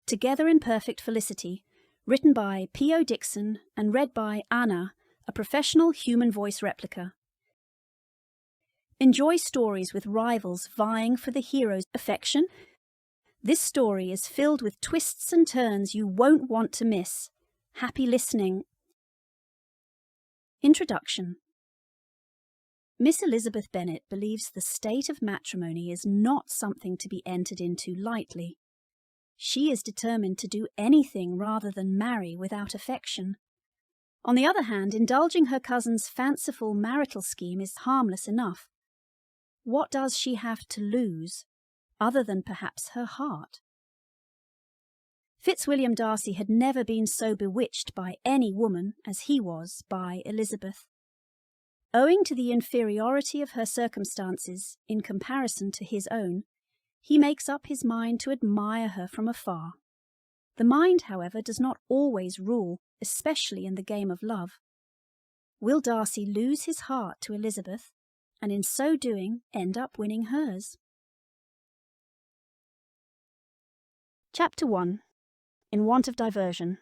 Together in Perfect Felicity, written by P.O. Dixon and read by Anna, a professional human voice replica. Enjoy stories with rivals vying for the hero's affection? This story is filled with twists and turns you won't want to miss. Happy listening. Introduction. Miss Elizabeth Bennet believes the state of matrimony is not something to be entered into lightly. She is determined to do anything rather than marry without affection. On the other hand, indulging her cousin's fanciful marital scheme is harmless enough. What does she have to lose, other than perhaps her heart? Fitzwilliam Darcy had never been so bewitched by any woman as he was by Elizabeth. Owing to the inferiority of her circumstances in comparison to his own, he makes up his mind to admire her from afar. The mind, however, does not always rule, especially in the game of love. Will Darcy lose his heart to Elizabeth, and in so doing end up winning hers? Chapter 1. In Want of Diversion.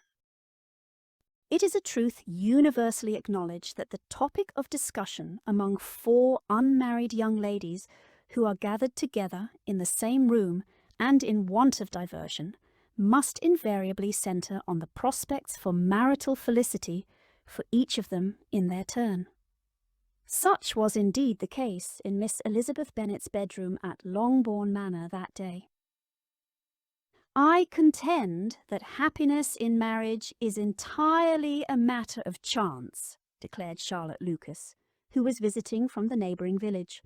It is a truth universally acknowledged that the topic of discussion among 4 unmarried young ladies who are gathered together in the same room and in want of diversion must invariably centre on the prospects for marital felicity for each of them in their turn. Such was indeed the case in Miss Elizabeth Bennet's bedroom at Longbourn Manor that day. I contend that happiness in marriage is entirely a matter of chance, declared Charlotte Lucas, who was visiting from the neighbouring village.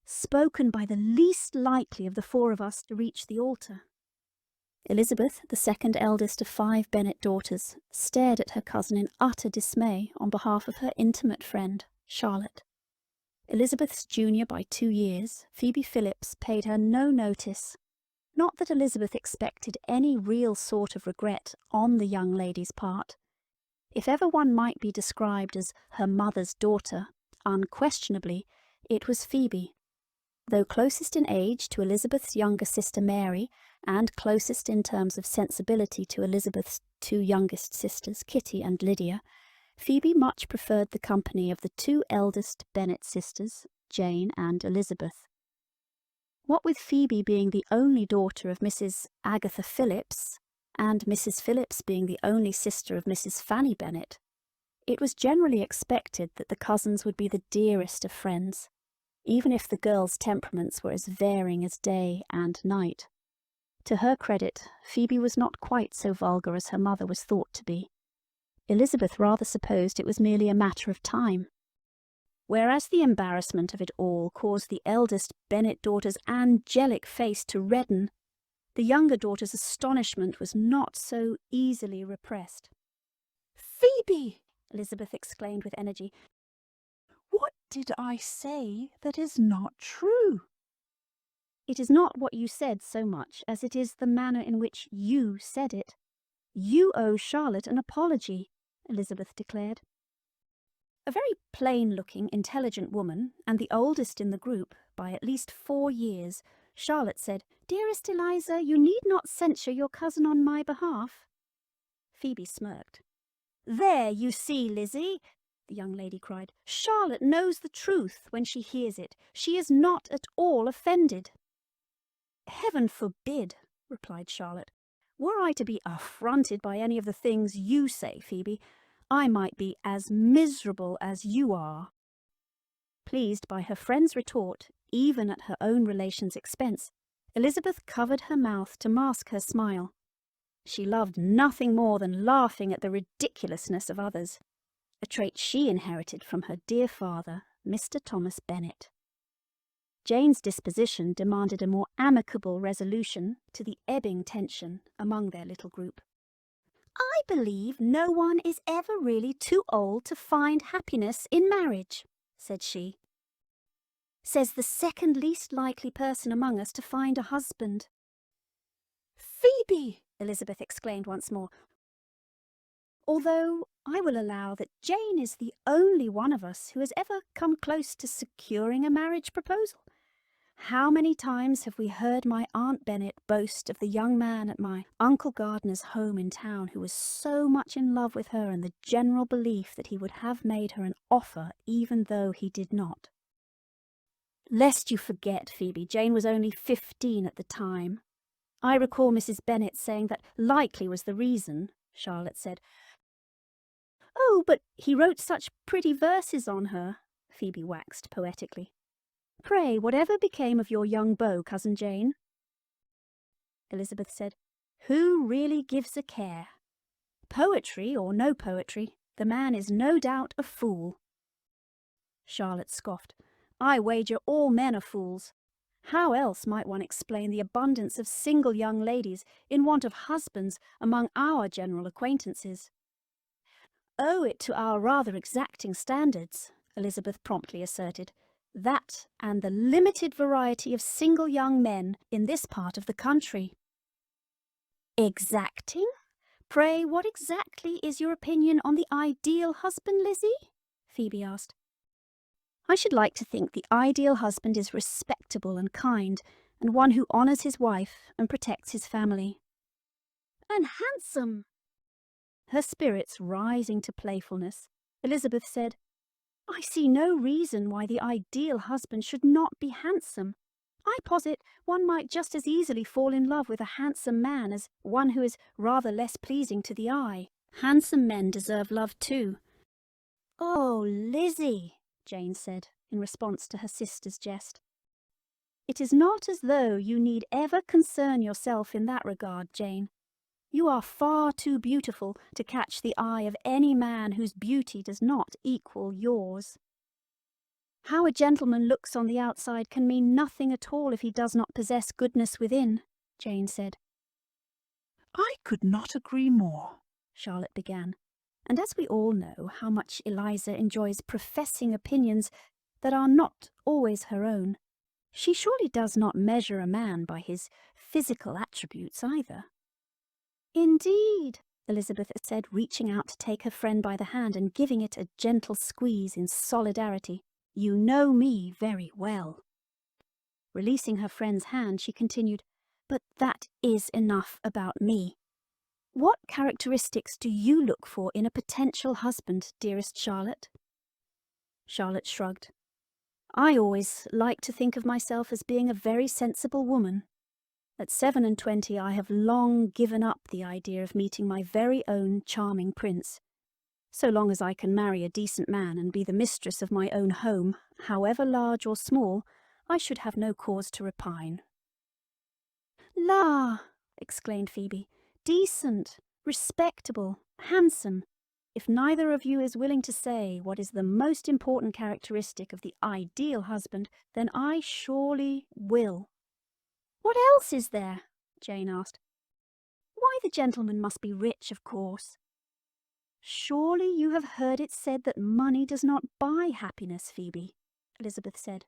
Spoken by the least likely of the 4 of us to reach the altar. Elizabeth, the second eldest of 5 Bennet daughters, stared at her cousin in utter dismay on behalf of her intimate friend, Charlotte. Elizabeth's junior by 2 years, Phoebe Phillips paid her no notice. Not that Elizabeth expected any real sort of regret on the young lady's part. If ever one might be described as her mother's daughter, unquestionably it was Phoebe. Though closest in age to Elizabeth's younger sister Mary, and closest in terms of sensibility to Elizabeth's 2 youngest sisters, Kitty and Lydia, Phoebe much preferred the company of the 2 eldest Bennet sisters, Jane and Elizabeth. What with Phoebe being the only daughter of Mrs. Agatha Phillips, and Mrs. Phillips being the only sister of Mrs. Fanny Bennet, it was generally expected that the cousins would be the dearest of friends, even if the girls' temperaments were as varying as day and night. To her credit, Phoebe was not quite so vulgar as her mother was thought to be. Elizabeth rather supposed it was merely a matter of time. Whereas the embarrassment of it all caused the eldest Bennet daughter's angelic face to redden, the younger daughter's astonishment was not so easily repressed. "Phoebe!" Elizabeth exclaimed with energy. "What did I say that is not true?" It is not what you said so much as it is the manner in which you said it. You owe Charlotte an apology, Elizabeth declared. A very plain-looking, intelligent woman, and the oldest in the group by at least 4 years, Charlotte said, "Dearest Eliza, you need not censure your cousin on my behalf." Phoebe smirked. "There, you see, Lizzie," the young lady cried. "Charlotte knows the truth when she hears it. She is not at all offended." "Heaven forbid," replied Charlotte. "Were I to be affronted by any of the things you say, Phoebe, I might be as miserable as you are." Pleased by her friend's retort, even at her own relations' expense, Elizabeth covered her mouth to mask her smile. She loved nothing more than laughing at the ridiculousness of others, a trait she inherited from her dear father, Mr. Thomas Bennet. Jane's disposition demanded a more amicable resolution to the ebbing tension among their little group. "I believe no one is ever really too old to find happiness in marriage," said she. "Says the second least likely person among us to find a husband." "Phoebe!" Elizabeth exclaimed once more. "Although I will allow that Jane is the only one of us who has ever come close to securing a marriage proposal. How many times have we heard my Aunt Bennet boast of the young man at my Uncle Gardiner's home in town who was so much in love with her, and the general belief that he would have made her an offer even though he did not. Lest you forget, Phoebe, Jane was only 15 at the time. I recall Mrs. Bennet saying that likely was the reason, Charlotte said. Oh, but he wrote such pretty verses on her, Phoebe waxed poetically. Pray, whatever became of your young beau, Cousin Jane? Elizabeth said, Who really gives a care? Poetry or no poetry, the man is no doubt a fool. Charlotte scoffed. I wager all men are fools. How else might one explain the abundance of single young ladies in want of husbands among our general acquaintances? Owe it to our rather exacting standards, Elizabeth promptly asserted. That and the limited variety of single young men in this part of the country. Exacting? Pray, what exactly is your opinion on the ideal husband, Lizzie? Phoebe asked. I should like to think the ideal husband is respectable and kind, and one who honours his wife and protects his family. And handsome! Her spirits rising to playfulness, Elizabeth said, I see no reason why the ideal husband should not be handsome. I posit one might just as easily fall in love with a handsome man as one who is rather less pleasing to the eye. Handsome men deserve love too. Oh, Lizzie, Jane said, in response to her sister's jest. It is not as though you need ever concern yourself in that regard, Jane. You are far too beautiful to catch the eye of any man whose beauty does not equal yours. How a gentleman looks on the outside can mean nothing at all if he does not possess goodness within, Jane said. I could not agree more, Charlotte began, and as we all know how much Eliza enjoys professing opinions that are not always her own, she surely does not measure a man by his physical attributes either. Indeed, Elizabeth said, reaching out to take her friend by the hand and giving it a gentle squeeze in solidarity. You know me very well. Releasing her friend's hand, she continued, But that is enough about me. What characteristics do you look for in a potential husband, dearest Charlotte? Charlotte shrugged. I always like to think of myself as being a very sensible woman. At 27 I have long given up the idea of meeting my very own charming prince. So long as I can marry a decent man and be the mistress of my own home, however large or small, I should have no cause to repine. La! exclaimed Phoebe. Decent, respectable, handsome. If neither of you is willing to say what is the most important characteristic of the ideal husband, then I surely will. What else is there? Jane asked. Why, the gentleman must be rich, of course. Surely you have heard it said that money does not buy happiness, Phoebe, Elizabeth said.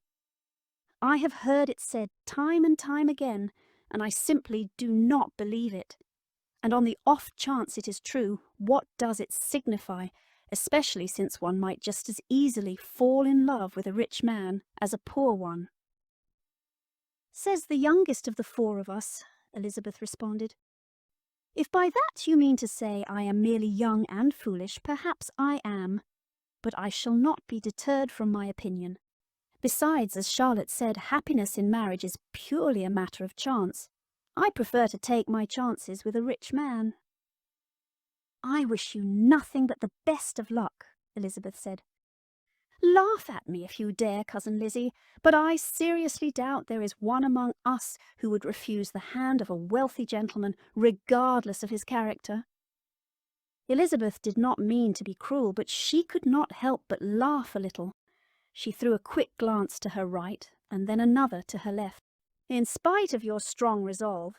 I have heard it said time and time again, and I simply do not believe it. And on the off chance it is true, what does it signify, especially since one might just as easily fall in love with a rich man as a poor one? Says the youngest of the four of us, Elizabeth responded. If by that you mean to say I am merely young and foolish, perhaps I am, but I shall not be deterred from my opinion. Besides, as Charlotte said, happiness in marriage is purely a matter of chance. I prefer to take my chances with a rich man. I wish you nothing but the best of luck, Elizabeth said. Laugh at me if you dare, Cousin Lizzie, but I seriously doubt there is one among us who would refuse the hand of a wealthy gentleman, regardless of his character. Elizabeth did not mean to be cruel, but she could not help but laugh a little. She threw a quick glance to her right, and then another to her left. In spite of your strong resolve,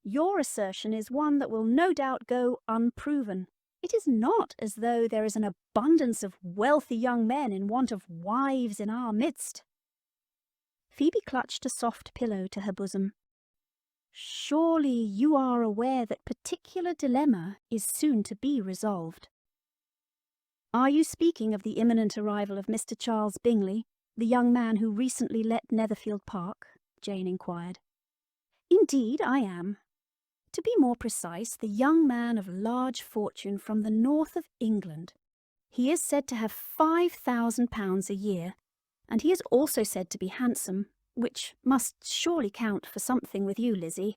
your assertion is one that will no doubt go unproven. It is not as though there is an abundance of wealthy young men in want of wives in our midst. Phoebe clutched a soft pillow to her bosom. Surely you are aware that particular dilemma is soon to be resolved. Are you speaking of the imminent arrival of Mr. Charles Bingley, the young man who recently let Netherfield Park? Jane inquired. Indeed, I am. To be more precise, the young man of large fortune from the north of England. He is said to have £5,000 a year, and he is also said to be handsome, which must surely count for something with you, Lizzie.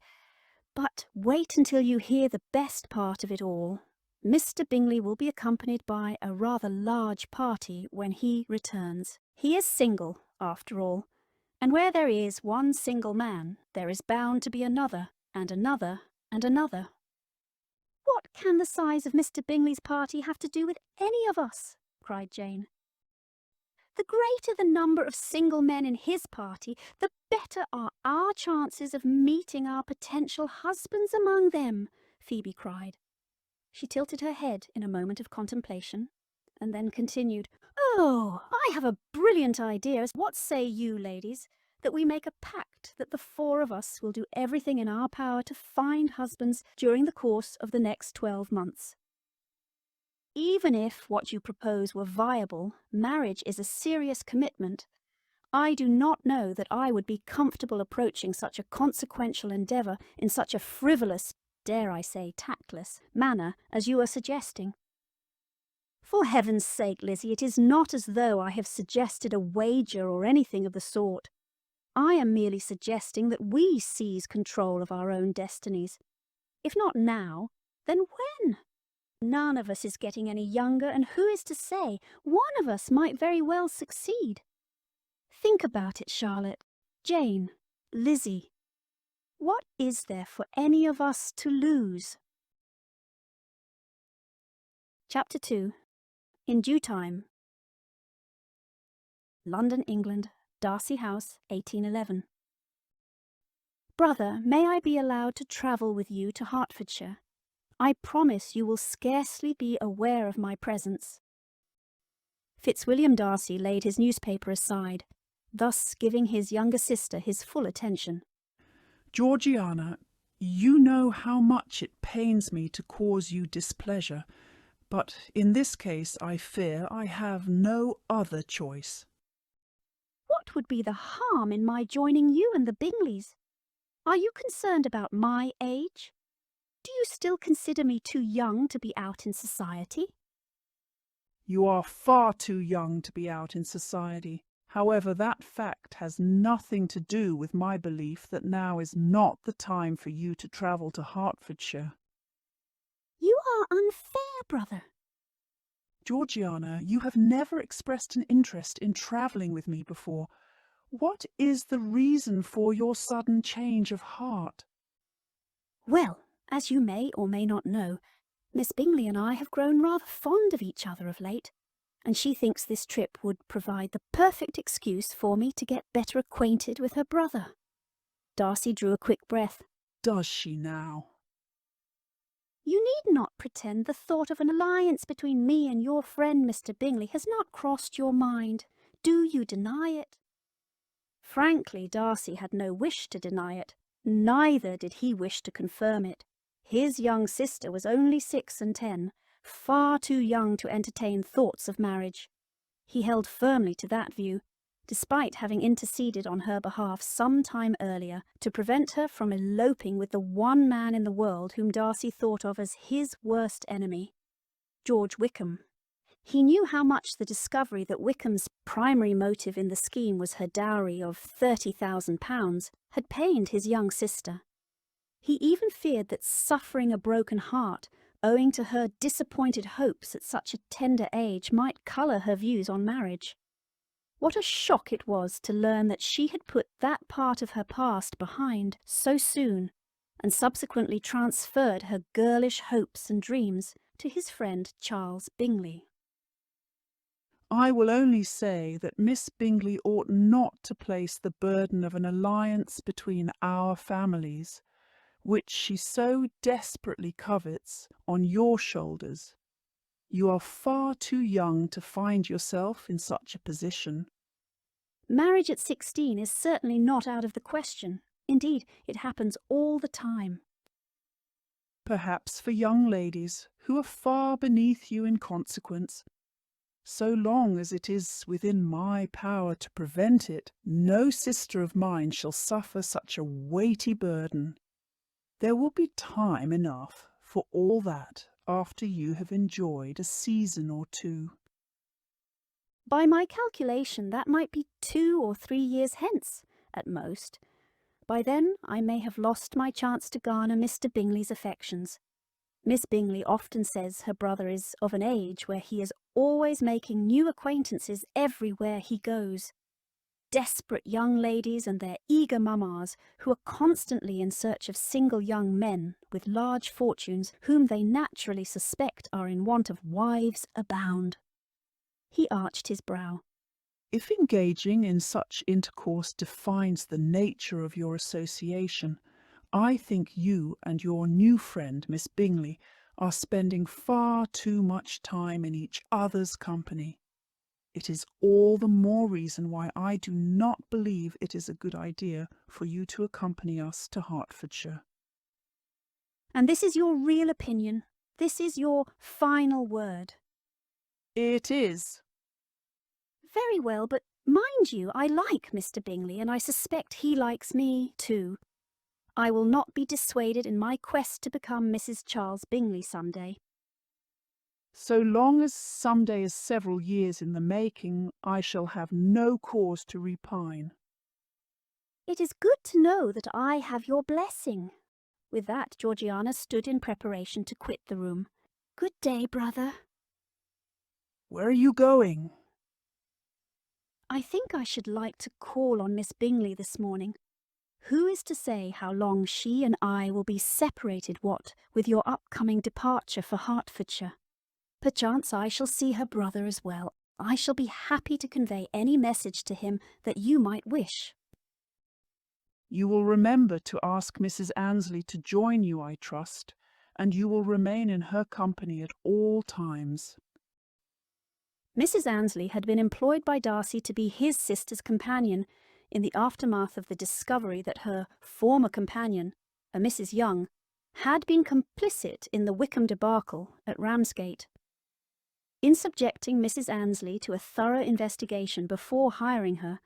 But wait until you hear the best part of it all. Mr. Bingley will be accompanied by a rather large party when he returns. He is single, after all, and where there is one single man, there is bound to be another, and another, and another. What can the size of Mr. Bingley's party have to do with any of us? Cried Jane. The greater the number of single men in his party, the better are our chances of meeting our potential husbands among them, Phoebe cried. She tilted her head in a moment of contemplation, and then continued, Oh, I have a brilliant idea. What say you, ladies, that we make a pact that the four of us will do everything in our power to find husbands during the course of the next 12 months? Even if what you propose were viable, marriage is a serious commitment. I do not know that I would be comfortable approaching such a consequential endeavour in such a frivolous, dare I say tactless, manner as you are suggesting. For heaven's sake, Lizzie, it is not as though I have suggested a wager or anything of the sort. I am merely suggesting that we seize control of our own destinies. If not now, then when? None of us is getting any younger, and who is to say? One of us might very well succeed. Think about it, Charlotte, Jane, Lizzie. What is there for any of us to lose? Chapter 2. In Due Time. London, England, Darcy House, 1811. Brother, may I be allowed to travel with you to Hertfordshire? I promise you will scarcely be aware of my presence. Fitzwilliam Darcy laid his newspaper aside, thus giving his younger sister his full attention. Georgiana, you know how much it pains me to cause you displeasure, but in this case I fear I have no other choice. What would be the harm in my joining you and the Bingleys? Are you concerned about my age? Do you still consider me too young to be out in society? You are far too young to be out in society. However, that fact has nothing to do with my belief that now is not the time for you to travel to Hertfordshire. You are unfair, brother. Georgiana, you have never expressed an interest in travelling with me before. What is the reason for your sudden change of heart? Well, as you may or may not know, Miss Bingley and I have grown rather fond of each other of late, and she thinks this trip would provide the perfect excuse for me to get better acquainted with her brother. Darcy drew a quick breath. Does she now? You need not pretend the thought of an alliance between me and your friend Mr. Bingley has not crossed your mind. Do you deny it? Frankly, Darcy had no wish to deny it. Neither did he wish to confirm it. His young sister was only 6 and 10, far too young to entertain thoughts of marriage. He held firmly to that view, despite having interceded on her behalf some time earlier to prevent her from eloping with the one man in the world whom Darcy thought of as his worst enemy, George Wickham. He knew how much the discovery that Wickham's primary motive in the scheme was her dowry of £30,000 had pained his young sister. He even feared that suffering a broken heart, owing to her disappointed hopes at such a tender age, might colour her views on marriage. What a shock it was to learn that she had put that part of her past behind so soon, and subsequently transferred her girlish hopes and dreams to his friend Charles Bingley. I will only say that Miss Bingley ought not to place the burden of an alliance between our families, which she so desperately covets, on your shoulders. You are far too young to find yourself in such a position. Marriage at 16 is certainly not out of the question. Indeed, it happens all the time. Perhaps for young ladies who are far beneath you in consequence. So long as it is within my power to prevent it, no sister of mine shall suffer such a weighty burden. There will be time enough for all that after you have enjoyed a season or two. By my calculation, that might be 2 or 3 years hence, at most. By then I may have lost my chance to garner Mr. Bingley's affections. Miss Bingley often says her brother is of an age where he is always making new acquaintances everywhere he goes. Desperate young ladies and their eager mammas who are constantly in search of single young men with large fortunes whom they naturally suspect are in want of wives abound. He arched his brow. If engaging in such intercourse defines the nature of your association, I think you and your new friend, Miss Bingley, are spending far too much time in each other's company. It is all the more reason why I do not believe it is a good idea for you to accompany us to Hertfordshire. And this is your real opinion? This is your final word? It is. Very well, but mind you, I like Mr. Bingley, and I suspect he likes me too. I will not be dissuaded in my quest to become Mrs. Charles Bingley some day. So long as some day is several years in the making, I shall have no cause to repine. It is good to know that I have your blessing. With that, Georgiana stood in preparation to quit the room. Good day, brother. Where are you going? I think I should like to call on Miss Bingley this morning. Who is to say how long she and I will be separated, what with your upcoming departure for Hertfordshire? Perchance I shall see her brother as well. I shall be happy to convey any message to him that you might wish. You will remember to ask Mrs. Annesley to join you, I trust, and you will remain in her company at all times. Mrs. Annesley had been employed by Darcy to be his sister's companion in the aftermath of the discovery that her former companion, a Mrs. Young, had been complicit in the Wickham debacle at Ramsgate. In subjecting Mrs. Annesley to a thorough investigation before hiring her,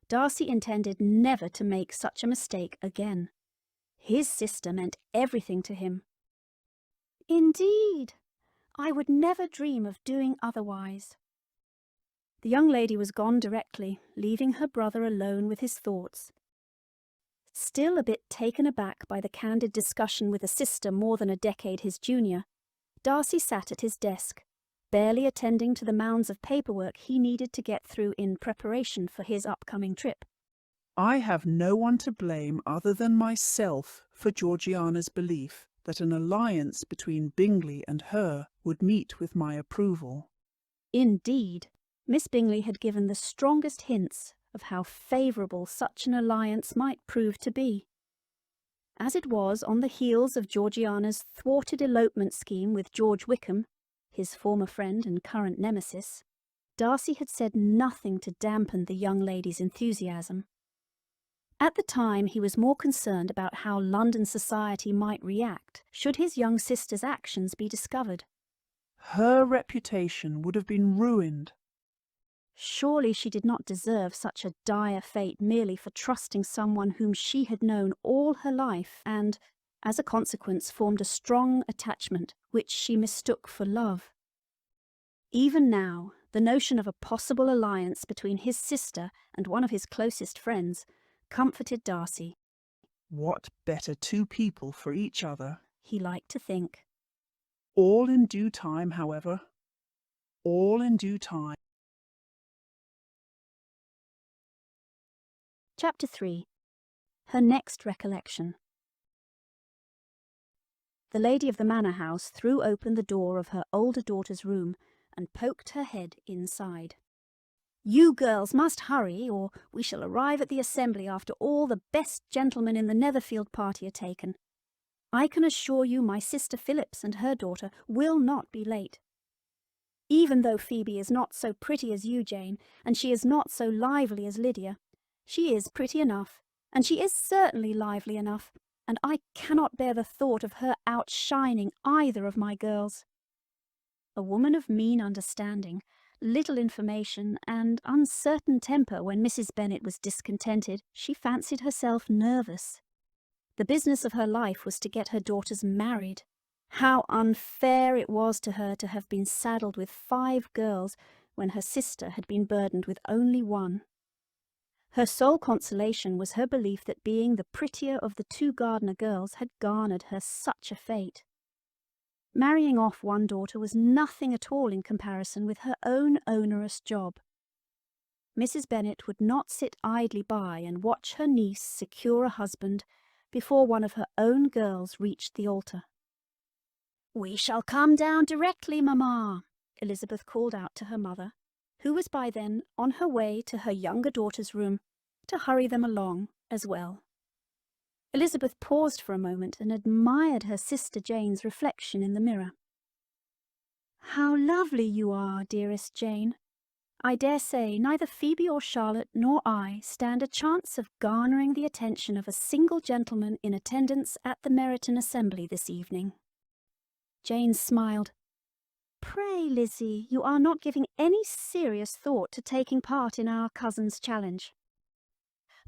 Darcy intended never to make such a mistake again. His sister meant everything to him. Indeed, I would never dream of doing otherwise. The young lady was gone directly, leaving her brother alone with his thoughts. Still a bit taken aback by the candid discussion with a sister more than a decade his junior, Darcy sat at his desk, barely attending to the mounds of paperwork he needed to get through in preparation for his upcoming trip. I have no one to blame other than myself for Georgiana's belief that an alliance between Bingley and her would meet with my approval. Indeed, Miss Bingley had given the strongest hints of how favourable such an alliance might prove to be. As it was, on the heels of Georgiana's thwarted elopement scheme with George Wickham, his former friend and current nemesis, Darcy had said nothing to dampen the young lady's enthusiasm. At the time, he was more concerned about how London society might react should his young sister's actions be discovered. Her reputation would have been ruined. Surely she did not deserve such a dire fate merely for trusting someone whom she had known all her life and, as a consequence, formed a strong attachment which she mistook for love. Even now, the notion of a possible alliance between his sister and one of his closest friends comforted Darcy. What better two people for each other? He liked to think. All in due time, however. All in due time. Chapter 3. Her next recollection. The lady of the manor house threw open the door of her older daughter's room and poked her head inside. You girls must hurry, or we shall arrive at the assembly after all the best gentlemen in the Netherfield party are taken. I can assure you my sister Phillips and her daughter will not be late. Even though Phoebe is not so pretty as you, Jane, and she is not so lively as Lydia, she is pretty enough, and she is certainly lively enough, and I cannot bear the thought of her outshining either of my girls. A woman of mean understanding, little information, and uncertain temper when Mrs. Bennet was discontented, she fancied herself nervous. The business of her life was to get her daughters married. How unfair it was to her to have been saddled with 5 girls when her sister had been burdened with only 1. Her sole consolation was her belief that being the prettier of the 2 Gardiner girls had garnered her such a fate. Marrying off one daughter was nothing at all in comparison with her own onerous job. Mrs. Bennet would not sit idly by and watch her niece secure a husband before one of her own girls reached the altar. "We shall come down directly, mamma," Elizabeth called out to her mother, who was by then on her way to her younger daughter's room to hurry them along as well. Elizabeth paused for a moment and admired her sister Jane's reflection in the mirror. "How lovely you are, dearest Jane. I dare say neither Phoebe or Charlotte nor I stand a chance of garnering the attention of a single gentleman in attendance at the Meryton Assembly this evening." Jane smiled. "Pray, Lizzie, you are not giving any serious thought to taking part in our cousin's challenge."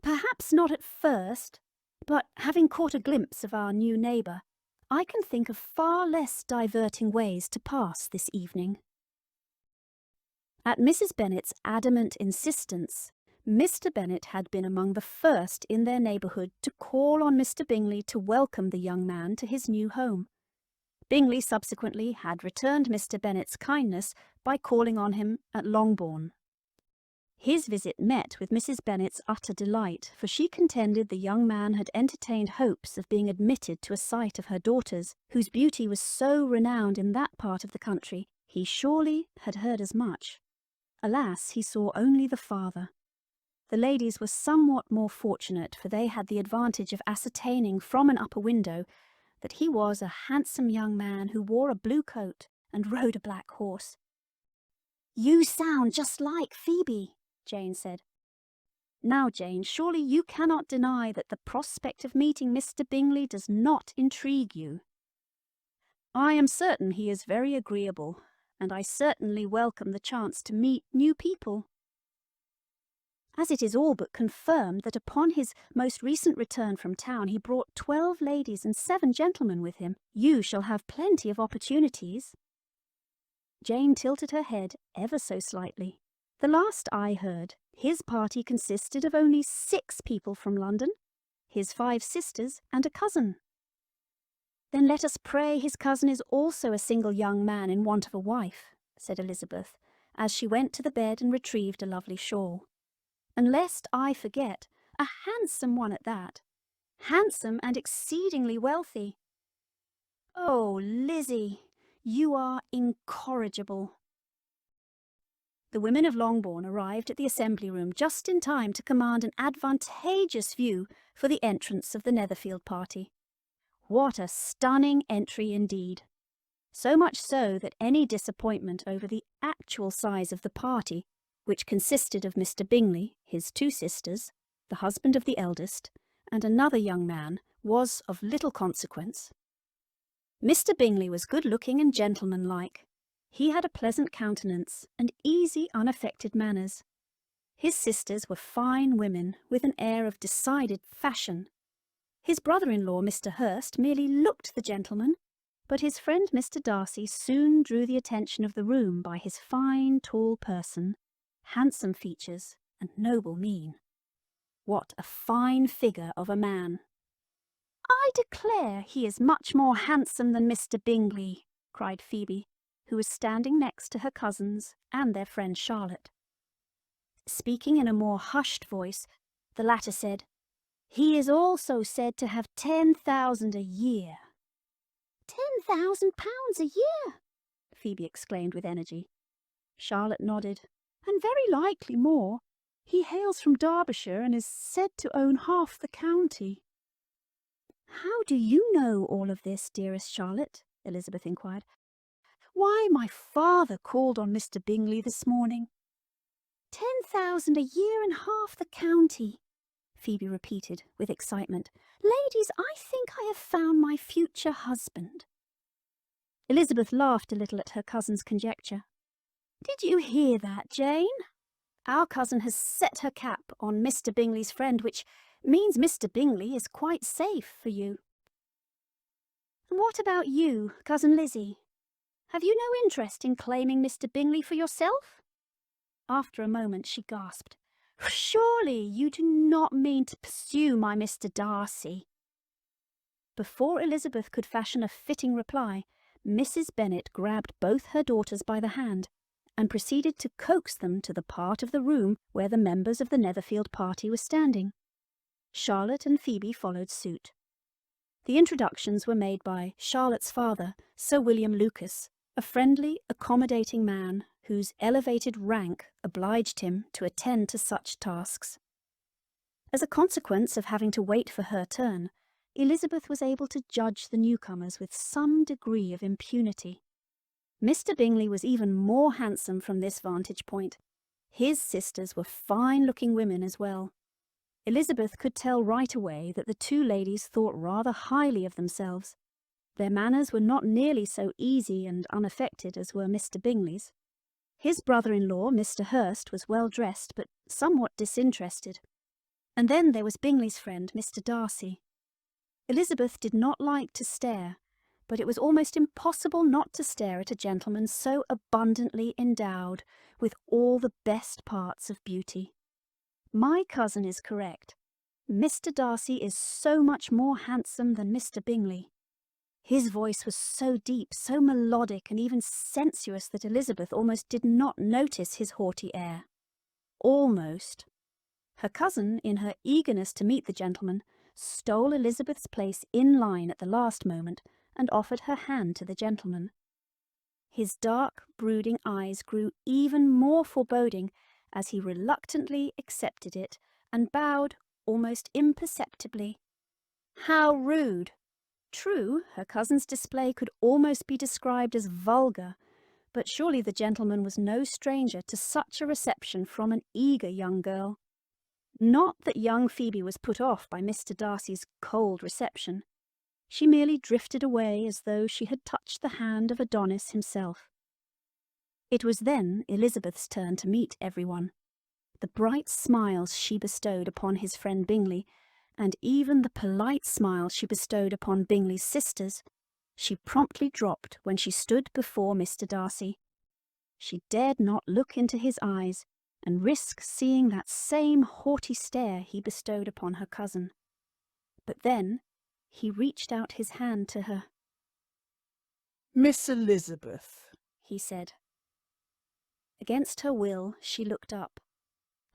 "Perhaps not at first, but having caught a glimpse of our new neighbour, I can think of far less diverting ways to pass this evening." At Mrs. Bennet's adamant insistence, Mr. Bennet had been among the first in their neighbourhood to call on Mr. Bingley to welcome the young man to his new home. Bingley subsequently had returned Mr. Bennet's kindness by calling on him at Longbourn. His visit met with Mrs. Bennet's utter delight, for she contended the young man had entertained hopes of being admitted to a sight of her daughters, whose beauty was so renowned in that part of the country. He surely had heard as much. Alas, he saw only the father. The ladies were somewhat more fortunate, for they had the advantage of ascertaining from an upper window that he was a handsome young man who wore a blue coat and rode a black horse. "You sound just like Phoebe," Jane said. "Now, Jane, surely you cannot deny that the prospect of meeting Mr. Bingley does not intrigue you." "I am certain he is very agreeable, and I certainly welcome the chance to meet new people." "As it is all but confirmed that upon his most recent return from town he brought 12 ladies and 7 gentlemen with him, you shall have plenty of opportunities." Jane tilted her head ever so slightly. "The last I heard, his party consisted of only 6 people from London, his 5 sisters and a cousin." "Then let us pray his cousin is also a single young man in want of a wife," said Elizabeth, as she went to the bed and retrieved a lovely shawl. "And lest I forget, a handsome one at that. Handsome and exceedingly wealthy." "Oh, Lizzie, you are incorrigible." The women of Longbourn arrived at the assembly room just in time to command an advantageous view for the entrance of the Netherfield party. What a stunning entry indeed! So much so that any disappointment over the actual size of the party, which consisted of Mr. Bingley, his 2 sisters, the husband of the eldest, and another young man, was of little consequence. Mr. Bingley was good-looking and gentlemanlike. He had a pleasant countenance and easy, unaffected manners. His sisters were fine women with an air of decided fashion. His brother-in-law, Mr. Hurst, merely looked the gentleman, but his friend Mr. Darcy soon drew the attention of the room by his fine, tall person, handsome features, and noble mien. What a fine figure of a man! "I declare he is much more handsome than Mr. Bingley," cried Phoebe, who was standing next to her cousins and their friend Charlotte. Speaking in a more hushed voice, the latter said, "He is also said to have 10,000 a year." £10,000 a year!" Phoebe exclaimed with energy. Charlotte nodded. "And very likely more. He hails from Derbyshire and is said to own half the county." "How do you know all of this, dearest Charlotte?" Elizabeth inquired. "Why, my father called on Mr. Bingley this morning." 10,000 a year and half the county," Phoebe repeated with excitement. "Ladies, I think I have found my future husband." Elizabeth laughed a little at her cousin's conjecture. Did you hear that, Jane? Our cousin has set her cap on Mr. Bingley's friend, which means Mr. Bingley is quite safe for you. And what about you, Cousin Lizzie? Have you no interest in claiming Mr. Bingley for yourself? After a moment she gasped. Surely you do not mean to pursue my Mr. Darcy? Before Elizabeth could fashion a fitting reply, Mrs. Bennet grabbed both her daughters by the hand and proceeded to coax them to the part of the room where the members of the Netherfield party were standing. Charlotte and Phoebe followed suit. The introductions were made by Charlotte's father, Sir William Lucas, a friendly, accommodating man whose elevated rank obliged him to attend to such tasks. As a consequence of having to wait for her turn, Elizabeth was able to judge the newcomers with some degree of impunity. Mr. Bingley was even more handsome from this vantage point. His sisters were fine-looking women as well. Elizabeth could tell right away that the two ladies thought rather highly of themselves. Their manners were not nearly so easy and unaffected as were Mr. Bingley's. His brother-in-law, Mr. Hurst, was well dressed but somewhat disinterested. And then there was Bingley's friend, Mr. Darcy. Elizabeth did not like to stare, but it was almost impossible not to stare at a gentleman so abundantly endowed with all the best parts of beauty. My cousin is correct. Mr. Darcy is so much more handsome than Mr. Bingley. His voice was so deep, so melodic and even sensuous that Elizabeth almost did not notice his haughty air. Almost. Her cousin, in her eagerness to meet the gentleman, stole Elizabeth's place in line at the last moment and offered her hand to the gentleman. His dark, brooding eyes grew even more foreboding as he reluctantly accepted it and bowed almost imperceptibly. How rude! True, her cousin's display could almost be described as vulgar, but surely the gentleman was no stranger to such a reception from an eager young girl. Not that young Phoebe was put off by Mr. Darcy's cold reception. She merely drifted away as though she had touched the hand of Adonis himself. It was then Elizabeth's turn to meet everyone. The bright smiles she bestowed upon his friend Bingley, and even the polite smile she bestowed upon Bingley's sisters, she promptly dropped when she stood before Mr. Darcy. She dared not look into his eyes and risk seeing that same haughty stare he bestowed upon her cousin. But then he reached out his hand to her. Miss Elizabeth, he said. Against her will, she looked up.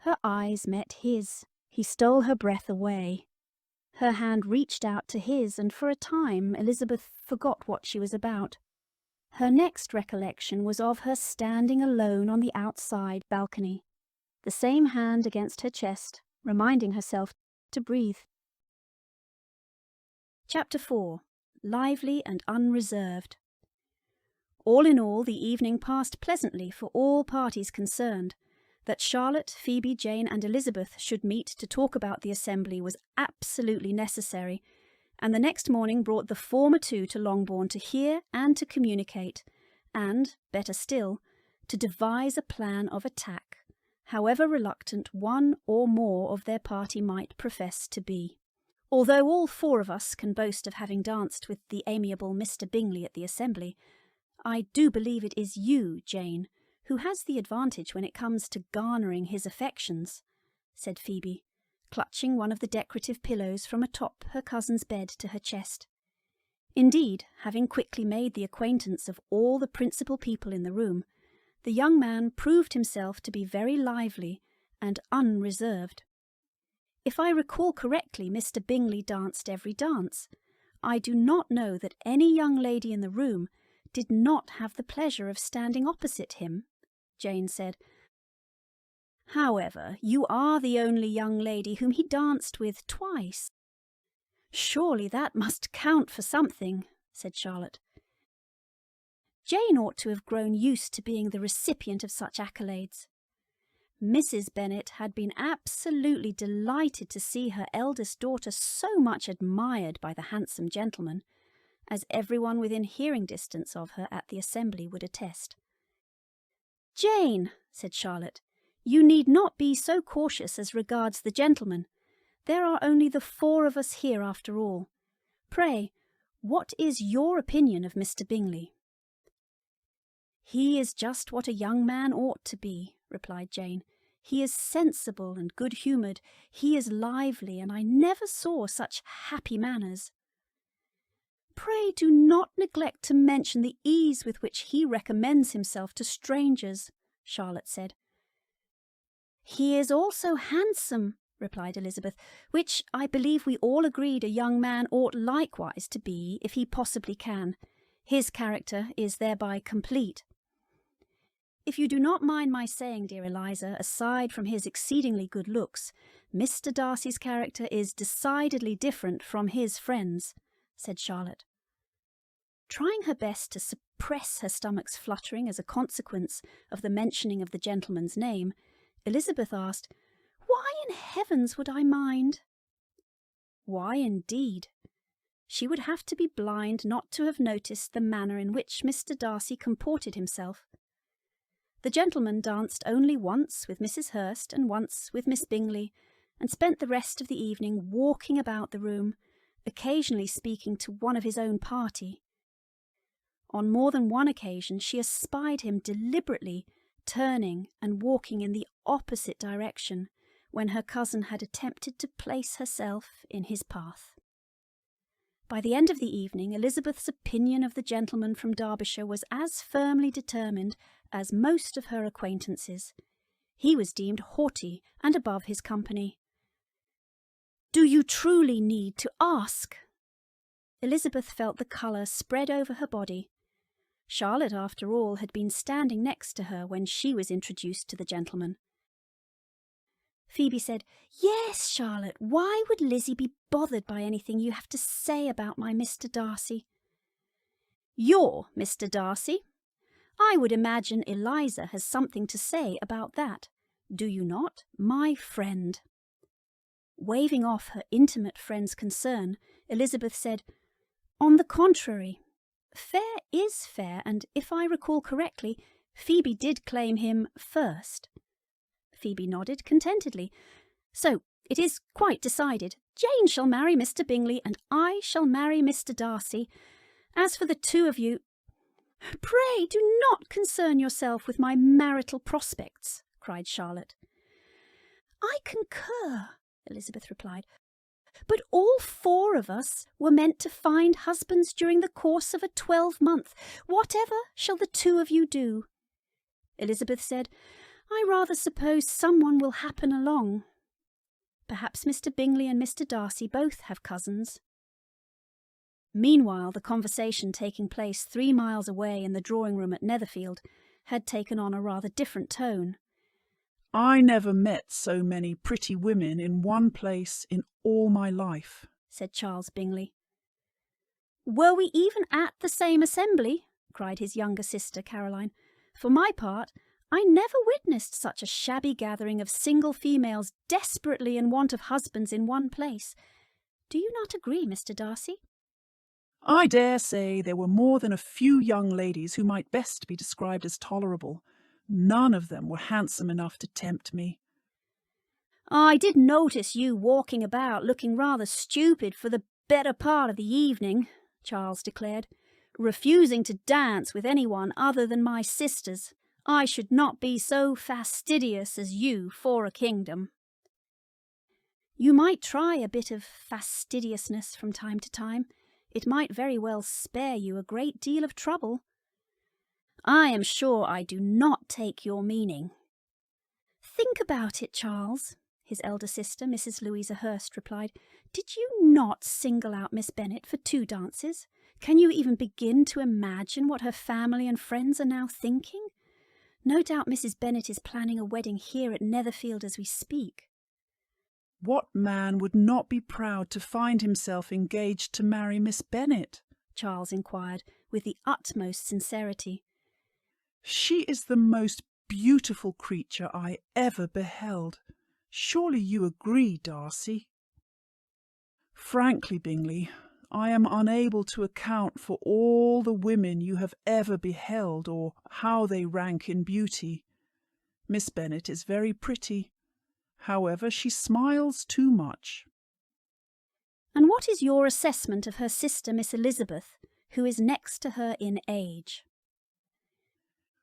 Her eyes met his. He stole her breath away. Her hand reached out to his, and for a time Elizabeth forgot what she was about. Her next recollection was of her standing alone on the outside balcony, the same hand against her chest, reminding herself to breathe. Chapter 4. Lively and Unreserved. All in all, the evening passed pleasantly for all parties concerned. That Charlotte, Phoebe, Jane and Elizabeth should meet to talk about the assembly was absolutely necessary, and the next morning brought the former two to Longbourn to hear and to communicate, and, better still, to devise a plan of attack, however reluctant one or more of their party might profess to be. Although all four of us can boast of having danced with the amiable Mr. Bingley at the assembly, I do believe it is you, Jane, who has the advantage when it comes to garnering his affections, said Phoebe, clutching one of the decorative pillows from atop her cousin's bed to her chest. Indeed, having quickly made the acquaintance of all the principal people in the room, the young man proved himself to be very lively and unreserved. If I recall correctly, Mr. Bingley danced every dance. I do not know that any young lady in the room did not have the pleasure of standing opposite him, Jane said. However, you are the only young lady whom he danced with twice. Surely that must count for something, said Charlotte. Jane ought to have grown used to being the recipient of such accolades. Mrs. Bennet had been absolutely delighted to see her eldest daughter so much admired by the handsome gentleman, as everyone within hearing distance of her at the assembly would attest. "Jane," said Charlotte, "you need not be so cautious as regards the gentleman. There are only the 4 of us here after all. Pray, what is your opinion of Mr. Bingley?" "He is just what a young man ought to be," replied Jane. "He is sensible and good-humoured. He is lively, and I never saw such happy manners." "Pray do not neglect to mention the ease with which he recommends himself to strangers," Charlotte said. "He is also handsome," replied Elizabeth, "which I believe we all agreed a young man ought likewise to be if he possibly can. His character is thereby complete. If you do not mind my saying, dear Eliza, aside from his exceedingly good looks, Mr. Darcy's character is decidedly different from his friends," said Charlotte. Trying her best to suppress her stomach's fluttering as a consequence of the mentioning of the gentleman's name, Elizabeth asked, "Why in heavens would I mind?" Why indeed? She would have to be blind not to have noticed the manner in which Mr. Darcy comported himself. The gentleman danced only once with Mrs. Hurst and once with Miss Bingley, and spent the rest of the evening walking about the room, occasionally speaking to one of his own party. On more than one occasion she espied him deliberately turning and walking in the opposite direction when her cousin had attempted to place herself in his path. By the end of the evening, Elizabeth's opinion of the gentleman from Derbyshire was as firmly determined as most of her acquaintances. He was deemed haughty and above his company. "Do you truly need to ask?" Elizabeth felt the colour spread over her body. Charlotte, after all, had been standing next to her when she was introduced to the gentleman. Phoebe said, "Yes, Charlotte, why would Lizzie be bothered by anything you have to say about my Mr. Darcy?" "Your Mr. Darcy? I would imagine Eliza has something to say about that. Do you not, my friend?" Waving off her intimate friend's concern, Elizabeth said, "On the contrary, fair is fair, and if I recall correctly, Phoebe did claim him first." Phoebe nodded contentedly. "So it is quite decided. Jane shall marry Mr. Bingley, and I shall marry Mr. Darcy. As for the 2 of you—" "Pray do not concern yourself with my marital prospects," cried Charlotte. "I concur," Elizabeth replied. "But all 4 of us were meant to find husbands during the course of a 12-month. Whatever shall the 2 of you do?" Elizabeth said, "I rather suppose someone will happen along. Perhaps Mr. Bingley and Mr. Darcy both have cousins." Meanwhile, the conversation taking place 3 miles away in the drawing-room at Netherfield had taken on a rather different tone. "I never met so many pretty women in one place in all my life," said Charles Bingley. "Were we even at the same assembly?" cried his younger sister Caroline. "For my part, I never witnessed such a shabby gathering of single females desperately in want of husbands in one place. Do you not agree, Mr. Darcy?" "I dare say there were more than a few young ladies who might best be described as tolerable. None of them were handsome enough to tempt me." "I did notice you walking about looking rather stupid for the better part of the evening," Charles declared, "refusing to dance with anyone other than my sisters. I should not be so fastidious as you for a kingdom." "You might try a bit of fastidiousness from time to time. It might very well spare you a great deal of trouble." "I am sure I do not take your meaning." "Think about it, Charles," his elder sister, Mrs. Louisa Hurst, replied. "Did you not single out Miss Bennet for 2 dances? Can you even begin to imagine what her family and friends are now thinking? No doubt Mrs. Bennet is planning a wedding here at Netherfield as we speak." "What man would not be proud to find himself engaged to marry Miss Bennet?" Charles inquired, with the utmost sincerity. "She is the most beautiful creature I ever beheld. Surely you agree, Darcy?" "Frankly, Bingley, I am unable to account for all the women you have ever beheld, or how they rank in beauty. Miss Bennet is very pretty. However, she smiles too much. And what is your assessment of her sister, Miss Elizabeth, who is next to her in age?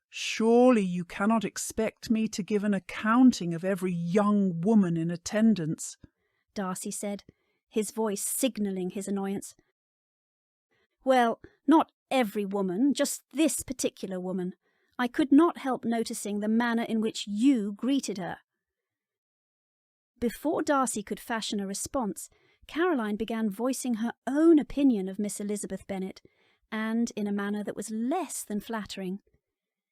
Surely you cannot expect me to give an accounting of every young woman in attendance, Darcy said, his voice signalling his annoyance. Well, not every woman, just this particular woman. I could not help noticing the manner in which you greeted her. Before Darcy could fashion a response, Caroline began voicing her own opinion of Miss Elizabeth Bennet, and in a manner that was less than flattering.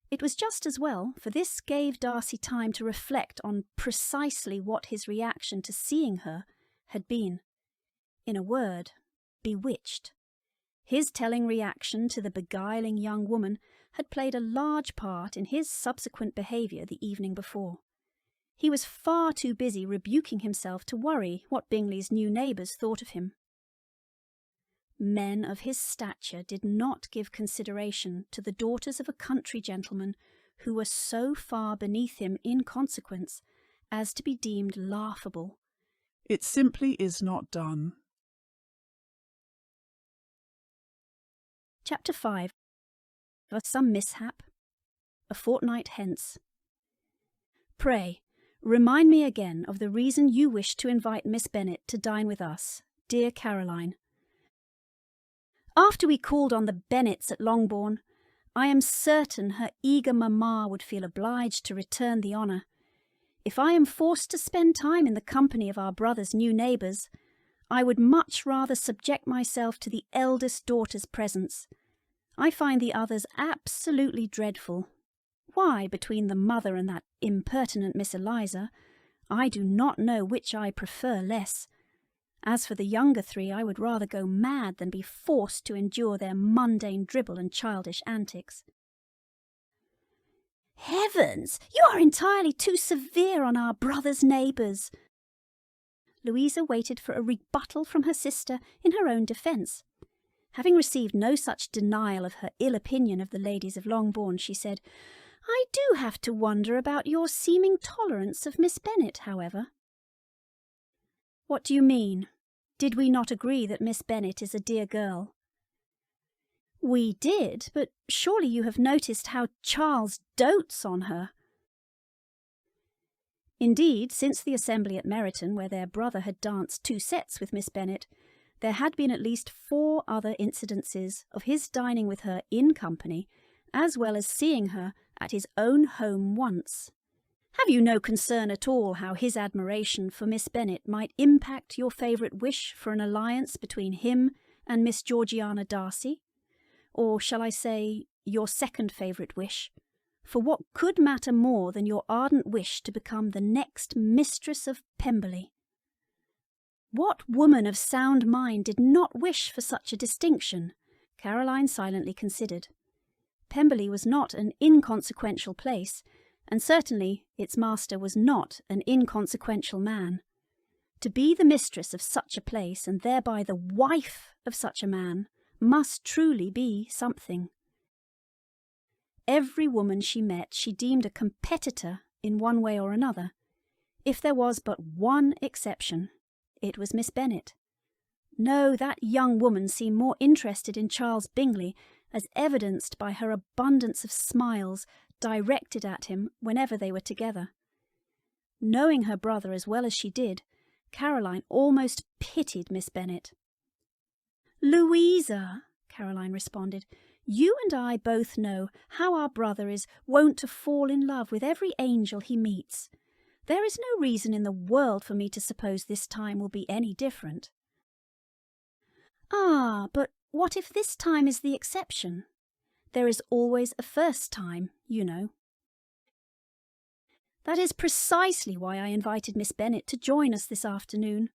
It was just as well, for this gave Darcy time to reflect on precisely what his reaction to seeing her had been. In a word, bewitched. His telling reaction to the beguiling young woman had played a large part in his subsequent behaviour the evening before. He was far too busy rebuking himself to worry what Bingley's new neighbours thought of him. Men of his stature did not give consideration to the daughters of a country gentleman who were so far beneath him in consequence as to be deemed laughable. It simply is not done. Chapter 5. Of some mishap. A fortnight hence. Pray, remind me again of the reason you wished to invite Miss Bennet to dine with us, dear Caroline. After we called on the Bennets at Longbourn, I am certain her eager mamma would feel obliged to return the honour. If I am forced to spend time in the company of our brother's new neighbours, I would much rather subject myself to the eldest daughter's presence. I find the others absolutely dreadful. Why, between the mother and that impertinent Miss Eliza, I do not know which I prefer less. As for the younger three, I would rather go mad than be forced to endure their mundane dribble and childish antics. Heavens! You are entirely too severe on our brother's neighbours. Louisa waited for a rebuttal from her sister in her own defence. Having received no such denial of her ill opinion of the ladies of Longbourn, she said, I do have to wonder about your seeming tolerance of Miss Bennet, however. What do you mean? Did we not agree that Miss Bennet is a dear girl? We did, but surely you have noticed how Charles dotes on her. Indeed, since the assembly at Meryton, where their brother had danced 2 sets with Miss Bennet, there had been at least 4 other incidences of his dining with her in company, as well as seeing her at his own home once. Have you no concern at all how his admiration for Miss Bennet might impact your favourite wish for an alliance between him and Miss Georgiana Darcy? Or shall I say, your second favourite wish? For what could matter more than your ardent wish to become the next mistress of Pemberley? What woman of sound mind did not wish for such a distinction? Caroline silently considered. Pemberley was not an inconsequential place, and certainly its master was not an inconsequential man. To be the mistress of such a place, and thereby the wife of such a man, must truly be something. Every woman she met she deemed a competitor in one way or another. If there was but one exception, it was Miss Bennet. No, that young woman seemed more interested in Charles Bingley, as evidenced by her abundance of smiles directed at him whenever they were together. Knowing her brother as well as she did, Caroline almost pitied Miss Bennet. Louisa, Caroline responded, you and I both know how our brother is wont to fall in love with every angel he meets. There is no reason in the world for me to suppose this time will be any different. Ah, but what if this time is the exception? There is always a first time, you know. That is precisely why I invited Miss Bennet to join us this afternoon.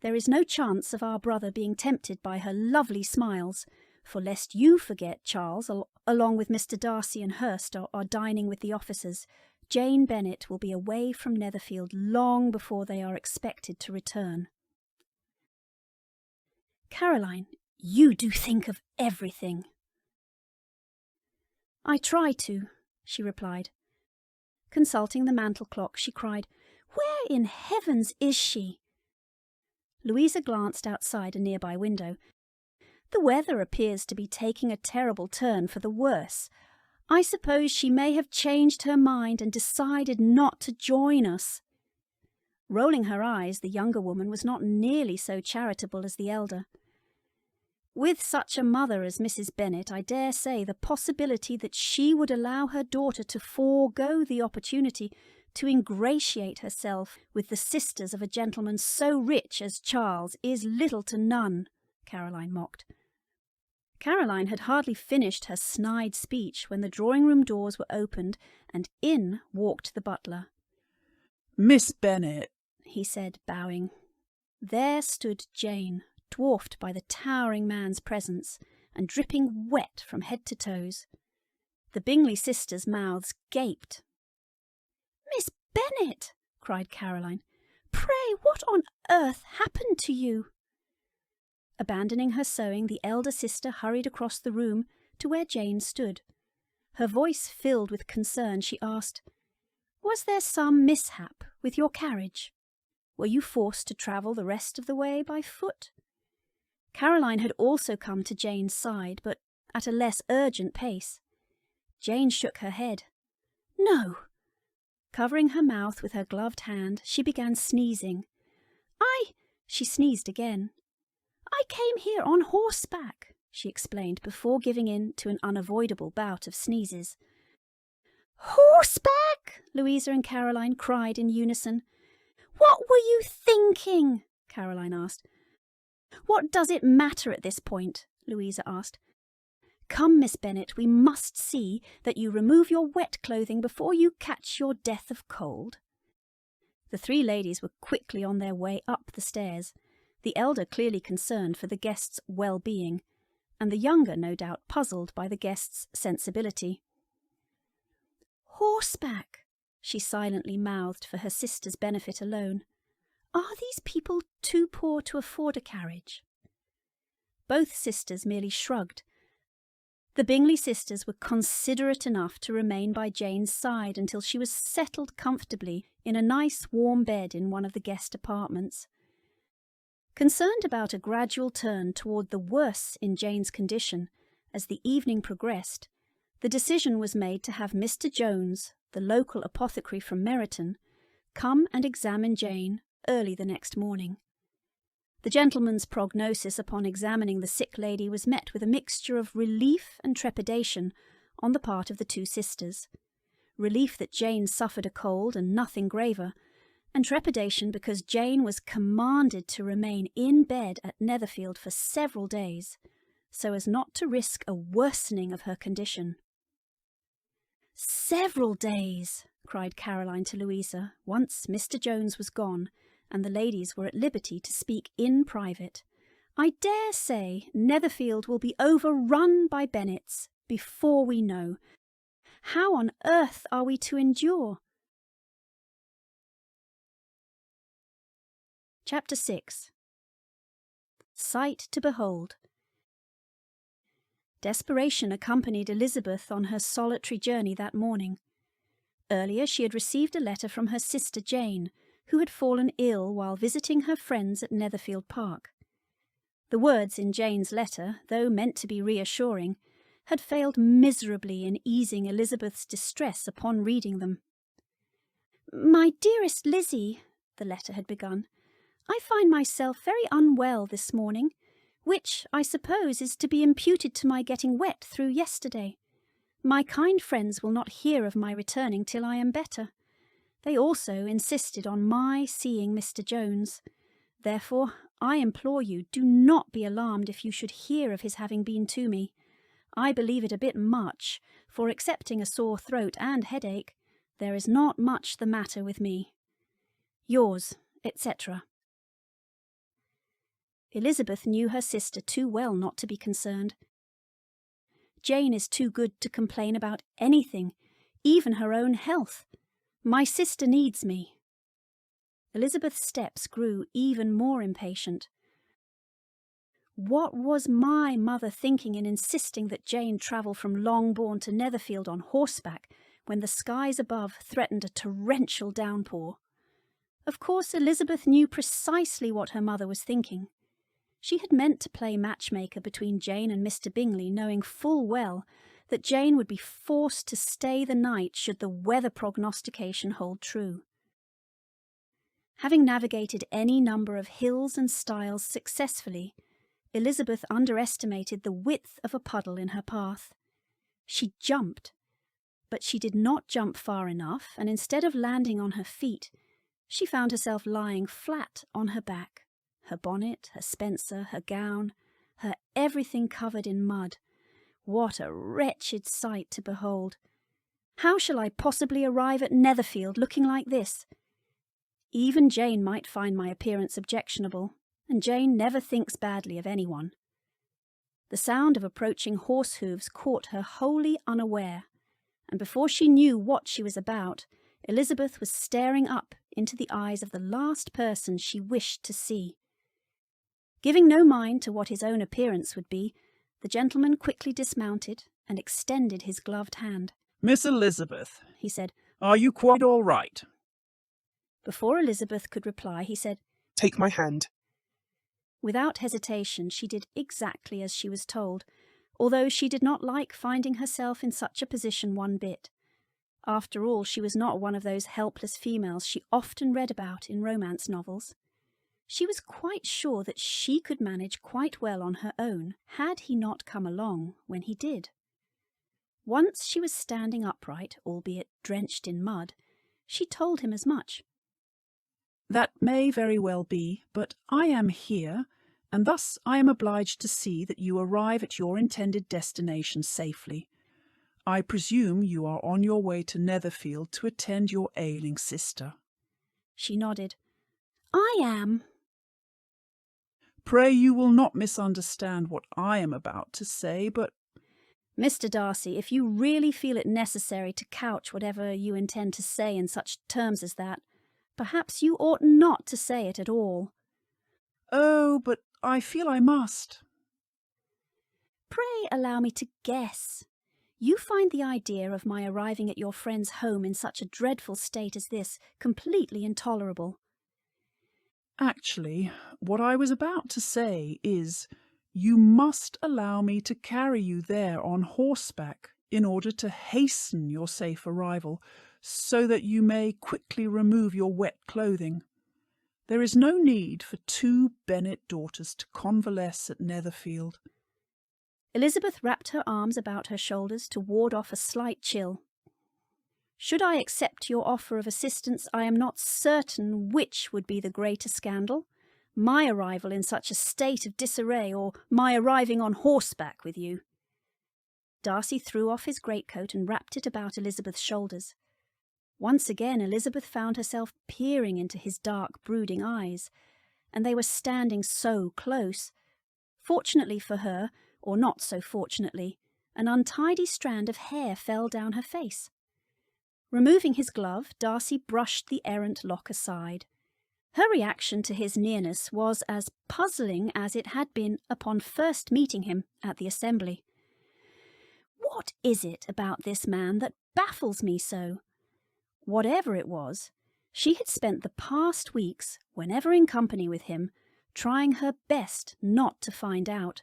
There is no chance of our brother being tempted by her lovely smiles, for lest you forget, Charles, along with Mr. Darcy and Hurst are dining with the officers, Jane Bennet will be away from Netherfield long before they are expected to return. Caroline, you do think of everything. I try to, she replied. Consulting the mantel clock, she cried, "Where in heavens is she?" Louisa glanced outside a nearby window. "The weather appears to be taking a terrible turn for the worse. I suppose she may have changed her mind and decided not to join us." Rolling her eyes, the younger woman was not nearly so charitable as the elder. "With such a mother as Mrs. Bennet, I dare say the possibility that she would allow her daughter to forego the opportunity to ingratiate herself with the sisters of a gentleman so rich as Charles is little to none," Caroline mocked. Caroline had hardly finished her snide speech when the drawing-room doors were opened and in walked the butler. "Miss Bennet," he said, bowing. There stood Jane, dwarfed by the towering man's presence and dripping wet from head to toes. The Bingley sisters' mouths gaped. "Miss Bennet!" cried Caroline. "Pray, what on earth happened to you?" Abandoning her sewing, the elder sister hurried across the room to where Jane stood. Her voice filled with concern, she asked, "Was there some mishap with your carriage? Were you forced to travel the rest of the way by foot?" Caroline had also come to Jane's side, but at a less urgent pace. Jane shook her head. "No." Covering her mouth with her gloved hand, she began sneezing. She sneezed again. "I came here on horseback," she explained before giving in to an unavoidable bout of sneezes. "Horseback!" Louisa and Caroline cried in unison. "What were you thinking?" Caroline asked. "What does it matter at this point?" Louisa asked. "Come, Miss Bennet, we must see that you remove your wet clothing before you catch your death of cold." The three ladies were quickly on their way up the stairs, the elder clearly concerned for the guests' well-being, and the younger no doubt puzzled by the guests' sensibility. "Horseback," she silently mouthed for her sister's benefit alone. "Are these people too poor to afford a carriage?" Both sisters merely shrugged. The Bingley sisters were considerate enough to remain by Jane's side until she was settled comfortably in a nice warm bed in one of the guest apartments. Concerned about a gradual turn toward the worse in Jane's condition as the evening progressed, the decision was made to have Mr. Jones, the local apothecary from Meryton, come and examine Jane early the next morning. The gentleman's prognosis upon examining the sick lady was met with a mixture of relief and trepidation on the part of the two sisters. Relief that Jane suffered a cold and nothing graver, and trepidation because Jane was commanded to remain in bed at Netherfield for several days, so as not to risk a worsening of her condition. "Several days!" cried Caroline to Louisa, once Mr. Jones was gone, and the ladies were at liberty to speak in private. "I dare say Netherfield will be overrun by Bennets before we know. How on earth are we to endure?" Chapter 6. Sight to behold. Desperation accompanied Elizabeth on her solitary journey that morning. Earlier she had received a letter from her sister Jane, who had fallen ill while visiting her friends at Netherfield Park. The words in Jane's letter, though meant to be reassuring, had failed miserably in easing Elizabeth's distress upon reading them. "My dearest Lizzie," the letter had begun, "I find myself very unwell this morning, which, I suppose, is to be imputed to my getting wet through yesterday. My kind friends will not hear of my returning till I am better. They also insisted on my seeing Mr. Jones. Therefore, I implore you, do not be alarmed if you should hear of his having been to me. I believe it a bit much, for excepting a sore throat and headache, there is not much the matter with me. Yours, etc." Elizabeth knew her sister too well not to be concerned. Jane is too good to complain about anything, even her own health. My sister needs me. Elizabeth's steps grew even more impatient. What was my mother thinking in insisting that Jane travel from Longbourn to Netherfield on horseback, when the skies above threatened a torrential downpour. Of course, Elizabeth knew precisely what her mother was thinking. She had meant to play matchmaker between Jane and Mr. Bingley, knowing full well that Jane would be forced to stay the night should the weather prognostication hold true. Having navigated any number of hills and stiles successfully, Elizabeth underestimated the width of a puddle in her path. She jumped, but she did not jump far enough, and instead of landing on her feet, she found herself lying flat on her back, her bonnet, her spencer, her gown, her everything covered in mud. What a wretched sight to behold! How shall I possibly arrive at Netherfield looking like this? Even Jane might find my appearance objectionable, and Jane never thinks badly of anyone. The sound of approaching horse hoofs caught her wholly unaware, and before she knew what she was about, Elizabeth was staring up into the eyes of the last person she wished to see. Giving no mind to what his own appearance would be, the gentleman quickly dismounted and extended his gloved hand. "Miss Elizabeth," he said, "are you quite all right?" Before Elizabeth could reply, he said, "Take my hand." Without hesitation, she did exactly as she was told, although she did not like finding herself in such a position one bit. After all, she was not one of those helpless females she often read about in romance novels. She was quite sure that she could manage quite well on her own, had he not come along when he did. Once she was standing upright, albeit drenched in mud, she told him as much. "That may very well be, but I am here, and thus I am obliged to see that you arrive at your intended destination safely. I presume you are on your way to Netherfield to attend your ailing sister." She nodded. "I am." "Pray you will not misunderstand what I am about to say, but—" "Mr. Darcy, if you really feel it necessary to couch whatever you intend to say in such terms as that, perhaps you ought not to say it at all." "Oh, but I feel I must." "Pray allow me to guess. You find the idea of my arriving at your friend's home in such a dreadful state as this completely intolerable." "Actually, what I was about to say is, you must allow me to carry you there on horseback in order to hasten your safe arrival, so that you may quickly remove your wet clothing. There is no need for two Bennet daughters to convalesce at Netherfield." Elizabeth wrapped her arms about her shoulders to ward off a slight chill. "Should I accept your offer of assistance, I am not certain which would be the greater scandal, my arrival in such a state of disarray, or my arriving on horseback with you." Darcy threw off his greatcoat and wrapped it about Elizabeth's shoulders. Once again Elizabeth found herself peering into his dark, brooding eyes, and they were standing so close. Fortunately for her, or not so fortunately, an untidy strand of hair fell down her face. Removing his glove, Darcy brushed the errant lock aside. Her reaction to his nearness was as puzzling as it had been upon first meeting him at the assembly. What is it about this man that baffles me so? Whatever it was, she had spent the past weeks, whenever in company with him, trying her best not to find out.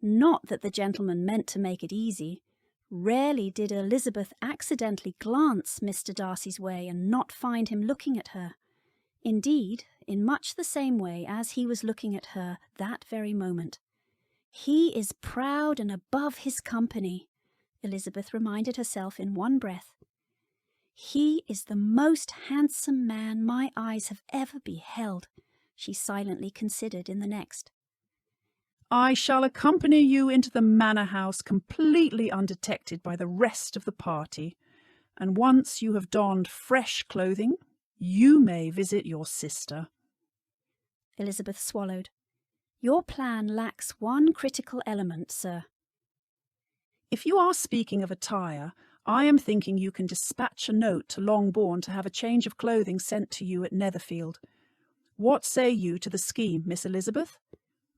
Not that the gentleman meant to make it easy. Rarely did Elizabeth accidentally glance Mr. Darcy's way and not find him looking at her. Indeed, in much the same way as he was looking at her that very moment. "He is proud and above his company," Elizabeth reminded herself in one breath. "He is the most handsome man my eyes have ever beheld," she silently considered in the next. "I shall accompany you into the manor house completely undetected by the rest of the party, and once you have donned fresh clothing, you may visit your sister." Elizabeth swallowed. "Your plan lacks one critical element, sir." "If you are speaking of attire, I am thinking you can dispatch a note to Longbourn to have a change of clothing sent to you at Netherfield. What say you to the scheme, Miss Elizabeth?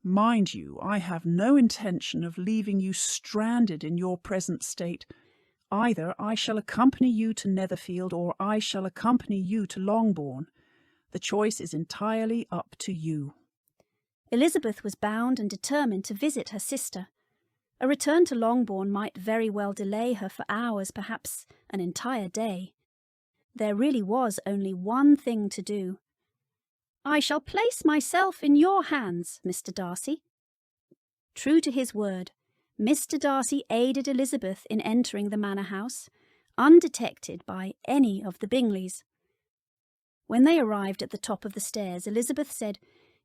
Mind you, I have no intention of leaving you stranded in your present state. Either I shall accompany you to Netherfield, or I shall accompany you to Longbourn. The choice is entirely up to you." Elizabeth was bound and determined to visit her sister. A return to Longbourn might very well delay her for hours, perhaps an entire day. There really was only one thing to do. "I shall place myself in your hands, Mr. Darcy." True to his word, Mr. Darcy aided Elizabeth in entering the manor house, undetected by any of the Bingleys. When they arrived at the top of the stairs, Elizabeth said,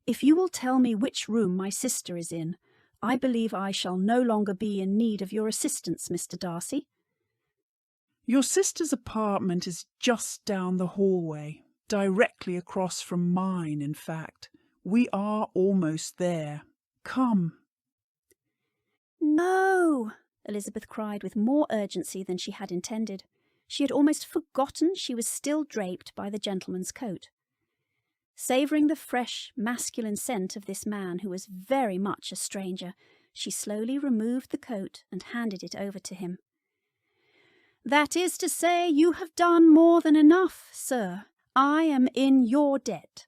"If you will tell me which room my sister is in, I believe I shall no longer be in need of your assistance, Mr. Darcy." "Your sister's apartment is just down the hallway, directly across from mine, in fact. We are almost there. Come." "No!" Elizabeth cried with more urgency than she had intended. She had almost forgotten she was still draped by the gentleman's coat. Savouring the fresh, masculine scent of this man who was very much a stranger, she slowly removed the coat and handed it over to him. "That is to say, you have done more than enough, sir. I am in your debt."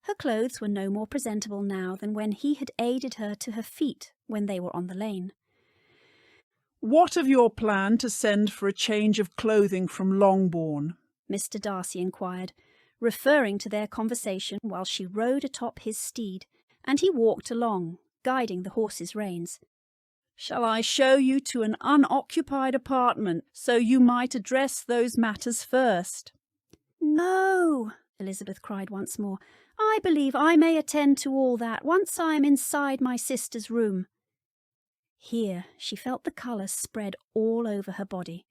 Her clothes were no more presentable now than when he had aided her to her feet when they were on the lane. "What of your plan to send for a change of clothing from Longbourn?" Mr. Darcy inquired, referring to their conversation while she rode atop his steed, and he walked along, guiding the horse's reins. "Shall I show you to an unoccupied apartment, so you might address those matters first?" "No!" Elizabeth cried once more. "I believe I may attend to all that once I am inside my sister's room." Here she felt the colour spread all over her body.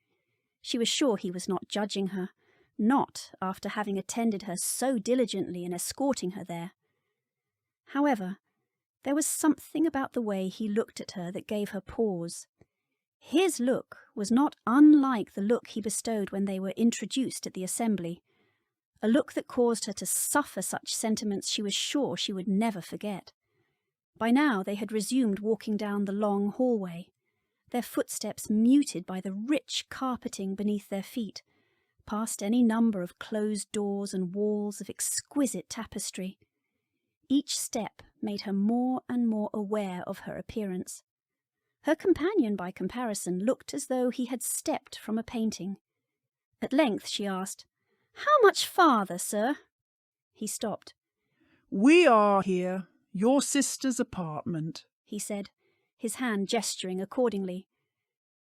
She was sure he was not judging her, not after having attended her so diligently in escorting her there. However, there was something about the way he looked at her that gave her pause. His look was not unlike the look he bestowed when they were introduced at the assembly, a look that caused her to suffer such sentiments she was sure she would never forget. By now they had resumed walking down the long hallway, their footsteps muted by the rich carpeting beneath their feet, past any number of closed doors and walls of exquisite tapestry. Each step made her more and more aware of her appearance. Her companion, by comparison, looked as though he had stepped from a painting. At length she asked, "How much farther, sir?" He stopped. "We are here, your sister's apartment," he said, his hand gesturing accordingly.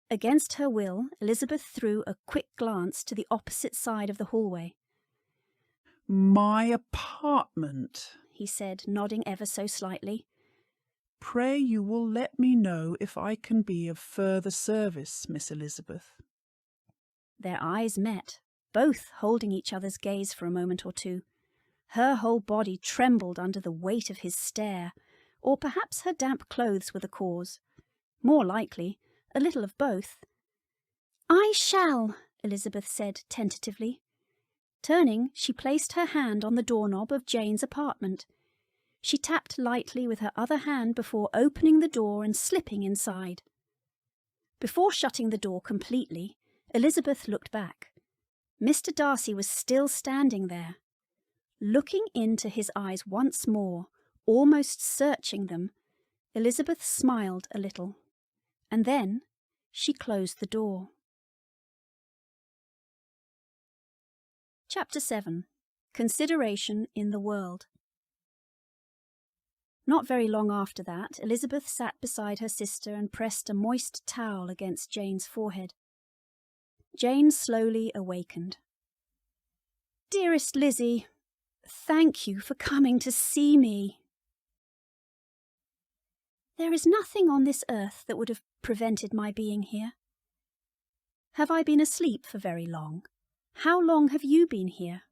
Against her will, Elizabeth threw a quick glance to the opposite side of the hallway. "My apartment," he said, nodding ever so slightly. "Pray you will let me know if I can be of further service, Miss Elizabeth." Their eyes met, both holding each other's gaze for a moment or two. Her whole body trembled under the weight of his stare, or perhaps her damp clothes were the cause. More likely, a little of both. "I shall," Elizabeth said tentatively. Turning, she placed her hand on the doorknob of Jane's apartment. She tapped lightly with her other hand before opening the door and slipping inside. Before shutting the door completely, Elizabeth looked back. Mr. Darcy was still standing there. Looking into his eyes once more, almost searching them, Elizabeth smiled a little, and then she closed the door. Chapter 7. Consideration in the World. Not very long after that, Elizabeth sat beside her sister and pressed a moist towel against Jane's forehead. Jane slowly awakened. "Dearest Lizzie, thank you for coming to see me." "There is nothing on this earth that would have prevented my being here." "Have I been asleep for very long? How long have you been here?"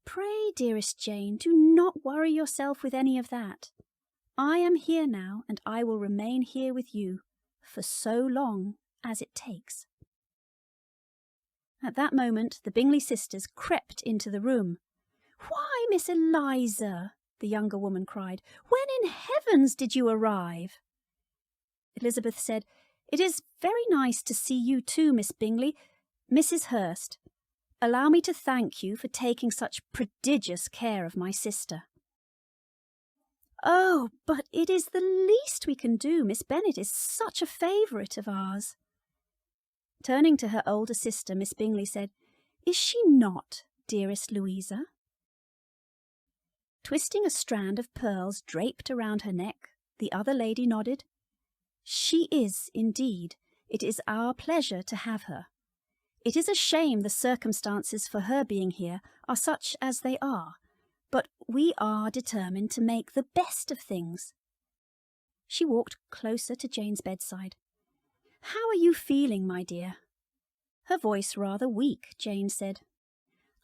"Pray, dearest Jane, do not worry yourself with any of that. I am here now, and I will remain here with you for so long as it takes." At that moment the Bingley sisters crept into the room. "Why, Miss Eliza," the younger woman cried, "when in heavens did you arrive?" Elizabeth said, It is very nice to see you too, Miss Bingley. Mrs. Hurst, allow me to thank you for taking such prodigious care of my sister." "Oh, but it is the least we can do. Miss Bennet is such a favourite of ours." Turning to her older sister, Miss Bingley said, "Is she not, dearest Louisa?" Twisting a strand of pearls draped around her neck, the other lady nodded. "She is, indeed. It is our pleasure to have her. It is a shame the circumstances for her being here are such as they are, but we are determined to make the best of things." She walked closer to Jane's bedside. "How are you feeling, my dear?" Her voice rather weak, Jane said.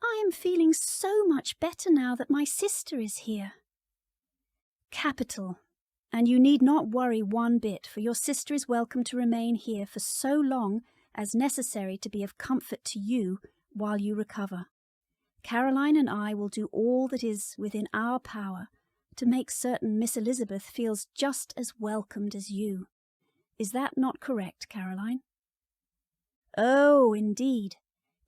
"I am feeling so much better now that my sister is here." "Capital. And you need not worry one bit, for your sister is welcome to remain here for so long as necessary to be of comfort to you while you recover. Caroline and I will do all that is within our power to make certain Miss Elizabeth feels just as welcomed as you. Is that not correct, Caroline?" "Oh, indeed.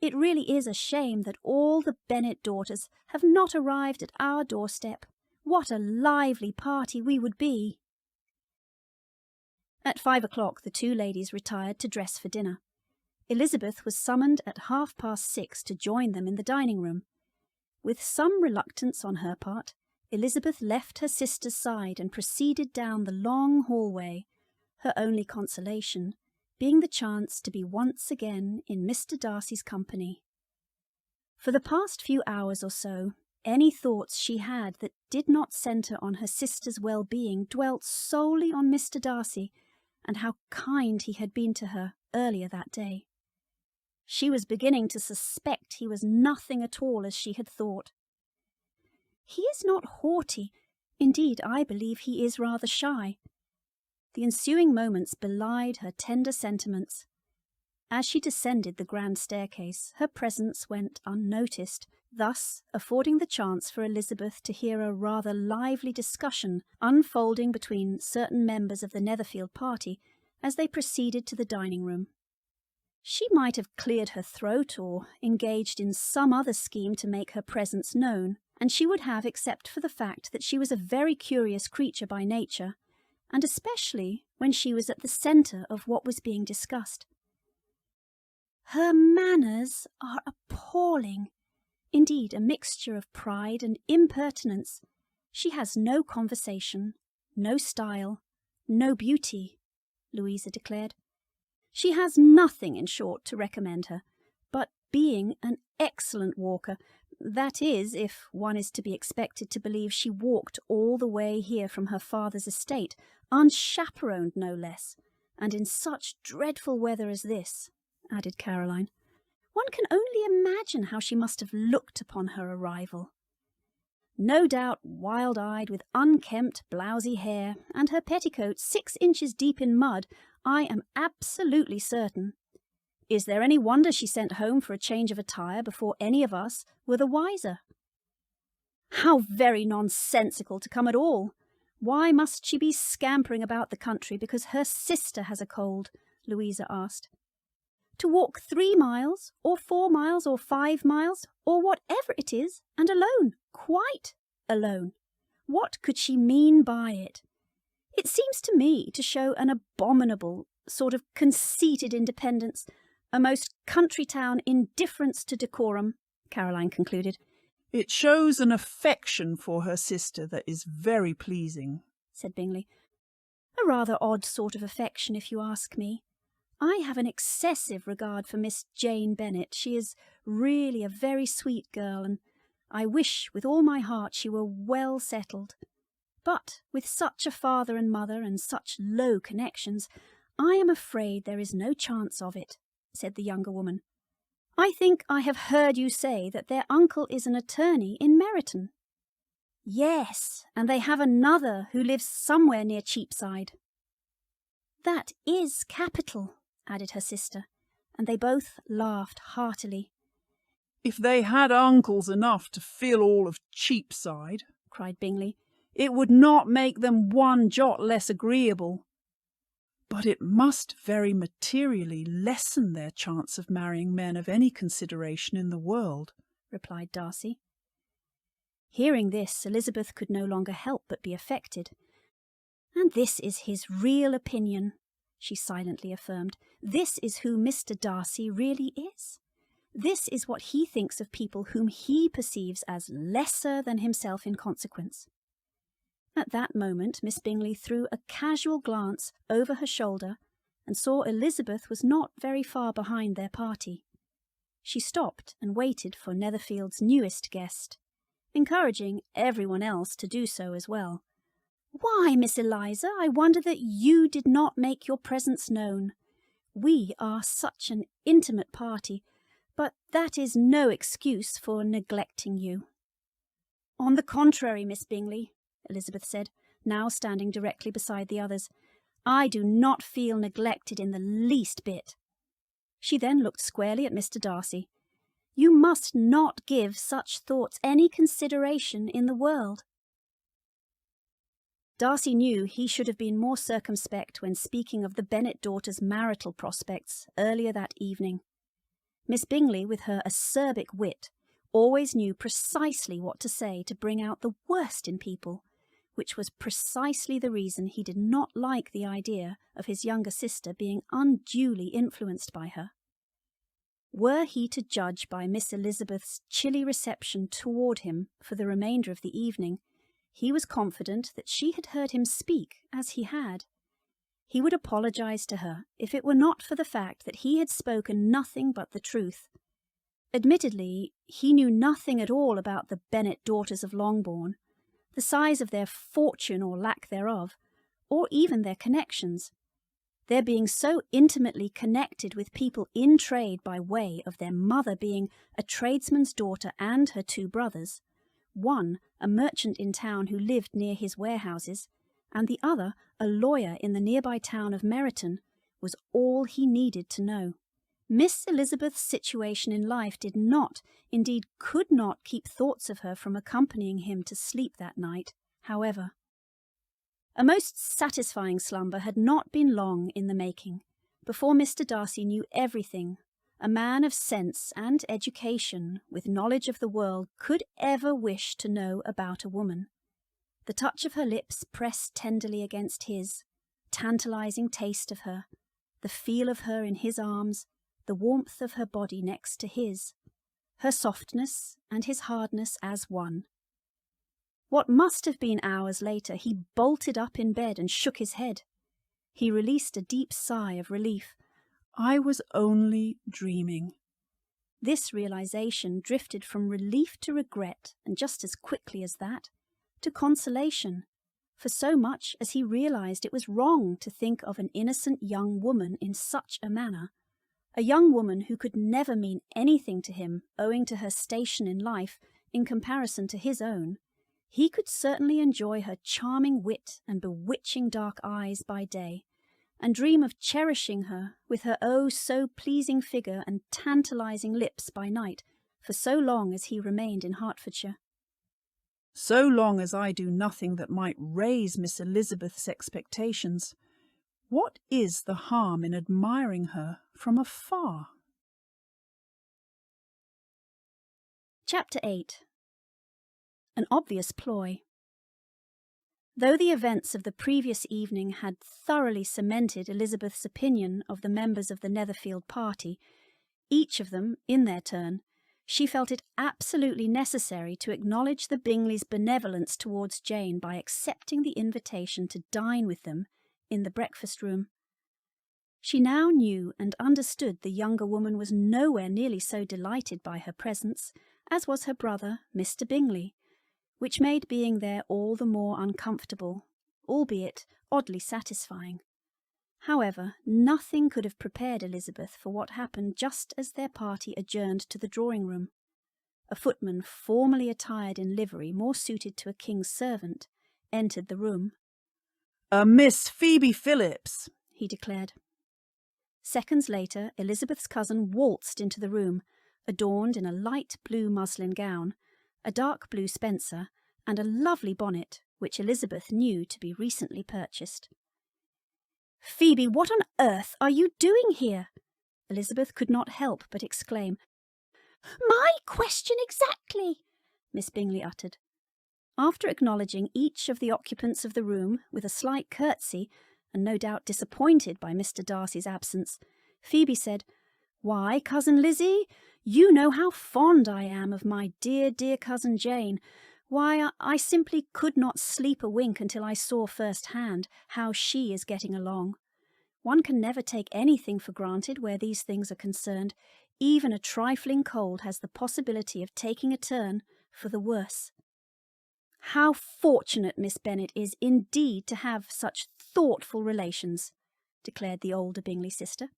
It really is a shame that all the Bennet daughters have not arrived at our doorstep. What a lively party we would be!" At 5 o'clock the two ladies retired to dress for dinner. Elizabeth was summoned at 6:30 to join them in the dining-room. With some reluctance on her part, Elizabeth left her sister's side and proceeded down the long hallway, her only consolation being the chance to be once again in Mr. Darcy's company. For the past few hours or so, any thoughts she had that did not centre on her sister's well-being dwelt solely on Mr. Darcy and how kind he had been to her earlier that day. She was beginning to suspect he was nothing at all as she had thought. He is not haughty. Indeed, I believe he is rather shy. The ensuing moments belied her tender sentiments. As she descended the grand staircase, her presence went unnoticed, thus affording the chance for Elizabeth to hear a rather lively discussion unfolding between certain members of the Netherfield party as they proceeded to the dining-room. She might have cleared her throat or engaged in some other scheme to make her presence known, and she would have except for the fact that she was a very curious creature by nature, and especially when she was at the centre of what was being discussed. "Her manners are appalling. Indeed, a mixture of pride and impertinence. She has no conversation, no style, no beauty," Louisa declared. "She has nothing, in short, to recommend her, but being an excellent walker, that is, if one is to be expected to believe she walked all the way here from her father's estate, unchaperoned no less, and in such dreadful weather as this," added Caroline. "One can only imagine how she must have looked upon her arrival. No doubt wild-eyed, with unkempt, blousy hair, and her petticoat 6 inches deep in mud, I am absolutely certain. Is there any wonder she sent home for a change of attire before any of us were the wiser?" "How very nonsensical to come at all! Why must she be scampering about the country because her sister has a cold?" Louisa asked. "To walk 3 miles, or 4 miles, or 5 miles, or whatever it is, and alone, quite alone. What could she mean by it? It seems to me to show an abominable sort of conceited independence, a most country-town indifference to decorum," Caroline concluded. "It shows an affection for her sister that is very pleasing," said Bingley. "A rather odd sort of affection, if you ask me. I have an excessive regard for Miss Jane Bennet. She is really a very sweet girl, and I wish with all my heart she were well settled. But with such a father and mother and such low connections, I am afraid there is no chance of it," said the younger woman. "I think I have heard you say that their uncle is an attorney in Meryton." "Yes, and they have another who lives somewhere near Cheapside." "That is capital," added her sister, and they both laughed heartily. "If they had uncles enough to fill all of Cheapside," cried Bingley, "it would not make them one jot less agreeable." But it must very materially lessen their chance of marrying men of any consideration in the world, replied Darcy. Hearing this, Elizabeth could no longer help but be affected. And this is his real opinion, she silently affirmed. This is who Mr. Darcy really is. This is what he thinks of people whom he perceives as lesser than himself in consequence. At that moment Miss Bingley threw a casual glance over her shoulder and saw Elizabeth was not very far behind their party. She stopped and waited for Netherfield's newest guest, encouraging everyone else to do so as well. "Why, Miss Eliza, I wonder that you did not make your presence known. We are such an intimate party, but that is no excuse for neglecting you." "On the contrary, Miss Bingley," Elizabeth said, now standing directly beside the others, "I do not feel neglected in the least bit." She then looked squarely at Mr. Darcy. "You must not give such thoughts any consideration in the world." Darcy knew he should have been more circumspect when speaking of the Bennet daughters' marital prospects earlier that evening. Miss Bingley, with her acerbic wit, always knew precisely what to say to bring out the worst in people, which was precisely the reason he did not like the idea of his younger sister being unduly influenced by her. Were he to judge by Miss Elizabeth's chilly reception toward him for the remainder of the evening, he was confident that she had heard him speak as he had. He would apologize to her if it were not for the fact that he had spoken nothing but the truth. Admittedly, he knew nothing at all about the Bennet daughters of Longbourn, the size of their fortune or lack thereof, or even their connections, their being so intimately connected with people in trade by way of their mother being a tradesman's daughter and her two brothers, one a merchant in town who lived near his warehouses, and the other a lawyer in the nearby town of Meryton, was all he needed to know. Miss Elizabeth's situation in life did not, indeed could not, keep thoughts of her from accompanying him to sleep that night, however. A most satisfying slumber had not been long in the making, before Mr. Darcy knew everything a man of sense and education, with knowledge of the world, could ever wish to know about a woman. The touch of her lips pressed tenderly against his, tantalizing taste of her, the feel of her in his arms, the warmth of her body next to his, her softness and his hardness as one. What must have been hours later, he bolted up in bed and shook his head. He released a deep sigh of relief. I was only dreaming. This realization drifted from relief to regret, and just as quickly as that, to consolation, for so much as he realized it was wrong to think of an innocent young woman in such a manner, a young woman who could never mean anything to him owing to her station in life in comparison to his own. He could certainly enjoy her charming wit and bewitching dark eyes by day, and dream of cherishing her with her oh so pleasing figure and tantalizing lips by night, for so long as he remained in Hertfordshire. So long as I do nothing that might raise Miss Elizabeth's expectations, what is the harm in admiring her from afar? Chapter 8. An obvious ploy. Though the events of the previous evening had thoroughly cemented Elizabeth's opinion of the members of the Netherfield party, each of them, in their turn, she felt it absolutely necessary to acknowledge the Bingleys' benevolence towards Jane by accepting the invitation to dine with them in the breakfast-room. She now knew and understood the younger woman was nowhere nearly so delighted by her presence as was her brother, Mr. Bingley, which made being there all the more uncomfortable, albeit oddly satisfying. However, nothing could have prepared Elizabeth for what happened just as their party adjourned to the drawing-room. A footman formally attired in livery more suited to a king's servant entered the room. Miss Phoebe Phillips, he declared. Seconds later, Elizabeth's cousin waltzed into the room, adorned in a light blue muslin gown, a dark blue spencer, and a lovely bonnet, which Elizabeth knew to be recently purchased. "Phoebe, what on earth are you doing here?" Elizabeth could not help but exclaim. "My question exactly," Miss Bingley uttered. After acknowledging each of the occupants of the room with a slight curtsy, and no doubt disappointed by Mr. Darcy's absence, Phoebe said, "Why, Cousin Lizzie, you know how fond I am of my dear, dear cousin Jane. Why, I simply could not sleep a wink until I saw firsthand how she is getting along. One can never take anything for granted where these things are concerned. Even a trifling cold has the possibility of taking a turn for the worse." "How fortunate Miss Bennet is indeed to have such thoughtful relations," declared the older Bingley sister.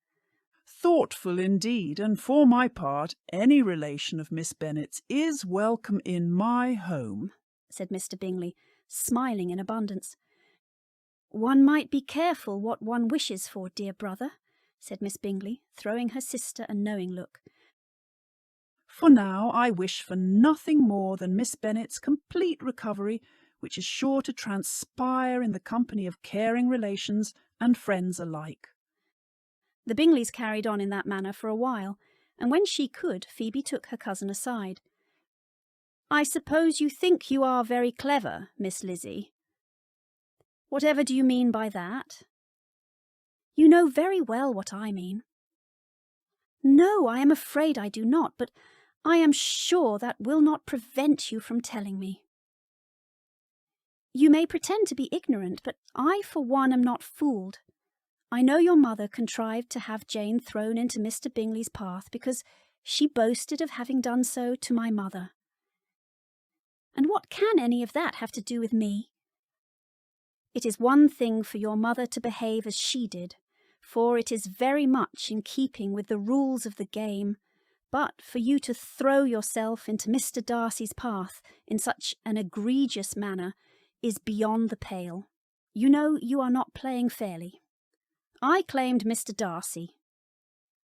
Thoughtful indeed, and for my part, any relation of Miss Bennet's is welcome in my home, said Mr. Bingley, smiling in abundance. "One might be careful what one wishes for, dear brother," said Miss Bingley, throwing her sister a knowing look. For now I wish for nothing more than Miss Bennet's complete recovery, which is sure to transpire in the company of caring relations and friends alike. The Bingleys carried on in that manner for a while, and when she could, Phoebe took her cousin aside. "I suppose you think you are very clever, Miss Lizzie." "Whatever do you mean by that?" "You know very well what I mean." "No, I am afraid I do not, but I am sure that will not prevent you from telling me." "You may pretend to be ignorant, but I for one am not fooled. I know your mother contrived to have Jane thrown into Mr. Bingley's path because she boasted of having done so to my mother. And what can any of that have to do with me? It is one thing for your mother to behave as she did, for it is very much in keeping with the rules of the game, but for you to throw yourself into Mr. Darcy's path in such an egregious manner is beyond the pale. You know you are not playing fairly. I claimed Mr. Darcy."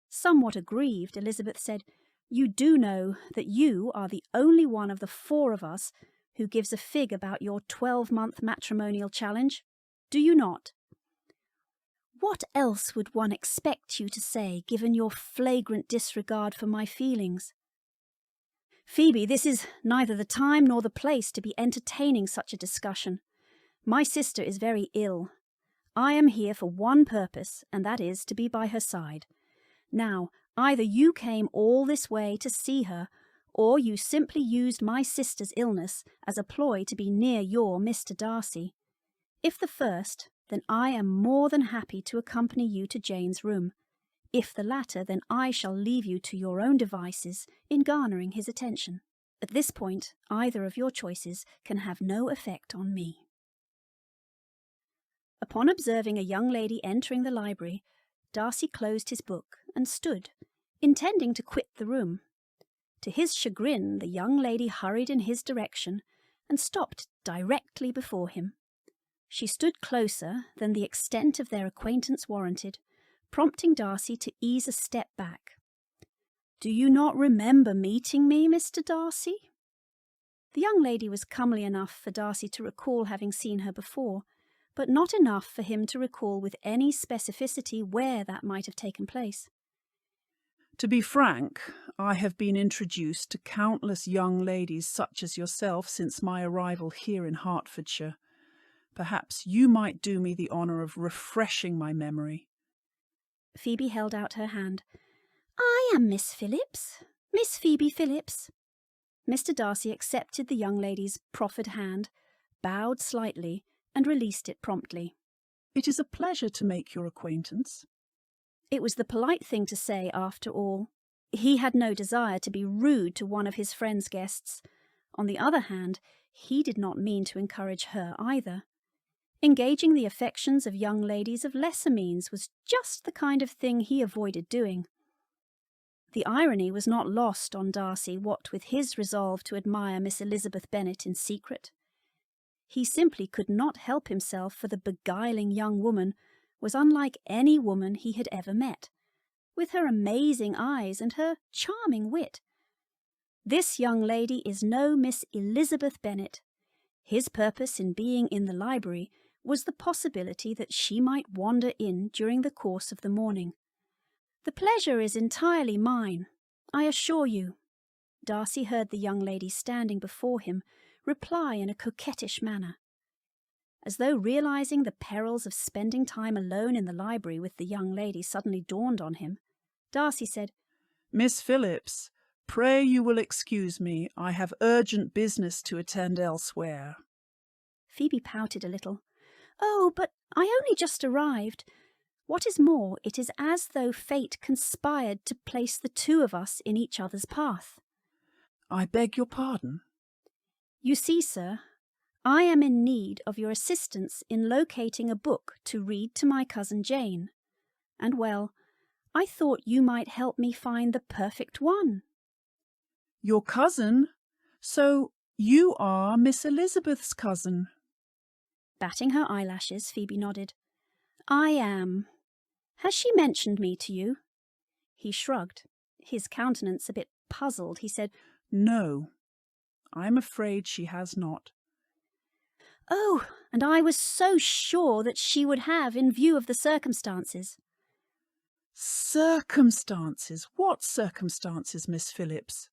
Somewhat aggrieved, Elizabeth said, "You do know that you are the only one of the four of us who gives a fig about your 12-month matrimonial challenge, do you not?" "What else would one expect you to say, given your flagrant disregard for my feelings?" "Phoebe, this is neither the time nor the place to be entertaining such a discussion. My sister is very ill. I am here for one purpose, and that is to be by her side. Now, either you came all this way to see her, or you simply used my sister's illness as a ploy to be near your Mr. Darcy. If the first, then I am more than happy to accompany you to Jane's room. If the latter, then I shall leave you to your own devices in garnering his attention. At this point, either of your choices can have no effect on me." Upon observing a young lady entering the library, Darcy closed his book and stood, intending to quit the room. To his chagrin, the young lady hurried in his direction and stopped directly before him. She stood closer than the extent of their acquaintance warranted, prompting Darcy to ease a step back. "Do you not remember meeting me, Mr. Darcy?" The young lady was comely enough for Darcy to recall having seen her before, but not enough for him to recall with any specificity where that might have taken place. To be frank, I have been introduced to countless young ladies such as yourself since my arrival here in Hertfordshire. Perhaps you might do me the honour of refreshing my memory. Phoebe held out her hand. "I am Miss Phillips, Miss Phoebe Phillips." Mr. Darcy accepted the young lady's proffered hand, bowed slightly, and released it promptly. "It is a pleasure to make your acquaintance." It was the polite thing to say, after all. He had no desire to be rude to one of his friend's guests. On the other hand, he did not mean to encourage her either. Engaging the affections of young ladies of lesser means was just the kind of thing he avoided doing. The irony was not lost on Darcy, what with his resolve to admire Miss Elizabeth Bennet in secret. He simply could not help himself, for the beguiling young woman was unlike any woman he had ever met, with her amazing eyes and her charming wit. This young lady is no Miss Elizabeth Bennet. His purpose in being in the library was the possibility that she might wander in during the course of the morning. "The pleasure is entirely mine, I assure you." Darcy heard the young lady standing before him reply in a coquettish manner. As though realizing the perils of spending time alone in the library with the young lady suddenly dawned on him, Darcy said, "Miss Phillips, pray you will excuse me. I have urgent business to attend elsewhere." Phoebe pouted a little. "Oh, but I only just arrived. What is more, it is as though fate conspired to place the two of us in each other's path." "I beg your pardon?" "You see, sir, I am in need of your assistance in locating a book to read to my cousin Jane. And, well, I thought you might help me find the perfect one." "Your cousin? So you are Miss Elizabeth's cousin?" Batting her eyelashes, Phoebe nodded. "I am. Has she mentioned me to you?" He shrugged. His countenance a bit puzzled, he said, "No, I am afraid she has not." "Oh, and I was so sure that she would have, in view of the circumstances." "Circumstances? What circumstances, Miss Phillips?"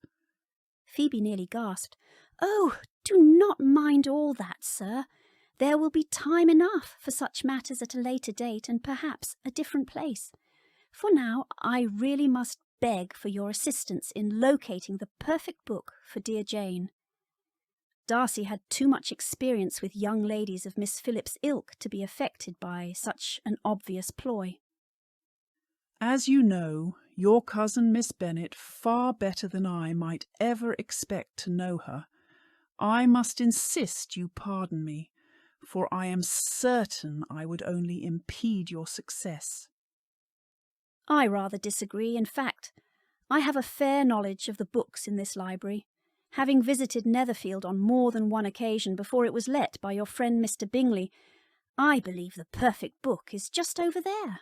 Phoebe nearly gasped. "Oh, do not mind all that, sir. There will be time enough for such matters at a later date and perhaps a different place. For now, I really must beg for your assistance in locating the perfect book for dear Jane." Darcy had too much experience with young ladies of Miss Phillips' ilk to be affected by such an obvious ploy. "As you know, your cousin Miss Bennet far better than I might ever expect to know her, I must insist you pardon me, for I am certain I would only impede your success." "I rather disagree. In fact, I have a fair knowledge of the books in this library, having visited Netherfield on more than one occasion before it was let by your friend Mr. Bingley. I believe the perfect book is just over there."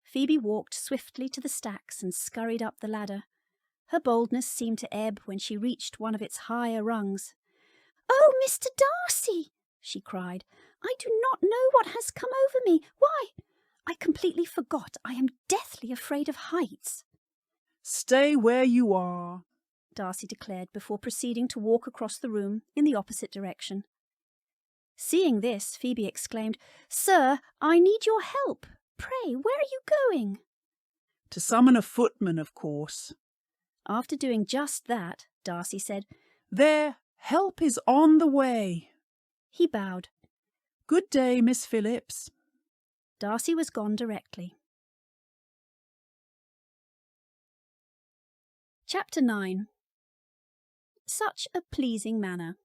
Phoebe walked swiftly to the stacks and scurried up the ladder. Her boldness seemed to ebb when she reached one of its higher rungs. "Oh, Mr. Darcy!" she cried. "I do not know what has come over me. Why, I completely forgot I am deathly afraid of heights." "Stay where you are," Darcy declared before proceeding to walk across the room in the opposite direction. Seeing this, Phoebe exclaimed, "Sir, I need your help. Pray, where are you going?" "To summon a footman, of course." After doing just that, Darcy said, "There, help is on the way." He bowed. "Good day, Miss Phillips." Darcy was gone directly. Chapter 9. Such a pleasing manner.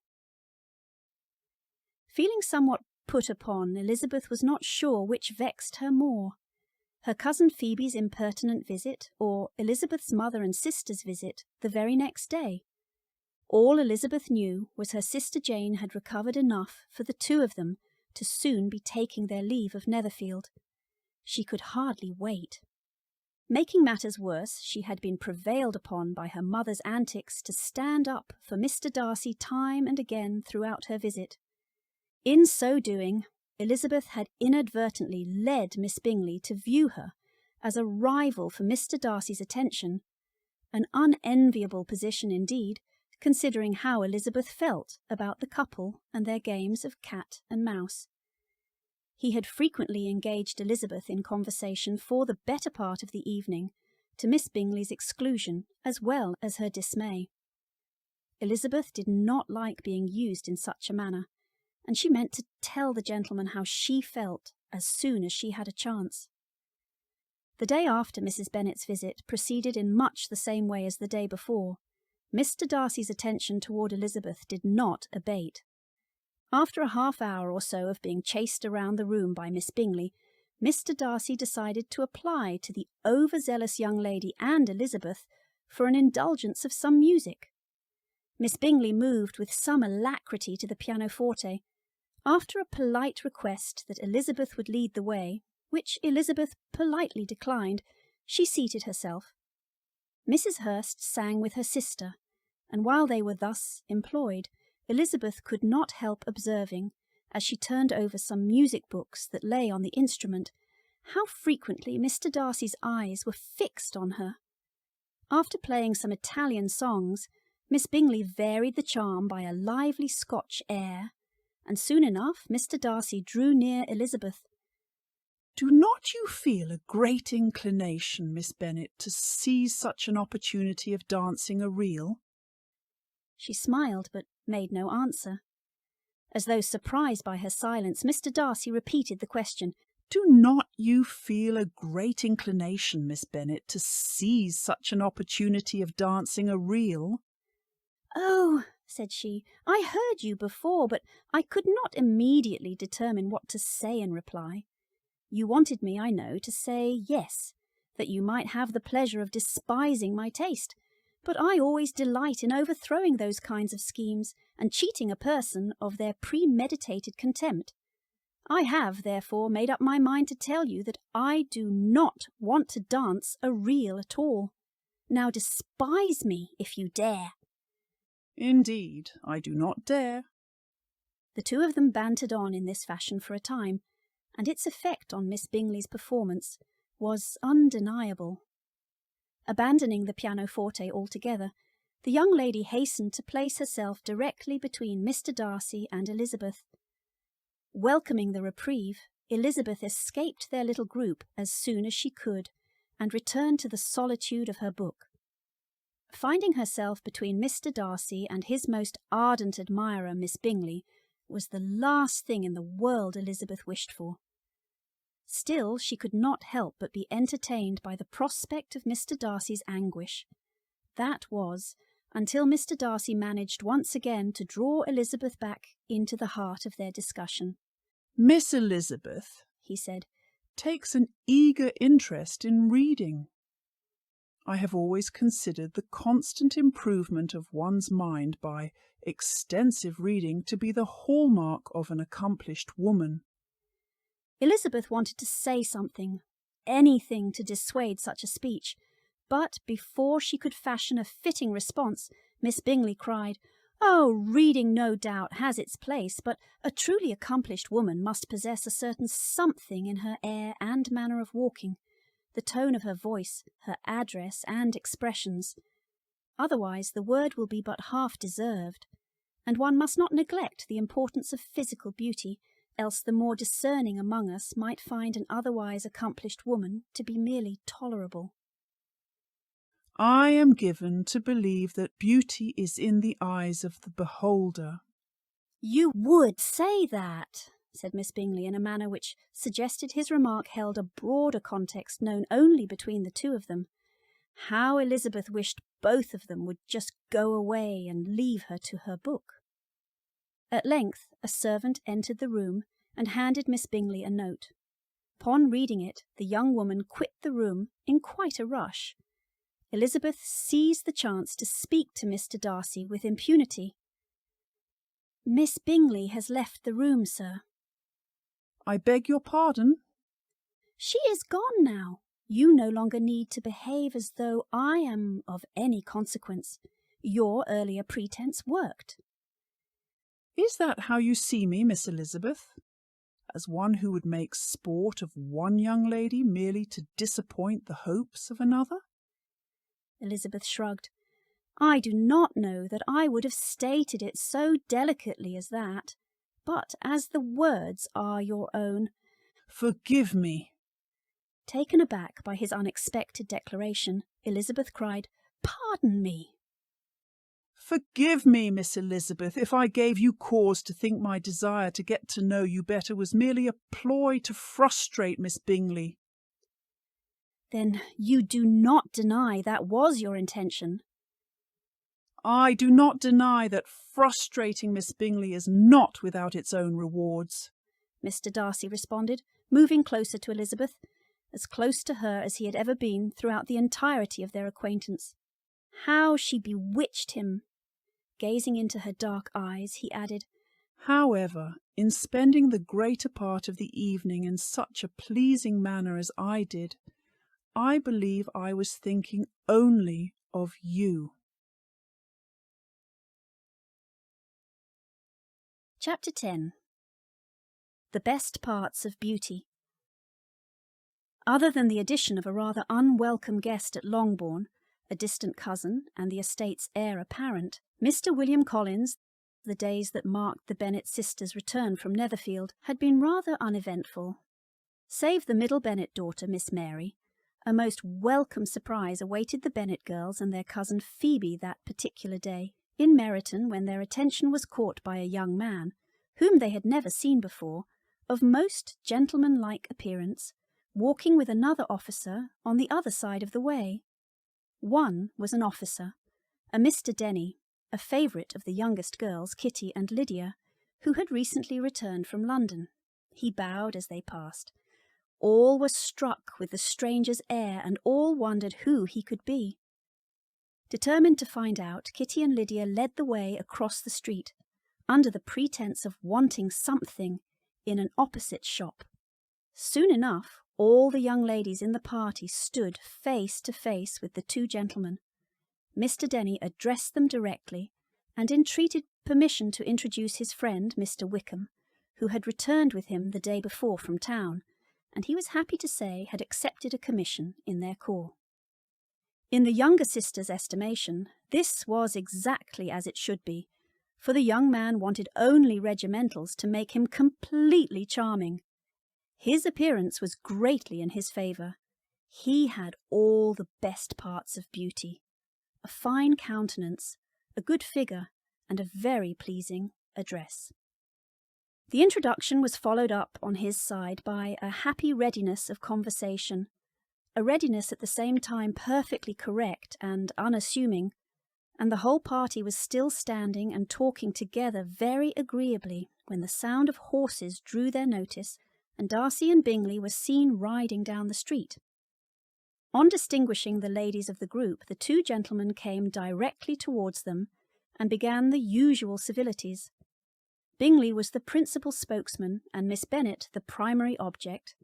Feeling somewhat put upon, Elizabeth was not sure which vexed her more, her cousin Phoebe's impertinent visit, or Elizabeth's mother and sister's visit the very next day. All Elizabeth knew was her sister Jane had recovered enough for the two of them to soon be taking their leave of Netherfield. She could hardly wait. Making matters worse, she had been prevailed upon by her mother's antics to stand up for Mr. Darcy time and again throughout her visit. In so doing, Elizabeth had inadvertently led Miss Bingley to view her as a rival for Mr. Darcy's attention, an unenviable position indeed, considering how Elizabeth felt about the couple and their games of cat and mouse. He had frequently engaged Elizabeth in conversation for the better part of the evening, to Miss Bingley's exclusion as well as her dismay. Elizabeth did not like being used in such a manner, and she meant to tell the gentleman how she felt as soon as she had a chance. The day after Mrs. Bennet's visit proceeded in much the same way as the day before. Mr. Darcy's attention toward Elizabeth did not abate. After a half-hour or so of being chased around the room by Miss Bingley, Mr. Darcy decided to apply to the overzealous young lady and Elizabeth for an indulgence of some music. Miss Bingley moved with some alacrity to the pianoforte. After a polite request that Elizabeth would lead the way, which Elizabeth politely declined, she seated herself. Mrs. Hurst sang with her sister, and while they were thus employed, Elizabeth could not help observing, as she turned over some music books that lay on the instrument, how frequently Mr. Darcy's eyes were fixed on her. After playing some Italian songs, Miss Bingley varied the charm by a lively Scotch air, and soon enough Mr. Darcy drew near Elizabeth. "Do not you feel a great inclination, Miss Bennet, to seize such an opportunity of dancing a reel?" She smiled, but made no answer. As though surprised by her silence, Mr. Darcy repeated the question. "Do not you feel a great inclination, Miss Bennet, to seize such an opportunity of dancing a reel?" "Oh," said she, "I heard you before, but I could not immediately determine what to say in reply. You wanted me, I know, to say yes, that you might have the pleasure of despising my taste, but I always delight in overthrowing those kinds of schemes and cheating a person of their premeditated contempt. I have, therefore, made up my mind to tell you that I do not want to dance a reel at all. Now despise me if you dare." "Indeed, I do not dare." The two of them bantered on in this fashion for a time, and its effect on Miss Bingley's performance was undeniable. Abandoning the pianoforte altogether, the young lady hastened to place herself directly between Mr. Darcy and Elizabeth. Welcoming the reprieve, Elizabeth escaped their little group as soon as she could, and returned to the solitude of her book. Finding herself between Mr. Darcy and his most ardent admirer, Miss Bingley, was the last thing in the world Elizabeth wished for. Still, she could not help but be entertained by the prospect of Mr. Darcy's anguish. That was, until Mr. Darcy managed once again to draw Elizabeth back into the heart of their discussion. "Miss Elizabeth," he said, "takes an eager interest in reading. I have always considered the constant improvement of one's mind by extensive reading to be the hallmark of an accomplished woman." Elizabeth wanted to say something, anything to dissuade such a speech, but before she could fashion a fitting response, Miss Bingley cried, "Oh, reading no doubt has its place, but a truly accomplished woman must possess a certain something in her air and manner of walking, the tone of her voice, her address and expressions. Otherwise the word will be but half deserved, and one must not neglect the importance of physical beauty, else the more discerning among us might find an otherwise accomplished woman to be merely tolerable." "I am given to believe that beauty is in the eyes of the beholder." "You would say that," said Miss Bingley in a manner which suggested his remark held a broader context known only between the two of them. How Elizabeth wished both of them would just go away and leave her to her book. At length a servant entered the room and handed Miss Bingley a note. Upon reading it, the young woman quit the room in quite a rush. Elizabeth seized the chance to speak to Mr. Darcy with impunity. "Miss Bingley has left the room, sir." "I beg your pardon?" "She is gone now. You no longer need to behave as though I am of any consequence. Your earlier pretense worked." "Is that how you see me, Miss Elizabeth? As one who would make sport of one young lady merely to disappoint the hopes of another?" Elizabeth shrugged. "I do not know that I would have stated it so delicately as that, but as the words are your own—" "Forgive me." Taken aback by his unexpected declaration, Elizabeth cried, "Pardon me." "Forgive me, Miss Elizabeth, if I gave you cause to think my desire to get to know you better was merely a ploy to frustrate Miss Bingley." "Then you do not deny that was your intention?" "I do not deny that frustrating Miss Bingley is not without its own rewards," Mr. Darcy responded, moving closer to Elizabeth, as close to her as he had ever been throughout the entirety of their acquaintance. How she bewitched him! Gazing into her dark eyes, he added, "However, in spending the greater part of the evening in such a pleasing manner as I did, I believe I was thinking only of you." Chapter 10. the best parts of beauty. Other than the addition of a rather unwelcome guest at Longbourn, a distant cousin and the estate's heir apparent, Mr. William Collins, the days that marked the Bennet sisters' return from Netherfield, had been rather uneventful. Save the middle Bennet daughter, Miss Mary, a most welcome surprise awaited the Bennet girls and their cousin Phoebe that particular day, in Meryton, when their attention was caught by a young man, whom they had never seen before, of most gentlemanlike appearance, walking with another officer on the other side of the way. One was an officer, a Mr. Denny, a favourite of the youngest girls, Kitty and Lydia, who had recently returned from London. He bowed as they passed. All were struck with the stranger's air, and all wondered who he could be. Determined to find out, Kitty and Lydia led the way across the street, under the pretence of wanting something in an opposite shop. Soon enough, all the young ladies in the party stood face to face with the two gentlemen. Mr. Denny addressed them directly, and entreated permission to introduce his friend, Mr. Wickham, who had returned with him the day before from town, and he was happy to say had accepted a commission in their corps. In the younger sister's estimation, this was exactly as it should be, for the young man wanted only regimentals to make him completely charming. His appearance was greatly in his favour. He had all the best parts of beauty, a fine countenance, a good figure, and a very pleasing address. The introduction was followed up on his side by a happy readiness of conversation, a readiness at the same time perfectly correct and unassuming, and the whole party was still standing and talking together very agreeably when the sound of horses drew their notice, and Darcy and Bingley were seen riding down the street. On distinguishing the ladies of the group, the two gentlemen came directly towards them and began the usual civilities. Bingley was the principal spokesman, and Miss Bennet the primary object.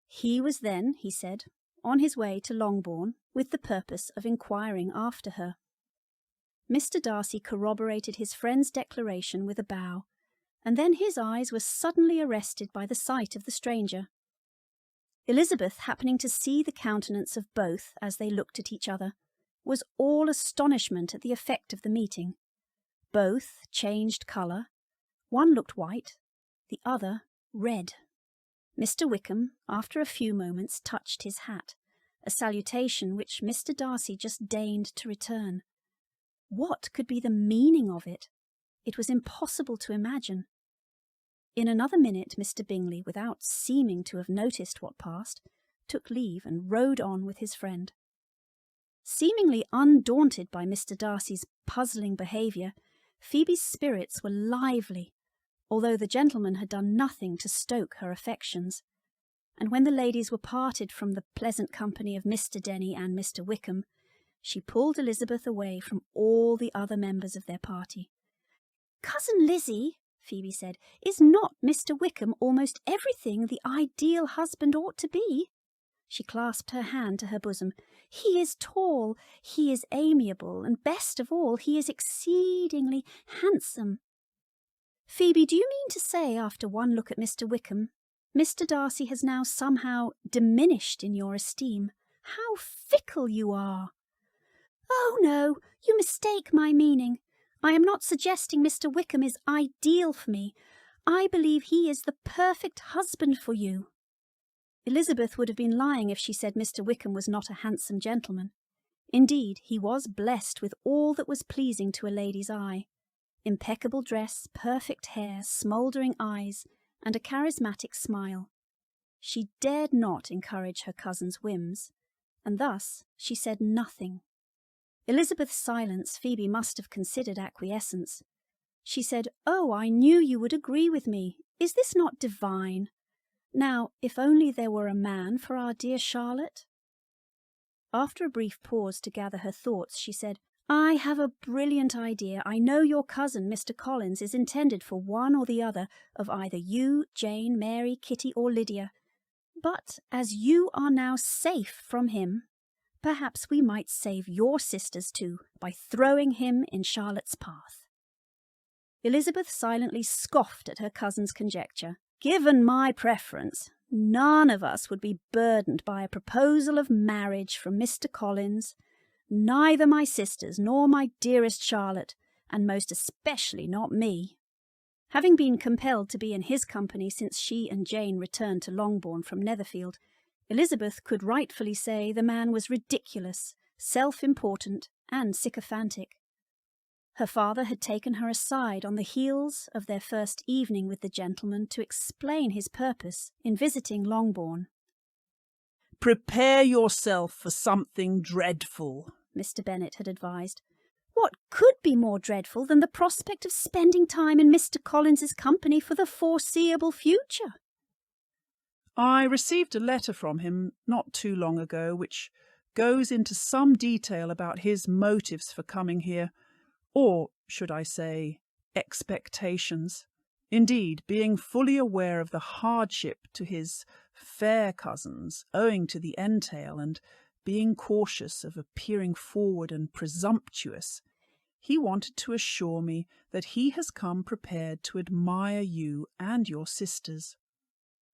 He was then, he said, on his way to Longbourn with the purpose of inquiring after her. Mr. Darcy corroborated his friend's declaration with a bow, and then his eyes were suddenly arrested by the sight of the stranger. Elizabeth, happening to see the countenance of both as they looked at each other, was all astonishment at the effect of the meeting. Both changed colour. One looked white, the other red. Mr. Wickham, after a few moments, touched his hat, a salutation which Mr. Darcy just deigned to return. What could be the meaning of it? It was impossible to imagine. In another minute, Mr. Bingley, without seeming to have noticed what passed, took leave and rode on with his friend. Seemingly undaunted by Mr. Darcy's puzzling behaviour, Phoebe's spirits were lively, although the gentleman had done nothing to stoke her affections, and when the ladies were parted from the pleasant company of Mr. Denny and Mr. Wickham, she pulled Elizabeth away from all the other members of their party. "Cousin Lizzie," Phoebe said, "is not Mr. Wickham almost everything the ideal husband ought to be?" She clasped her hand to her bosom. "He is tall, he is amiable, and best of all, he is exceedingly handsome." "Phoebe, do you mean to say, after one look at Mr. Wickham, Mr. Darcy has now somehow diminished in your esteem? How fickle you are!" "Oh, no, you mistake my meaning. I am not suggesting Mr. Wickham is ideal for me. I believe he is the perfect husband for you." Elizabeth would have been lying if she said Mr. Wickham was not a handsome gentleman. Indeed, he was blessed with all that was pleasing to a lady's eye. Impeccable dress, perfect hair, smouldering eyes, and a charismatic smile. She dared not encourage her cousin's whims, and thus she said nothing. Elizabeth's silence Phoebe must have considered acquiescence. She said, "Oh, I knew you would agree with me. Is this not divine? Now, if only there were a man for our dear Charlotte." After a brief pause to gather her thoughts, she said, "I have a brilliant idea. I know your cousin, Mr. Collins, is intended for one or the other of either you, Jane, Mary, Kitty, or Lydia. But as you are now safe from him, perhaps we might save your sisters too by throwing him in Charlotte's path." Elizabeth silently scoffed at her cousin's conjecture, Given my preference, none of us would be burdened by a proposal of marriage from Mr. Collins, neither my sisters nor my dearest Charlotte, and most especially not me. Having been compelled to be in his company since she and Jane returned to Longbourn from Netherfield, Elizabeth could rightfully say the man was ridiculous, self-important, and sycophantic. Her father had taken her aside on the heels of their first evening with the gentleman to explain his purpose in visiting Longbourn. "Prepare yourself for something dreadful," Mr. Bennet had advised. What could be more dreadful than the prospect of spending time in Mr. Collins's company for the foreseeable future? "I received a letter from him not too long ago, which goes into some detail about his motives for coming here, or, should I say, expectations. Indeed, being fully aware of the hardship to his fair cousins owing to the entail, and being cautious of appearing forward and presumptuous, he wanted to assure me that he has come prepared to admire you and your sisters."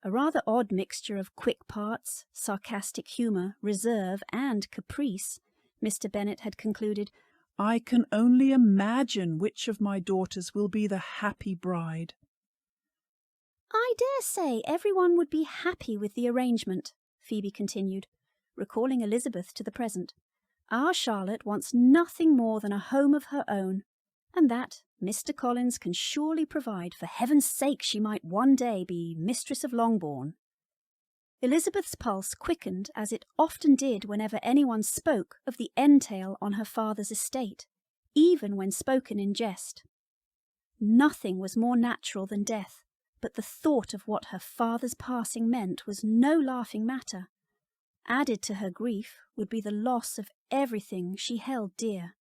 A rather odd mixture of quick parts, sarcastic humour, reserve, and caprice, Mr. Bennet had concluded. "I can only imagine which of my daughters will be the happy bride." "I dare say everyone would be happy with the arrangement," Phoebe continued, recalling Elizabeth to the present. "Our Charlotte wants nothing more than a home of her own, and that Mr. Collins can surely provide. For heaven's sake, she might one day be mistress of Longbourn." Elizabeth's pulse quickened, as it often did whenever anyone spoke of the entail on her father's estate, even when spoken in jest. Nothing was more natural than death, but the thought of what her father's passing meant was no laughing matter. Added to her grief would be the loss of everything she held dear.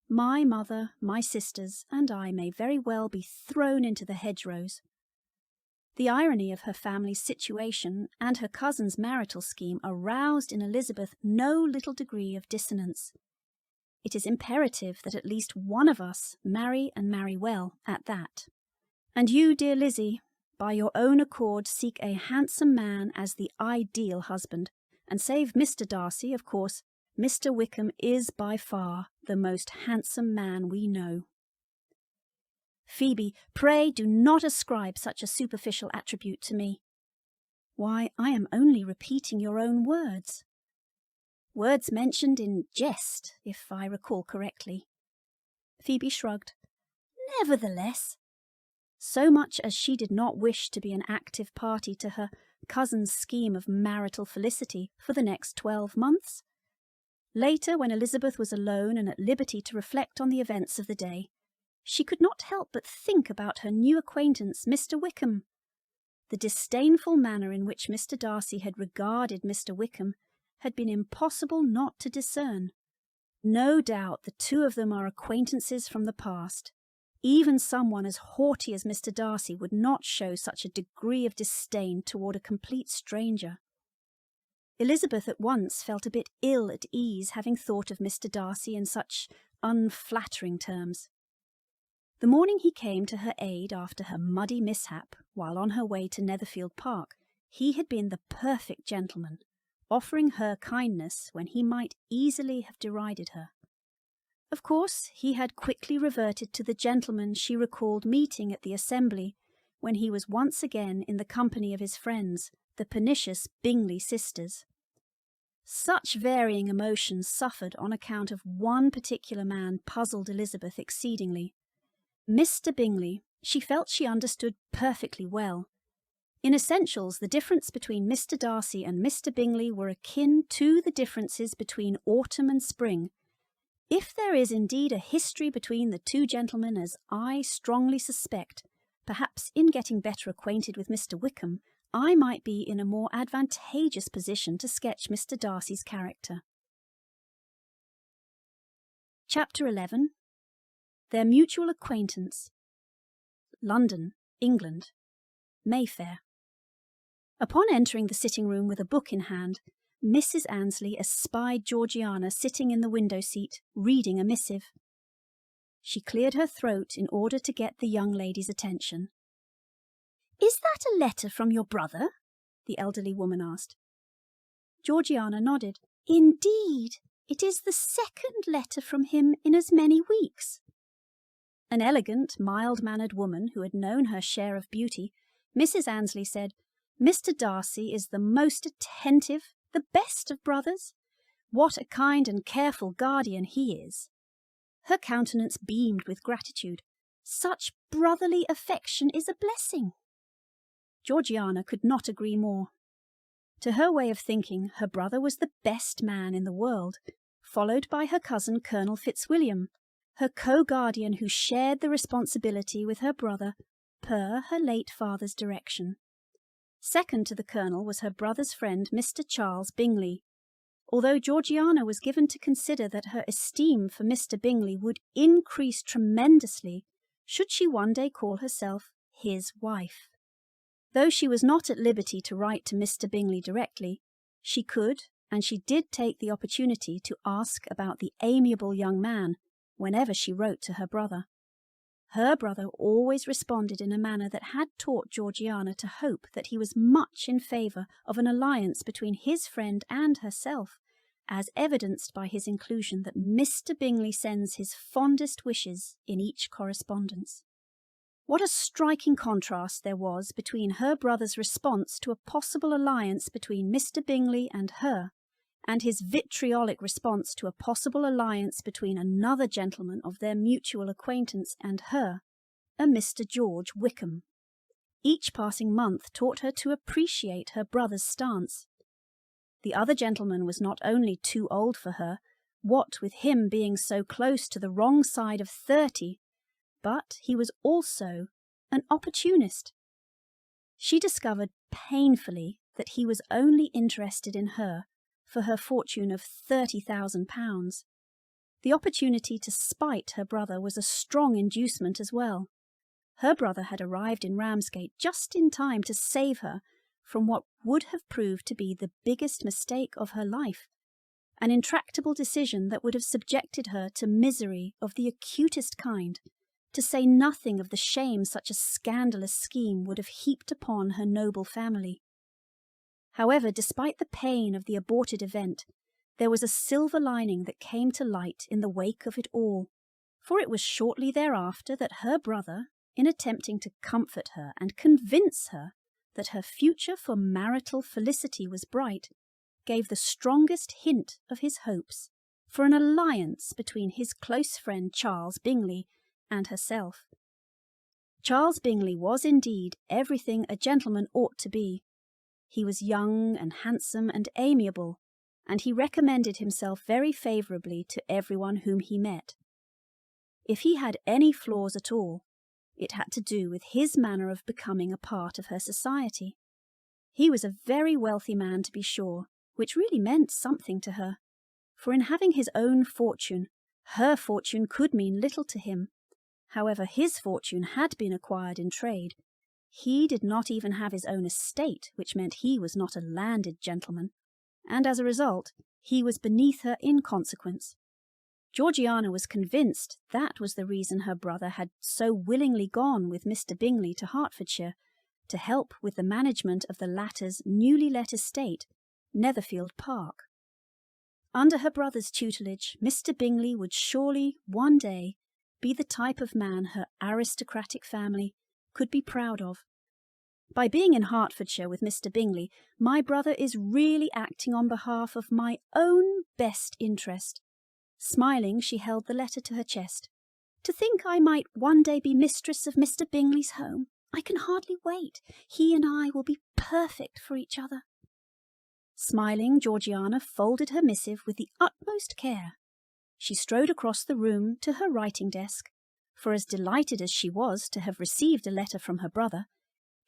My mother, my sisters, and I may very well be thrown into the hedgerows. The irony of her family's situation and her cousin's marital scheme aroused in Elizabeth no little degree of dissonance. It is imperative that at least one of us marry, and marry well at that. And you, dear Lizzie, by your own accord seek a handsome man as the ideal husband, and save Mr. Darcy, of course, Mr. Wickham is by far the most handsome man we know. Phoebe, pray do not ascribe such a superficial attribute to me. Why, I am only repeating your own words. Words mentioned in jest, if I recall correctly. Phoebe shrugged. Nevertheless, so much as she did not wish to be an active party to her cousin's scheme of marital felicity for the next 12 months. Later, when Elizabeth was alone and at liberty to reflect on the events of the day, she could not help but think about her new acquaintance, Mr. Wickham. The disdainful manner in which Mr. Darcy had regarded Mr. Wickham had been impossible not to discern. No doubt the two of them are acquaintances from the past. Even someone as haughty as Mr. Darcy would not show such a degree of disdain toward a complete stranger. Elizabeth at once felt a bit ill at ease, having thought of Mr. Darcy in such unflattering terms. The morning he came to her aid after her muddy mishap while on her way to Netherfield Park, he had been the perfect gentleman, offering her kindness when he might easily have derided her. Of course, he had quickly reverted to the gentleman she recalled meeting at the assembly when he was once again in the company of his friends, the pernicious Bingley sisters. Such varying emotions suffered on account of one particular man puzzled Elizabeth exceedingly. Mr. Bingley, she felt she understood perfectly well. In essentials, the difference between Mr. Darcy and Mr. Bingley were akin to the differences between autumn and spring. If there is indeed a history between the two gentlemen, as I strongly suspect, perhaps in getting better acquainted with Mr. Wickham, I might be in a more advantageous position to sketch Mr. Darcy's character. Chapter 11. Their Mutual Acquaintance. London, England. Mayfair. Upon entering the sitting-room with a book in hand, Mrs. Annesley espied Georgiana sitting in the window-seat, reading a missive. She cleared her throat in order to get the young lady's attention. "Is that a letter from your brother?" the elderly woman asked. Georgiana nodded. "Indeed, it is the second letter from him in as many weeks." An elegant, mild-mannered woman who had known her share of beauty, Mrs. Annesley said, "Mr. Darcy is the most attentive, the best of brothers. What a kind and careful guardian he is." Her countenance beamed with gratitude. Such brotherly affection is a blessing. Georgiana could not agree more. To her way of thinking, her brother was the best man in the world, followed by her cousin Colonel Fitzwilliam, her co-guardian who shared the responsibility with her brother per her late father's direction. Second to the Colonel was her brother's friend Mr. Charles Bingley. Although Georgiana was given to consider that her esteem for Mr. Bingley would increase tremendously should she one day call herself his wife. Though she was not at liberty to write to Mr. Bingley directly, she could, and she did take the opportunity to ask about the amiable young man whenever she wrote to her brother. Her brother always responded in a manner that had taught Georgiana to hope that he was much in favour of an alliance between his friend and herself, as evidenced by his inclusion that Mr. Bingley sends his fondest wishes in each correspondence. What a striking contrast there was between her brother's response to a possible alliance between Mr. Bingley and her, and his vitriolic response to a possible alliance between another gentleman of their mutual acquaintance and her, a Mr. George Wickham. Each passing month taught her to appreciate her brother's stance. The other gentleman was not only too old for her, what with him being so close to the wrong side of 30, but he was also an opportunist. She discovered painfully that he was only interested in her for her fortune of £30,000. The opportunity to spite her brother was a strong inducement as well. Her brother had arrived in Ramsgate just in time to save her from what would have proved to be the biggest mistake of her life, an intractable decision that would have subjected her to misery of the acutest kind, to say nothing of the shame such a scandalous scheme would have heaped upon her noble family. However, despite the pain of the aborted event, there was a silver lining that came to light in the wake of it all, for it was shortly thereafter that her brother, in attempting to comfort her and convince her that her future for marital felicity was bright, gave the strongest hint of his hopes for an alliance between his close friend Charles Bingley and herself. Charles Bingley was indeed everything a gentleman ought to be. He was young and handsome and amiable, and he recommended himself very favourably to everyone whom he met. If he had any flaws at all, it had to do with his manner of becoming a part of her society. He was a very wealthy man, to be sure, which really meant something to her, for in having his own fortune, her fortune could mean little to him. However, his fortune had been acquired in trade. He did not even have his own estate, which meant he was not a landed gentleman, and as a result, he was beneath her in consequence. Georgiana was convinced that was the reason her brother had so willingly gone with Mr. Bingley to Hertfordshire, to help with the management of the latter's newly let estate, Netherfield Park. Under her brother's tutelage, Mr. Bingley would surely, one day, be the type of man her aristocratic family could be proud of. By being in Hertfordshire with Mr. Bingley, my brother is really acting on behalf of my own best interest. Smiling, she held the letter to her chest. To think I might one day be mistress of Mr. Bingley's home. I can hardly wait. He and I will be perfect for each other. Smiling, Georgiana folded her missive with the utmost care. She strode across the room to her writing desk, for as delighted as she was to have received a letter from her brother,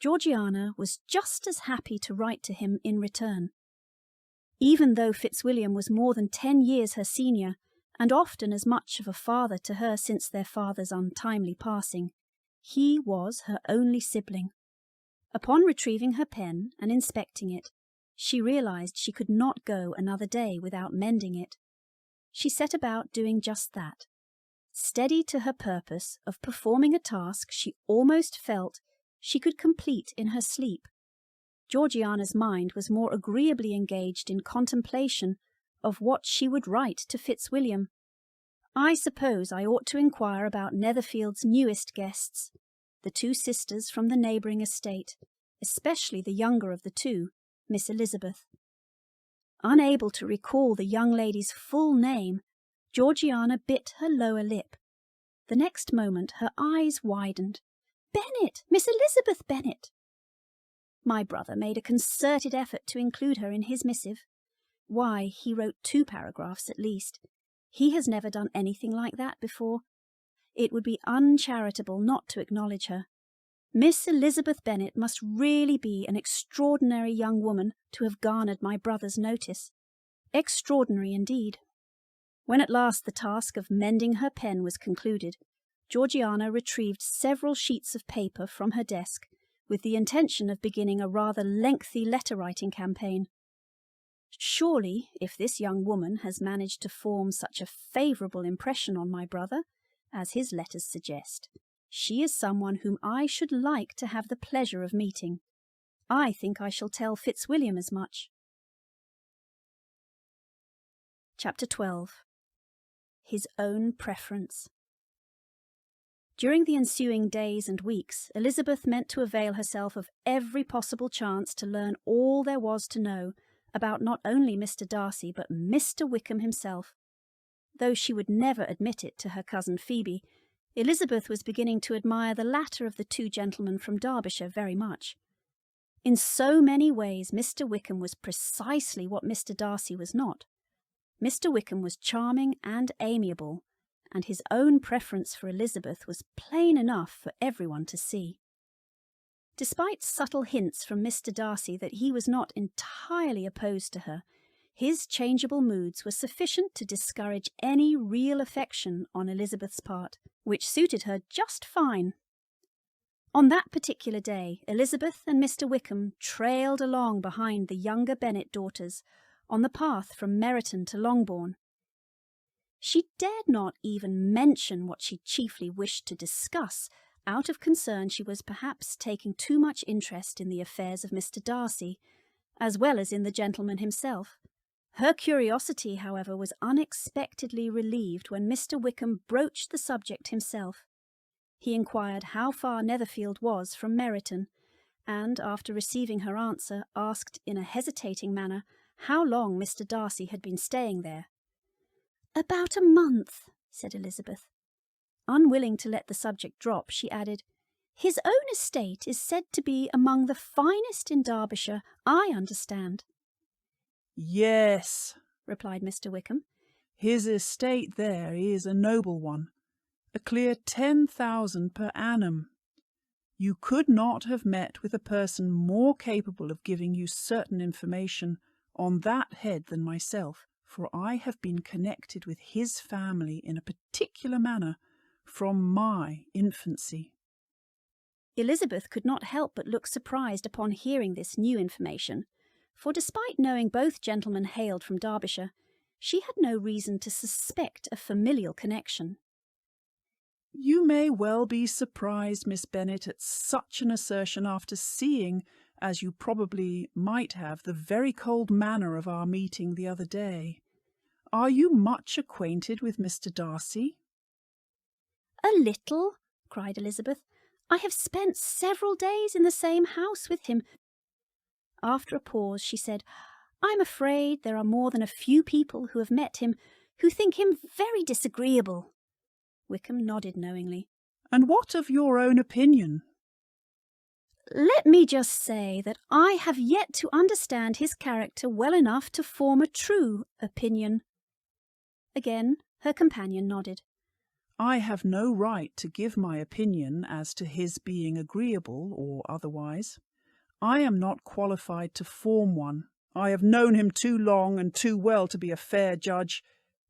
Georgiana was just as happy to write to him in return. Even though Fitzwilliam was more than 10 years her senior, and often as much of a father to her since their father's untimely passing, he was her only sibling. Upon retrieving her pen and inspecting it, she realized she could not go another day without mending it. She set about doing just that. Steady to her purpose of performing a task she almost felt she could complete in her sleep. Georgiana's mind was more agreeably engaged in contemplation of what she would write to Fitzwilliam. I suppose I ought to inquire about Netherfield's newest guests, the two sisters from the neighbouring estate, especially the younger of the two, Miss Elizabeth. Unable to recall the young lady's full name, Georgiana bit her lower lip. The next moment her eyes widened. Bennet! Miss Elizabeth Bennet! My brother made a concerted effort to include her in his missive. Why, he wrote 2 paragraphs at least. He has never done anything like that before. It would be uncharitable not to acknowledge her. Miss Elizabeth Bennet must really be an extraordinary young woman to have garnered my brother's notice. Extraordinary indeed. When at last the task of mending her pen was concluded, Georgiana retrieved several sheets of paper from her desk with the intention of beginning a rather lengthy letter-writing campaign. Surely, if this young woman has managed to form such a favourable impression on my brother, as his letters suggest, she is someone whom I should like to have the pleasure of meeting. I think I shall tell Fitzwilliam as much. Chapter 12. His own preference. During the ensuing days and weeks, Elizabeth meant to avail herself of every possible chance to learn all there was to know about not only Mr. Darcy but Mr. Wickham himself. Though she would never admit it to her cousin Phoebe, Elizabeth was beginning to admire the latter of the 2 gentlemen from Derbyshire very much. In so many ways Mr. Wickham was precisely what Mr. Darcy was not. Mr. Wickham was charming and amiable, and his own preference for Elizabeth was plain enough for everyone to see. Despite subtle hints from Mr. Darcy that he was not entirely opposed to her, his changeable moods were sufficient to discourage any real affection on Elizabeth's part, which suited her just fine. On that particular day, Elizabeth and Mr. Wickham trailed along behind the younger Bennet daughters on the path from Meryton to Longbourn. She dared not even mention what she chiefly wished to discuss, out of concern she was perhaps taking too much interest in the affairs of Mr. Darcy, as well as in the gentleman himself. Her curiosity, however, was unexpectedly relieved when Mr. Wickham broached the subject himself. He inquired how far Netherfield was from Meryton, and, after receiving her answer, asked in a hesitating manner how long Mr. Darcy had been staying there. "About a month," said Elizabeth. Unwilling to let the subject drop, she added, "His own estate is said to be among the finest in Derbyshire, I understand." "Yes," replied Mr. Wickham. "his estate there is a noble one, a clear 10,000 per annum. You could not have met with a person more capable of giving you certain information on that head than myself, for I have been connected with his family in a particular manner from my infancy." Elizabeth could not help but look surprised upon hearing this new information, for despite knowing both gentlemen hailed from Derbyshire, she had no reason to suspect a familial connection. "You may well be surprised, Miss Bennet, at such an assertion after seeing, as you probably might have, the very cold manner of our meeting the other day. Are you much acquainted with Mr. Darcy?" "A little," cried Elizabeth. "I have spent several days in the same house with him." After a pause she said, "I'm afraid there are more than a few people who have met him who think him very disagreeable." Wickham nodded knowingly. "And what of your own opinion?" "Let me just say that I have yet to understand his character well enough to form a true opinion." Again her companion nodded. "I have no right to give my opinion as to his being agreeable or otherwise. I am not qualified to form one. I have known him too long and too well to be a fair judge.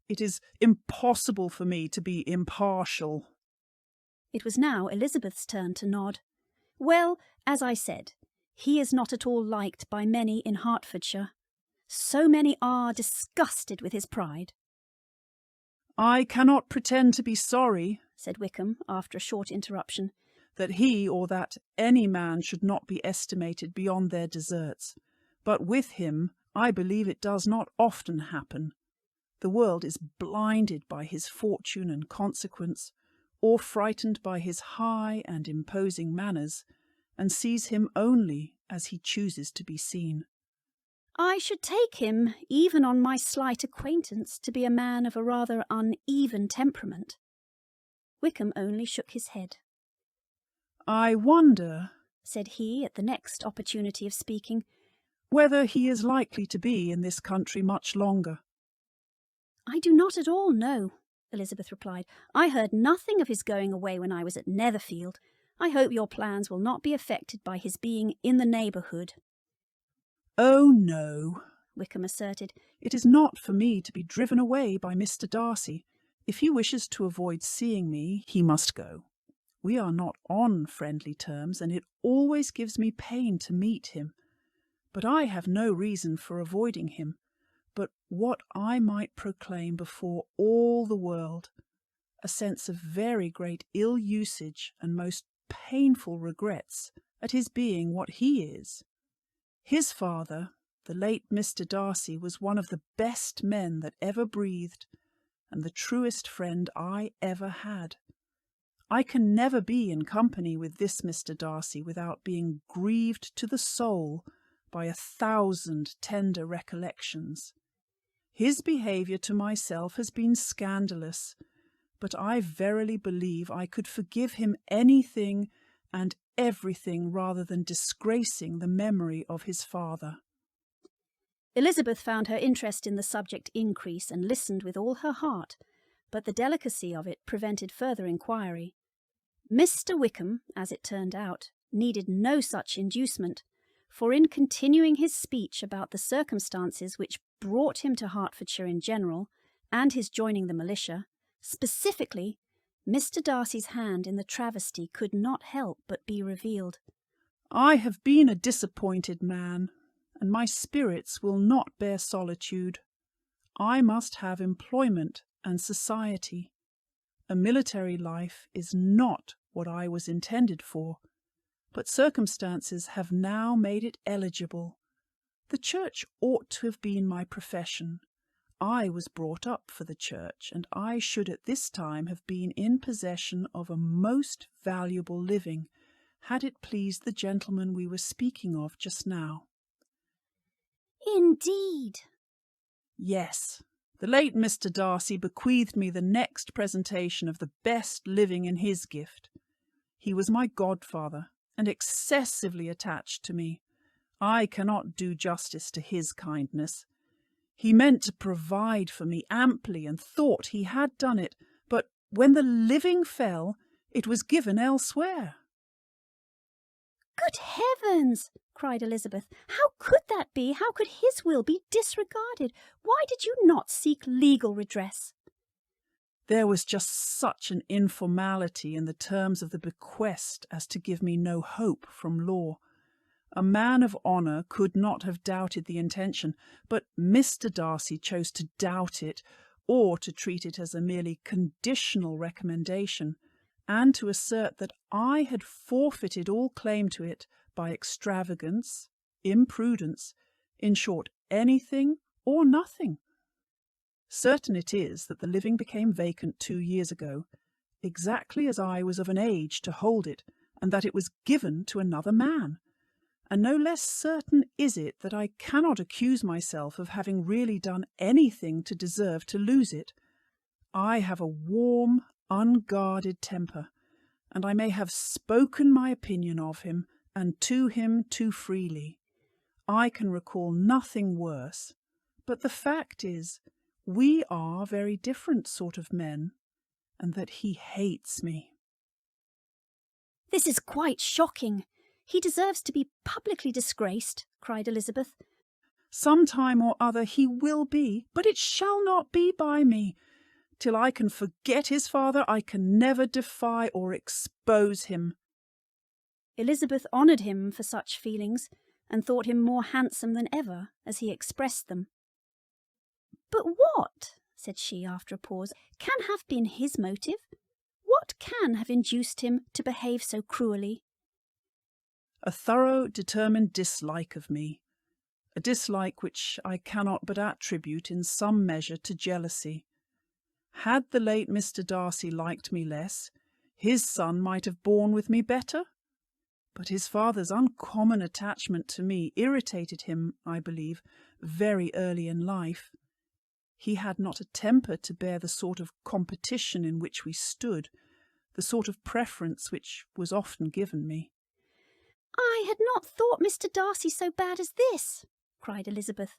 It is impossible for me to be impartial." It was now Elizabeth's turn to nod. "Well, as I said, he is not at all liked by many in Hertfordshire. So many are disgusted with his pride." "I cannot pretend to be sorry," said Wickham after a short interruption. that he or that any man should not be estimated beyond their deserts. But with him, I believe it does not often happen. The world is blinded by his fortune and consequence, or frightened by his high and imposing manners, and sees him only as he chooses to be seen. I should take him, even on my slight acquaintance, to be a man of a rather uneven temperament. Wickham only shook his head. I wonder, said he at the next opportunity of speaking, whether he is likely to be in this country much longer. I do not at all know, Elizabeth replied. I heard nothing of his going away when I was at Netherfield. I hope your plans will not be affected by his being in the neighbourhood. Oh, no, Wickham asserted. It is not for me to be driven away by Mr. Darcy. If he wishes to avoid seeing me, he must go. We are not on friendly terms, and it always gives me pain to meet him. But I have no reason for avoiding him, but what I might proclaim before all the world, a sense of very great ill-usage and most painful regrets at his being what he is. His father, the late Mr. Darcy, was one of the best men that ever breathed, and the truest friend I ever had. I can never be in company with this Mr. Darcy without being grieved to the soul by 1,000 tender recollections. His behaviour to myself has been scandalous, but I verily believe I could forgive him anything and everything rather than disgracing the memory of his father. Elizabeth found her interest in the subject increase and listened with all her heart, but the delicacy of it prevented further inquiry. Mr. Wickham, as it turned out, needed no such inducement, for in continuing his speech about the circumstances which brought him to Hertfordshire in general, and his joining the militia, specifically, Mr. Darcy's hand in the travesty could not help but be revealed. I have been a disappointed man, and my spirits will not bear solitude. I must have employment and society. A military life is not what I was intended for, but circumstances have now made it eligible. The church ought to have been my profession. I was brought up for the church, and I should at this time have been in possession of a most valuable living, had it pleased the gentleman we were speaking of just now. Indeed. Yes, the late Mr. Darcy bequeathed me the next presentation of the best living in his gift. He was my godfather, and excessively attached to me. I cannot do justice to his kindness. He meant to provide for me amply, and thought he had done it, but when the living fell, it was given elsewhere. Good heavens! Cried Elizabeth. How could that be? How could his will be disregarded? Why did you not seek legal redress? There was just such an informality in the terms of the bequest as to give me no hope from law. A man of honour could not have doubted the intention, but Mr. Darcy chose to doubt it, or to treat it as a merely conditional recommendation, and to assert that I had forfeited all claim to it by extravagance, imprudence, in short, anything or nothing. Certain it is that the living became vacant 2 years ago, exactly as I was of an age to hold it, and that it was given to another man. And no less certain is it that I cannot accuse myself of having really done anything to deserve to lose it. I have a warm, unguarded temper, and I may have spoken my opinion of him, and to him too freely. I can recall nothing worse, but the fact is, we are very different sort of men, and that he hates me. This is quite shocking. He deserves to be publicly disgraced, cried Elizabeth. Some time or other he will be, but it shall not be by me. Till I can forget his father, I can never defy or expose him. Elizabeth honoured him for such feelings, and thought him more handsome than ever as he expressed them. But what, said she after a pause, can have been his motive? What what can have induced him to behave so cruelly? A thorough, determined dislike of me, a dislike which I cannot but attribute in some measure to jealousy. Had the late Mr. Darcy liked me less, his son might have borne with me better. But his father's uncommon attachment to me irritated him, I believe, very early in life. He had not a temper to bear the sort of competition in which we stood, the sort of preference which was often given me. I had not thought Mr. Darcy so bad as this, cried Elizabeth.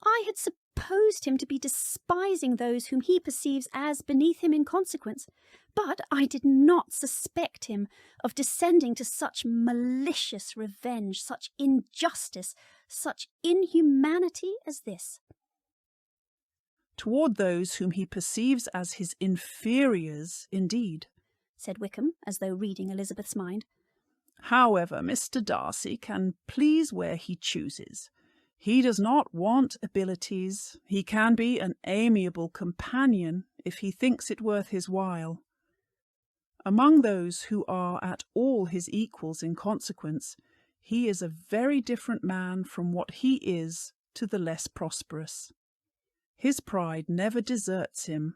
I had supposed him to be despising those whom he perceives as beneath him in consequence, but I did not suspect him of descending to such malicious revenge, such injustice, such inhumanity as this. Toward those whom he perceives as his inferiors, indeed, said Wickham, as though reading Elizabeth's mind. However, Mr. Darcy can please where he chooses. He does not want abilities. He can be an amiable companion if he thinks it worth his while. Among those who are at all his equals in consequence, he is a very different man from what he is to the less prosperous. His pride never deserts him,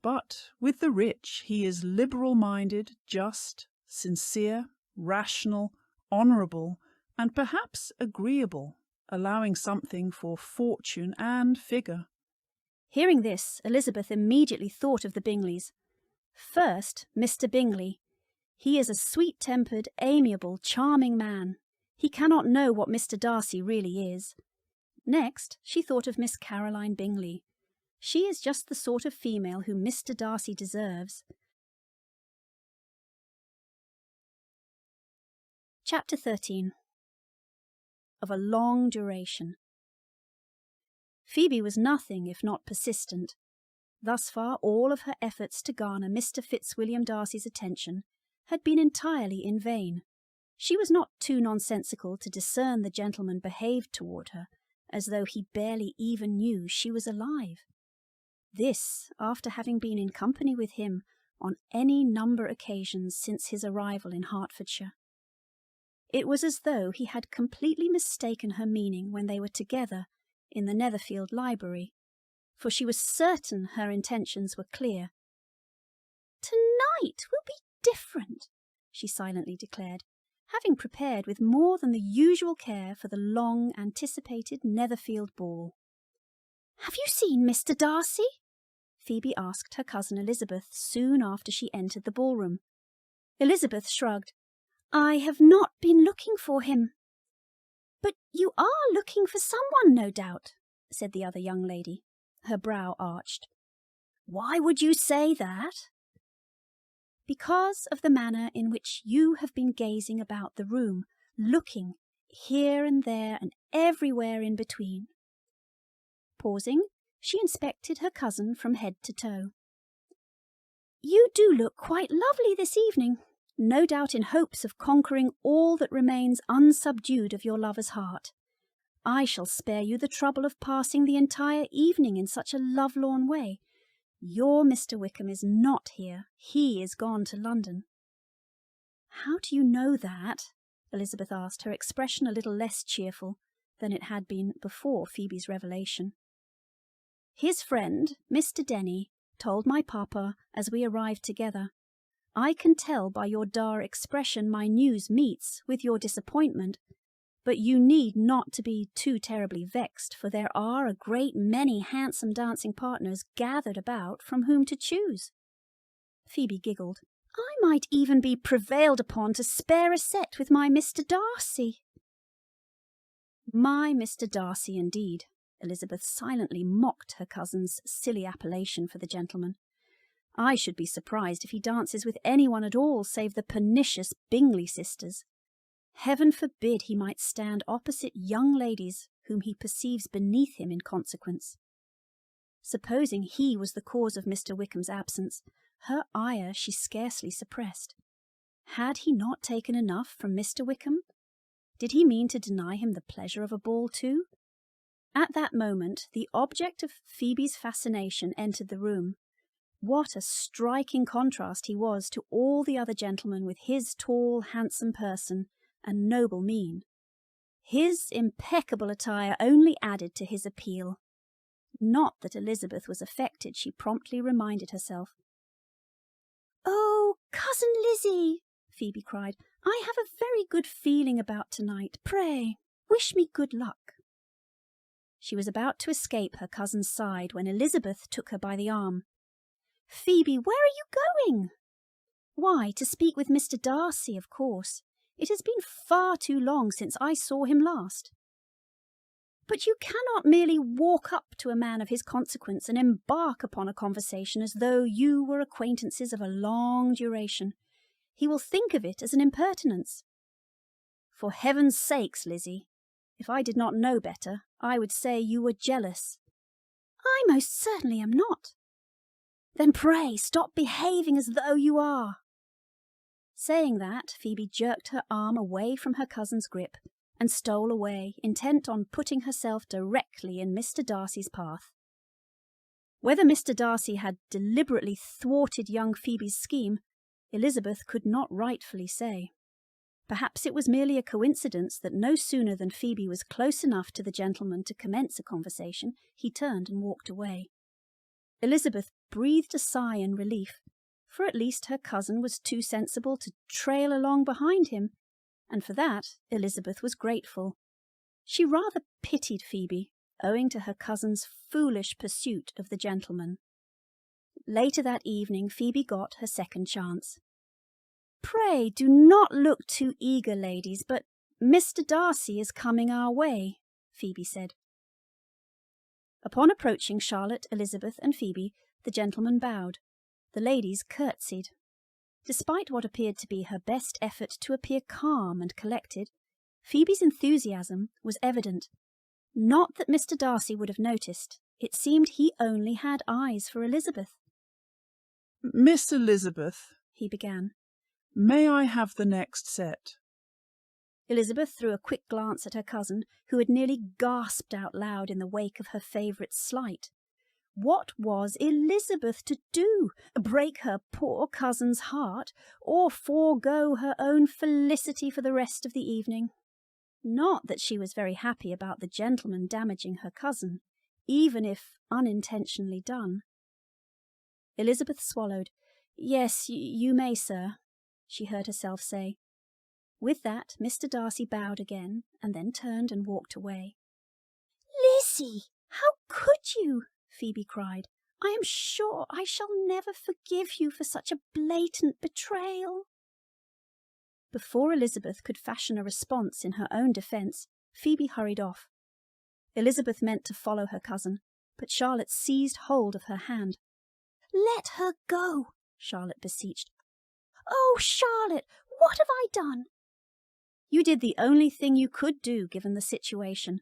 but with the rich he is liberal-minded, just, sincere, rational, honourable, and perhaps agreeable, allowing something for fortune and figure. Hearing this, Elizabeth immediately thought of the Bingleys. First, Mr. Bingley. He is a sweet-tempered, amiable, charming man. He cannot know what Mr. Darcy really is. Next, she thought of Miss Caroline Bingley. She is just the sort of female whom Mr. Darcy deserves. Chapter 13. Of a long duration. Phoebe was nothing if not persistent. Thus far all of her efforts to garner Mr. Fitzwilliam Darcy's attention had been entirely in vain. She was not too nonsensical to discern the gentleman behaved toward her as though he barely even knew she was alive. This after having been in company with him on any number of occasions since his arrival in Hertfordshire. It was as though he had completely mistaken her meaning when they were together in the Netherfield library, for she was certain her intentions were clear. "Tonight will be different," she silently declared, having prepared with more than the usual care for the long-anticipated Netherfield ball. "Have you seen Mr. Darcy?" Phoebe asked her cousin Elizabeth soon after she entered the ballroom. Elizabeth shrugged. "I have not been looking for him." "But you are looking for someone, no doubt," said the other young lady, her brow arched. "Why would you say that?" "Because of the manner in which you have been gazing about the room, looking here and there and everywhere in between." Pausing, she inspected her cousin from head to toe. "You do look quite lovely this evening, no doubt in hopes of conquering all that remains unsubdued of your lover's heart. I shall spare you the trouble of passing the entire evening in such a lovelorn way. Your Mr. Wickham is not here. He is gone to London." "How do you know that?" Elizabeth asked, her expression a little less cheerful than it had been before Phoebe's revelation. "His friend, Mr. Denny, told my papa as we arrived together. I can tell by your dour expression my news meets with your disappointment, but you need not to be too terribly vexed, for there are a great many handsome dancing partners gathered about from whom to choose." Phoebe giggled. "I might even be prevailed upon to spare a set with my Mr. Darcy." "My Mr. Darcy, indeed." Elizabeth silently mocked her cousin's silly appellation for the gentleman. "I should be surprised if he dances with anyone at all save the pernicious Bingley sisters. Heaven forbid he might stand opposite young ladies whom he perceives beneath him in consequence." Supposing he was the cause of Mr. Wickham's absence, her ire she scarcely suppressed. Had he not taken enough from Mr. Wickham? Did he mean to deny him the pleasure of a ball too? At that moment the object of Phoebe's fascination entered the room. What a striking contrast he was to all the other gentlemen with his tall, handsome person and noble mien. His impeccable attire only added to his appeal. Not that Elizabeth was affected, she promptly reminded herself. "Oh, Cousin Lizzie," Phoebe cried, "I have a very good feeling about tonight. Pray, wish me good luck." She was about to escape her cousin's side when Elizabeth took her by the arm. "Phoebe, where are you going?" "Why, to speak with Mr. Darcy, of course. It has been far too long since I saw him last." "But you cannot merely walk up to a man of his consequence and embark upon a conversation as though you were acquaintances of a long duration. He will think of it as an impertinence." "For heaven's sakes, Lizzie, if I did not know better, I would say you were jealous." "I most certainly am not." "Then pray stop behaving as though you are." Saying that, Phoebe jerked her arm away from her cousin's grip and stole away, intent on putting herself directly in Mr. Darcy's path. Whether Mr. Darcy had deliberately thwarted young Phoebe's scheme, Elizabeth could not rightfully say. Perhaps it was merely a coincidence that no sooner than Phoebe was close enough to the gentleman to commence a conversation, he turned and walked away. Elizabeth breathed a sigh in relief, for at least her cousin was too sensible to trail along behind him, and for that Elizabeth was grateful. She rather pitied Phoebe, owing to her cousin's foolish pursuit of the gentleman. Later that evening Phoebe got her second chance. "Pray do not look too eager, ladies, but Mr. Darcy is coming our way," Phoebe said. Upon approaching Charlotte, Elizabeth, and Phoebe, the gentleman bowed. The ladies curtsied. Despite what appeared to be her best effort to appear calm and collected, Phoebe's enthusiasm was evident. Not that Mr. Darcy would have noticed. It seemed he only had eyes for Elizabeth. "Miss Elizabeth," he began, "may I have the next set?" Elizabeth threw a quick glance at her cousin, who had nearly gasped out loud in the wake of her favourite's slight. What was Elizabeth to do? Break her poor cousin's heart, or forego her own felicity for the rest of the evening? Not that she was very happy about the gentleman damaging her cousin, even if unintentionally done. Elizabeth swallowed. "Yes, you may, sir," she heard herself say. With that, Mr. Darcy bowed again, and then turned and walked away. "Lizzie, how could you?" Phoebe cried. "I am sure I shall never forgive you for such a blatant betrayal." Before Elizabeth could fashion a response in her own defence, Phoebe hurried off. Elizabeth meant to follow her cousin, but Charlotte seized hold of her hand. "Let her go," Charlotte beseeched. "Oh, Charlotte, what have I done?" "You did the only thing you could do given the situation.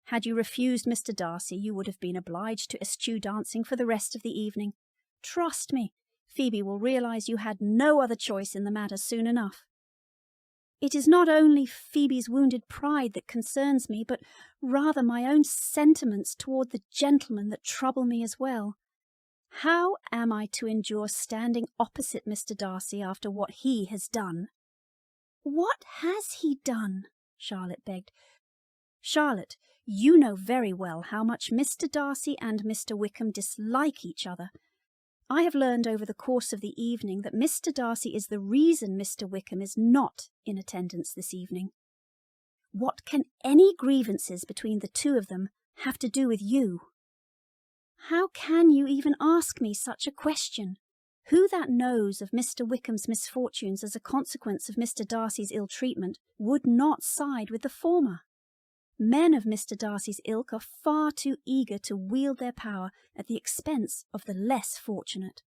Had you refused Mr. Darcy, you would have been obliged to eschew dancing for the rest of the evening. Trust me, Phoebe will realise you had no other choice in the matter soon enough. It is not only Phoebe's wounded pride that concerns me, but rather my own sentiments toward the gentleman that trouble me as well. How am I to endure standing opposite Mr. Darcy after what he has done?" "What has he done?" Charlotte begged. "Charlotte, you know very well how much Mr. Darcy and Mr. Wickham dislike each other. I have learned over the course of the evening that Mr. Darcy is the reason Mr. Wickham is not in attendance this evening. What can any grievances between the two of them have to do with you?" "How can you even ask me such a question? Who that knows of Mr. Wickham's misfortunes as a consequence of Mr. Darcy's ill-treatment would not side with the former? Men of Mr. Darcy's ilk are far too eager to wield their power at the expense of the less fortunate."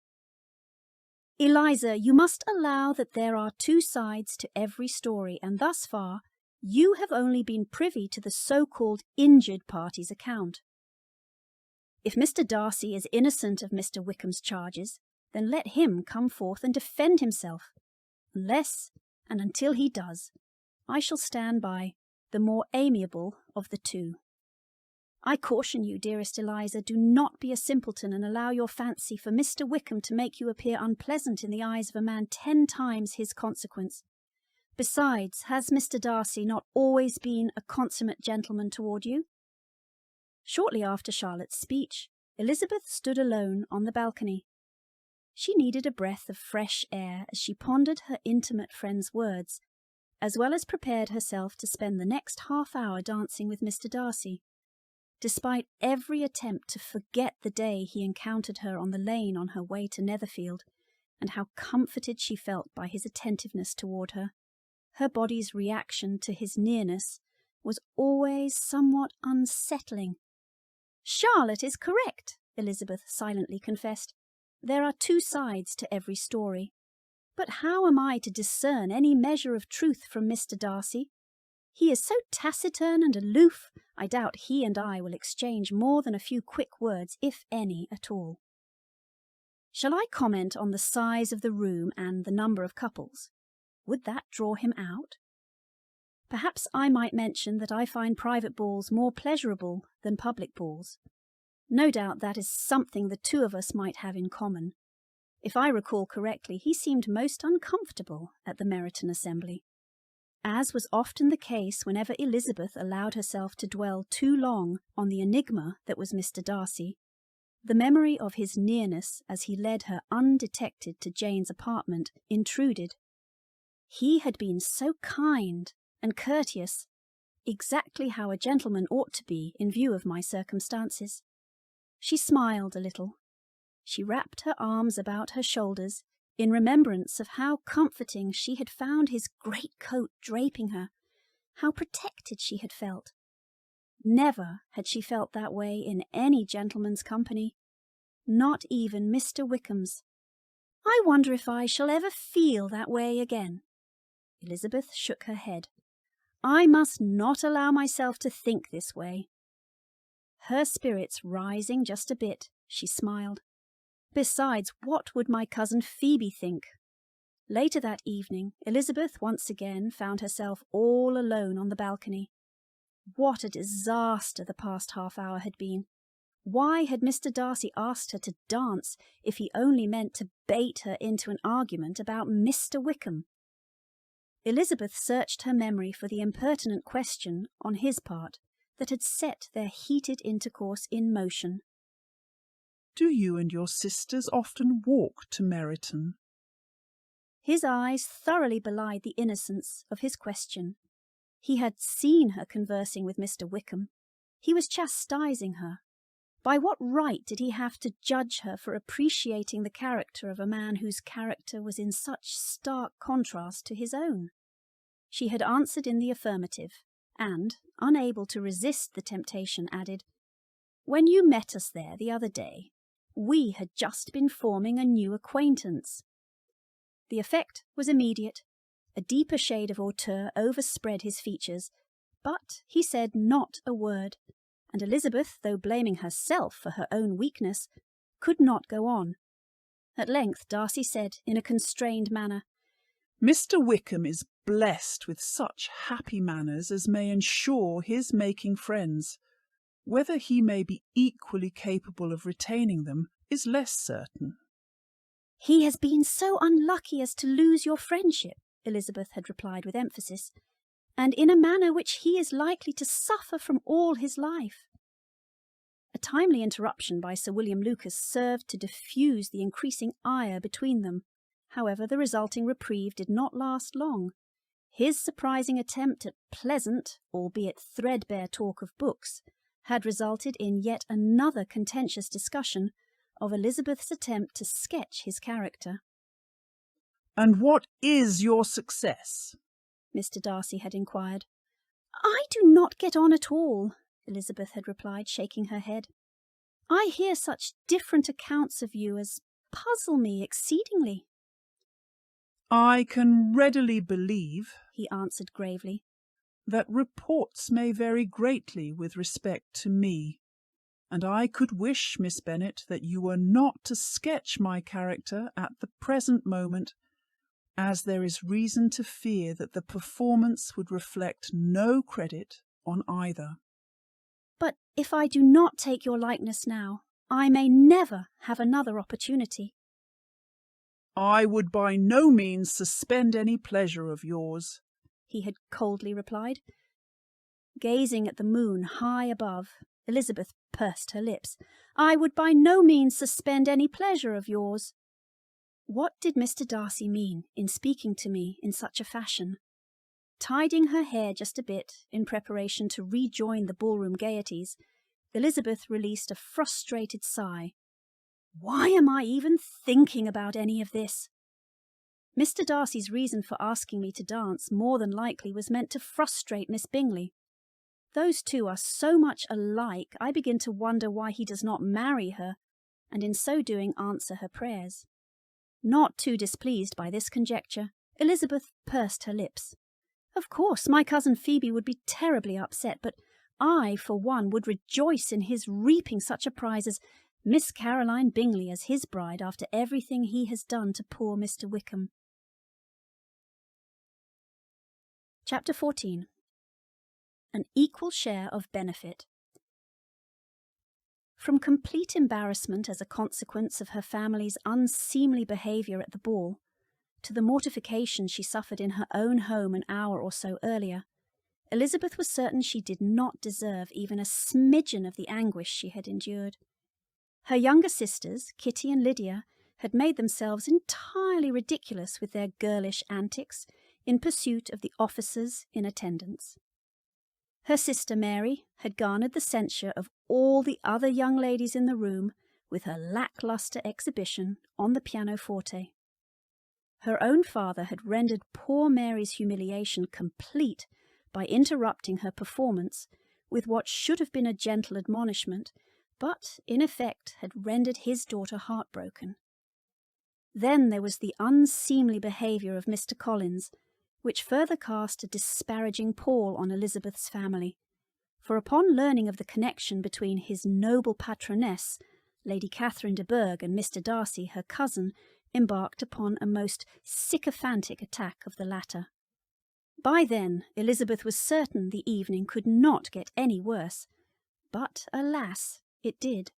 "Eliza, you must allow that there are two sides to every story, and thus far you have only been privy to the so-called injured party's account. If Mr. Darcy is innocent of Mr. Wickham's charges, then let him come forth and defend himself. Unless and until he does, I shall stand by the more amiable of the two." I caution you, dearest Eliza, do not be a simpleton and allow your fancy for Mr. Wickham to make you appear unpleasant in the eyes of a man 10 times his consequence. Besides, has Mr. Darcy not always been a consummate gentleman toward you?" Shortly after Charlotte's speech, Elizabeth stood alone on the balcony. She needed a breath of fresh air as she pondered her intimate friend's words, as well as prepared herself to spend the next half-hour dancing with Mr. Darcy. Despite every attempt to forget the day he encountered her on the lane on her way to Netherfield, and how comforted she felt by his attentiveness toward her, her body's reaction to his nearness was always somewhat unsettling. "Charlotte is correct," Elizabeth silently confessed. "There are 2 sides to every story. But how am I to discern any measure of truth from Mr. Darcy? He is so taciturn and aloof, I doubt he and I will exchange more than a few quick words, if any at all. Shall I comment on the size of the room and the number of couples? Would that draw him out? Perhaps I might mention that I find private balls more pleasurable than public balls. No doubt that is something the 2 of us might have in common. If I recall correctly, he seemed most uncomfortable at the Meryton assembly. As was often the case whenever Elizabeth allowed herself to dwell too long on the enigma that was Mr. Darcy, the memory of his nearness as he led her undetected to Jane's apartment intruded. He had been so kind and courteous, exactly how a gentleman ought to be in view of my circumstances. She smiled a little. She wrapped her arms about her shoulders in remembrance of how comforting she had found his great coat draping her, how protected she had felt. Never had she felt that way in any gentleman's company, not even Mr. Wickham's. I wonder if I shall ever feel that way again. Elizabeth shook her head. I must not allow myself to think this way. Her spirits rising just a bit, she smiled. Besides, what would my cousin Phoebe think? Later that evening, Elizabeth once again found herself all alone on the balcony. What a disaster the past half-hour had been! Why had Mr. Darcy asked her to dance if he only meant to bait her into an argument about Mr. Wickham? Elizabeth searched her memory for the impertinent question on his part that had set their heated intercourse in motion. "Do you and your sisters often walk to Meryton?" His eyes thoroughly belied the innocence of his question. He had seen her conversing with Mr. Wickham. He was chastising her. By what right did he have to judge her for appreciating the character of a man whose character was in such stark contrast to his own? She had answered in the affirmative, and, unable to resist the temptation, added, "When you met us there the other day, we had just been forming a new acquaintance." The effect was immediate. A deeper shade of hauteur overspread his features, but he said not a word, and Elizabeth, though blaming herself for her own weakness, could not go on. At length Darcy said, in a constrained manner, "Mr. Wickham is blessed with such happy manners as may ensure his making friends. Whether he may be equally capable of retaining them is less certain." "He has been so unlucky as to lose your friendship," Elizabeth had replied with emphasis, "and in a manner which he is likely to suffer from all his life." A timely interruption by Sir William Lucas served to diffuse the increasing ire between them. However, the resulting reprieve did not last long. His surprising attempt at pleasant, albeit threadbare talk of books had resulted in yet another contentious discussion of Elizabeth's attempt to sketch his character. "And what is your success?" Mr. Darcy had inquired. "I do not get on at all," Elizabeth had replied, shaking her head. "I hear such different accounts of you as puzzle me exceedingly." "I can readily believe," he answered gravely, "that reports may vary greatly with respect to me, and I could wish, Miss Bennet, that you were not to sketch my character at the present moment, as there is reason to fear that the performance would reflect no credit on either." But if I do not take your likeness now, I may never have another opportunity." "I would by no means suspend any pleasure of yours," he had coldly replied. Gazing at the moon high above, Elizabeth pursed her lips. "I would by no means suspend any pleasure of yours." What did Mr. Darcy mean in speaking to me in such a fashion? Tidying her hair just a bit in preparation to rejoin the ballroom gaieties, Elizabeth released a frustrated sigh. Why am I even thinking about any of this? Mr. Darcy's reason for asking me to dance more than likely was meant to frustrate Miss Bingley. Those two are so much alike, I begin to wonder why he does not marry her, and in so doing answer her prayers. Not too displeased by this conjecture, Elizabeth pursed her lips. Of course, my cousin Phoebe would be terribly upset, but I, for one, would rejoice in his reaping such a prize as Miss Caroline Bingley as his bride after everything he has done to poor Mr. Wickham. Chapter 14. An equal share of benefit. From complete embarrassment as a consequence of her family's unseemly behaviour at the ball, to the mortification she suffered in her own home an hour or so earlier, Elizabeth was certain she did not deserve even a smidgen of the anguish she had endured. Her younger sisters, Kitty and Lydia, had made themselves entirely ridiculous with their girlish antics in pursuit of the officers in attendance. Her sister Mary had garnered the censure of all the other young ladies in the room with her lacklustre exhibition on the pianoforte. Her own father had rendered poor Mary's humiliation complete by interrupting her performance with what should have been a gentle admonishment, but in effect had rendered his daughter heartbroken. Then there was the unseemly behaviour of Mr. Collins, which further cast a disparaging pall on Elizabeth's family, for upon learning of the connection between his noble patroness, Lady Catherine de Bourgh, and Mr. Darcy, her cousin, embarked upon a most sycophantic attack of the latter. By then Elizabeth was certain the evening could not get any worse, but alas, it did.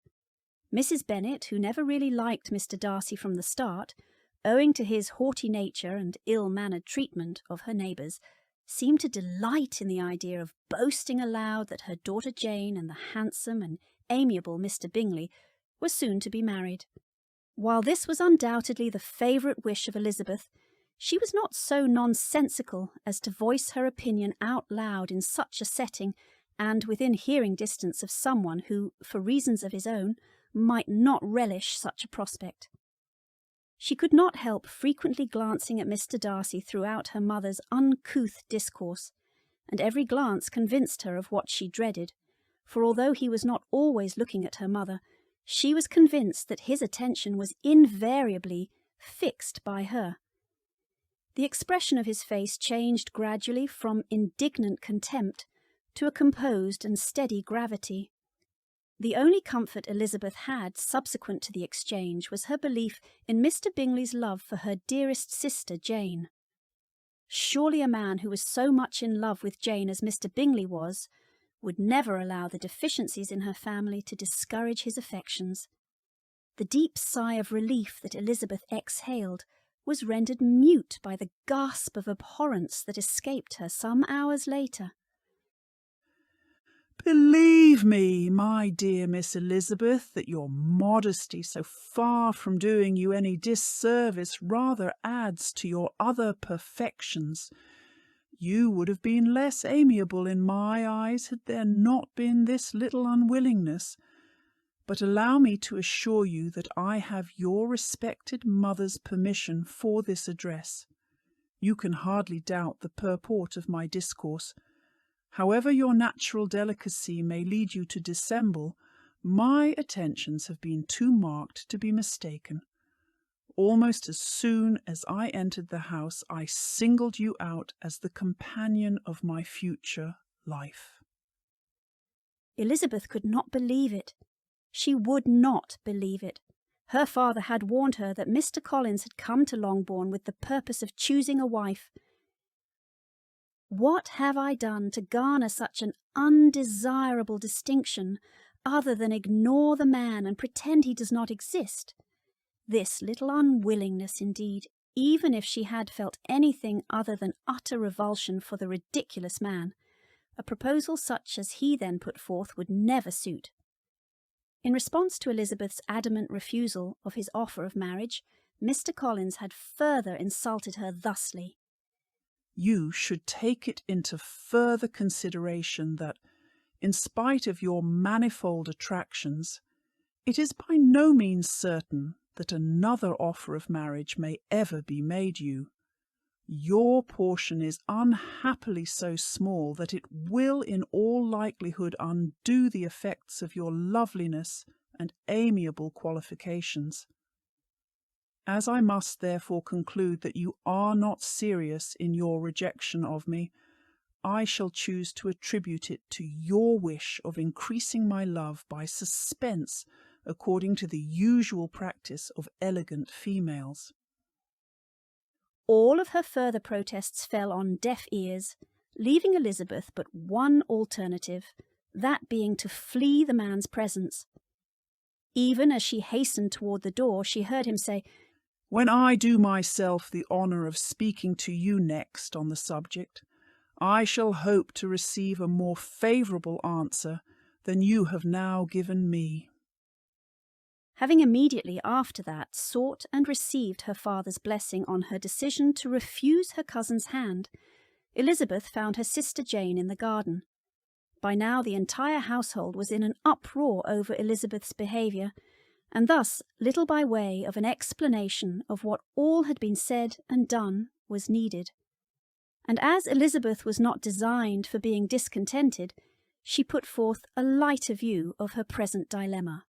Mrs. Bennet, who never really liked Mr. Darcy from the start, owing to his haughty nature and ill-mannered treatment of her neighbours, seemed to delight in the idea of boasting aloud that her daughter Jane and the handsome and amiable Mr. Bingley were soon to be married. While this was undoubtedly the favourite wish of Elizabeth, she was not so nonsensical as to voice her opinion out loud in such a setting and within hearing distance of someone who, for reasons of his own, might not relish such a prospect. She could not help frequently glancing at Mr. Darcy throughout her mother's uncouth discourse, and every glance convinced her of what she dreaded, for although he was not always looking at her mother, she was convinced that his attention was invariably fixed by her. The expression of his face changed gradually from indignant contempt to a composed and steady gravity. The only comfort Elizabeth had subsequent to the exchange was her belief in Mr. Bingley's love for her dearest sister Jane. Surely a man who was so much in love with Jane as Mr. Bingley was would never allow the deficiencies in her family to discourage his affections. The deep sigh of relief that Elizabeth exhaled was rendered mute by the gasp of abhorrence that escaped her some hours later. "Believe me, my dear Miss Elizabeth, that your modesty, so far from doing you any disservice, rather adds to your other perfections. You would have been less amiable in my eyes had there not been this little unwillingness. But allow me to assure you that I have your respected mother's permission for this address. You can hardly doubt the purport of my discourse. However your natural delicacy may lead you to dissemble, my attentions have been too marked to be mistaken. Almost as soon as I entered the house, I singled you out as the companion of my future life." Elizabeth could not believe it. She would not believe it. Her father had warned her that Mr. Collins had come to Longbourn with the purpose of choosing a wife. What have I done to garner such an undesirable distinction other than ignore the man and pretend he does not exist? This little unwillingness, indeed, even if she had felt anything other than utter revulsion for the ridiculous man, a proposal such as he then put forth would never suit. In response to Elizabeth's adamant refusal of his offer of marriage, Mr. Collins had further insulted her thusly. You should take it into further consideration that, in spite of your manifold attractions, it is by no means certain that another offer of marriage may ever be made you. Your portion is unhappily so small that it will in all likelihood undo the effects of your loveliness and amiable qualifications. As I must therefore conclude that you are not serious in your rejection of me, I shall choose to attribute it to your wish of increasing my love by suspense according to the usual practice of elegant females. All of her further protests fell on deaf ears, leaving Elizabeth but one alternative, that being to flee the man's presence. Even as she hastened toward the door, she heard him say, "When I do myself the honour of speaking to you next on the subject, I shall hope to receive a more favourable answer than you have now given me." Having immediately after that sought and received her father's blessing on her decision to refuse her cousin's hand, Elizabeth found her sister Jane in the garden. By now the entire household was in an uproar over Elizabeth's behaviour, and thus, little by way of an explanation of what all had been said and done was needed. And as Elizabeth was not designed for being discontented, she put forth a lighter view of her present dilemma.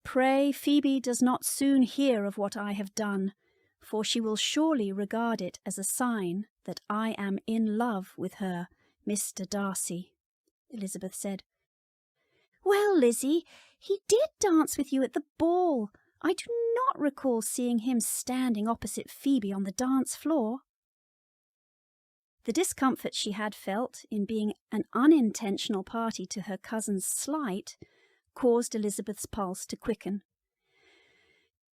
"Pray Phoebe does not soon hear of what I have done, for she will surely regard it as a sign that I am in love with her, Mr. Darcy," Elizabeth said. "Well, Lizzie, he did dance with you at the ball. I do not recall seeing him standing opposite Phoebe on the dance floor." The discomfort she had felt in being an unintentional party to her cousin's slight caused Elizabeth's pulse to quicken.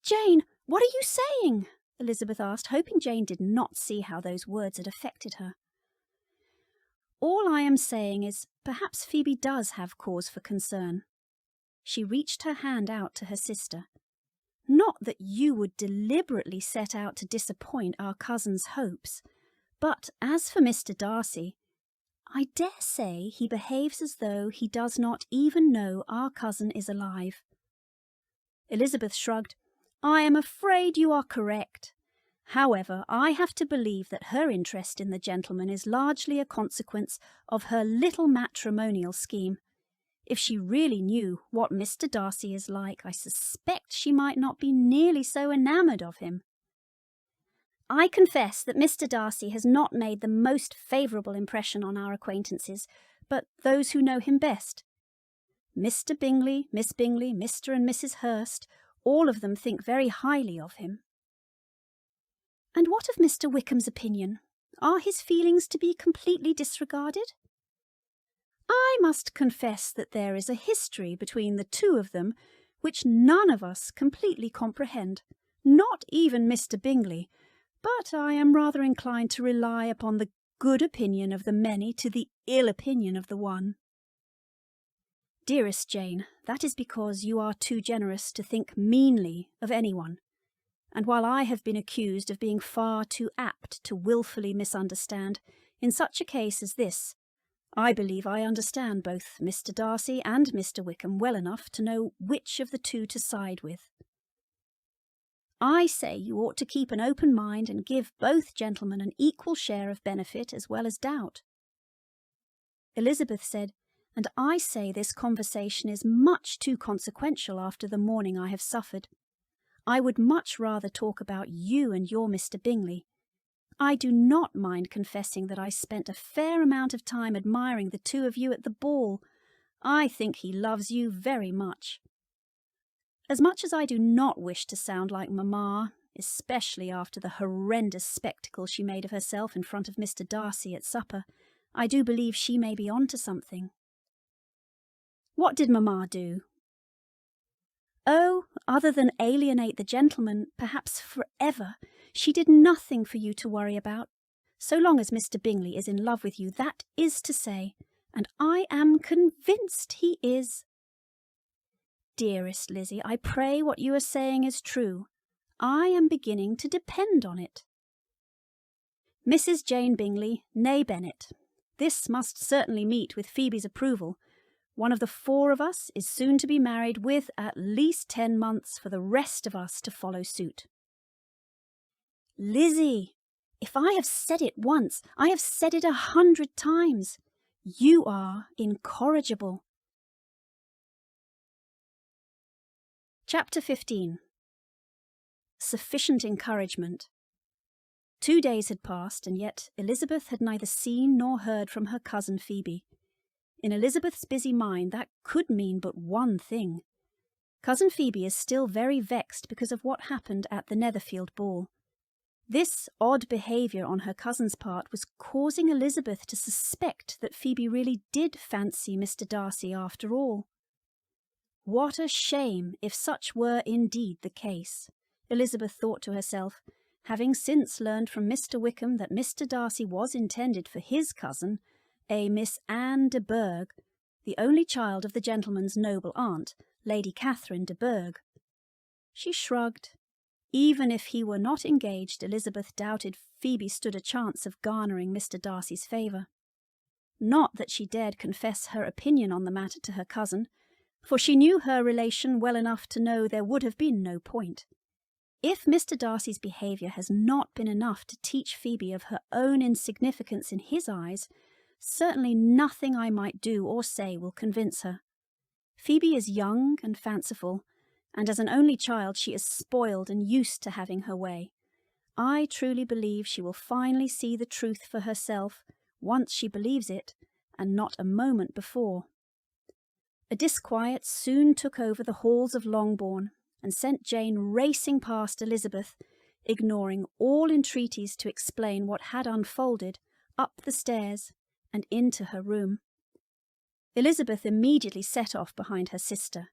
"Jane, what are you saying?" Elizabeth asked, hoping Jane did not see how those words had affected her. "All I am saying is, perhaps Phoebe does have cause for concern." She reached her hand out to her sister. "Not that you would deliberately set out to disappoint our cousin's hopes, but as for Mr. Darcy, I dare say he behaves as though he does not even know our cousin is alive." Elizabeth shrugged. "I am afraid you are correct. However, I have to believe that her interest in the gentleman is largely a consequence of her little matrimonial scheme. If she really knew what Mr. Darcy is like, I suspect she might not be nearly so enamoured of him." "I confess that Mr. Darcy has not made the most favourable impression on our acquaintances, but those who know him best. Mr. Bingley, Miss Bingley, Mr. and Mrs. Hurst, all of them think very highly of him." "And what of Mr. Wickham's opinion? Are his feelings to be completely disregarded?" "I must confess that there is a history between the two of them which none of us completely comprehend, not even Mr. Bingley, but I am rather inclined to rely upon the good opinion of the many to the ill opinion of the one." "Dearest Jane, that is because you are too generous to think meanly of anyone, and while I have been accused of being far too apt to wilfully misunderstand, in such a case as this, I believe I understand both Mr. Darcy and Mr. Wickham well enough to know which of the two to side with. I say you ought to keep an open mind and give both gentlemen an equal share of benefit as well as doubt." Elizabeth said, "And I say this conversation is much too consequential after the morning I have suffered. I would much rather talk about you and your Mr. Bingley. I do not mind confessing that I spent a fair amount of time admiring the two of you at the ball. I think he loves you very much. As much as I do not wish to sound like mamma, especially after the horrendous spectacle she made of herself in front of Mr. Darcy at supper. I do believe she may be on to something." "What did Mamma do?" "Oh, other than alienate the gentleman, perhaps forever, she did nothing for you to worry about. So long as Mr. Bingley is in love with you, that is to say, and I am convinced he is." "Dearest Lizzie, I pray what you are saying is true. I am beginning to depend on it." "Mrs. Jane Bingley, née Bennet. This must certainly meet with Phoebe's approval. One of the four of us is soon to be married, with at least 10 months for the rest of us to follow suit." "Lizzie, if I have said it once, I have said it 100 times. You are incorrigible." Chapter 15. Sufficient encouragement. 2 days had passed, and yet Elizabeth had neither seen nor heard from her cousin Phoebe. In Elizabeth's busy mind that could mean but one thing. Cousin Phoebe is still very vexed because of what happened at the Netherfield ball. This odd behaviour on her cousin's part was causing Elizabeth to suspect that Phoebe really did fancy Mr. Darcy after all. What a shame if such were indeed the case, Elizabeth thought to herself, having since learned from Mr. Wickham that Mr. Darcy was intended for his cousin, a Miss Anne de Bourgh, the only child of the gentleman's noble aunt, Lady Catherine de Bourgh. She shrugged. Even if he were not engaged, Elizabeth doubted Phoebe stood a chance of garnering Mr. Darcy's favour. Not that she dared confess her opinion on the matter to her cousin, for she knew her relation well enough to know there would have been no point. If Mr. Darcy's behaviour has not been enough to teach Phoebe of her own insignificance in his eyes, certainly nothing I might do or say will convince her. Phoebe is young and fanciful, and as an only child she is spoiled and used to having her way. I truly believe she will finally see the truth for herself, once she believes it, and not a moment before. A disquiet soon took over the halls of Longbourn, and sent Jane racing past Elizabeth, ignoring all entreaties to explain what had unfolded, up the stairs and into her room. Elizabeth immediately set off behind her sister.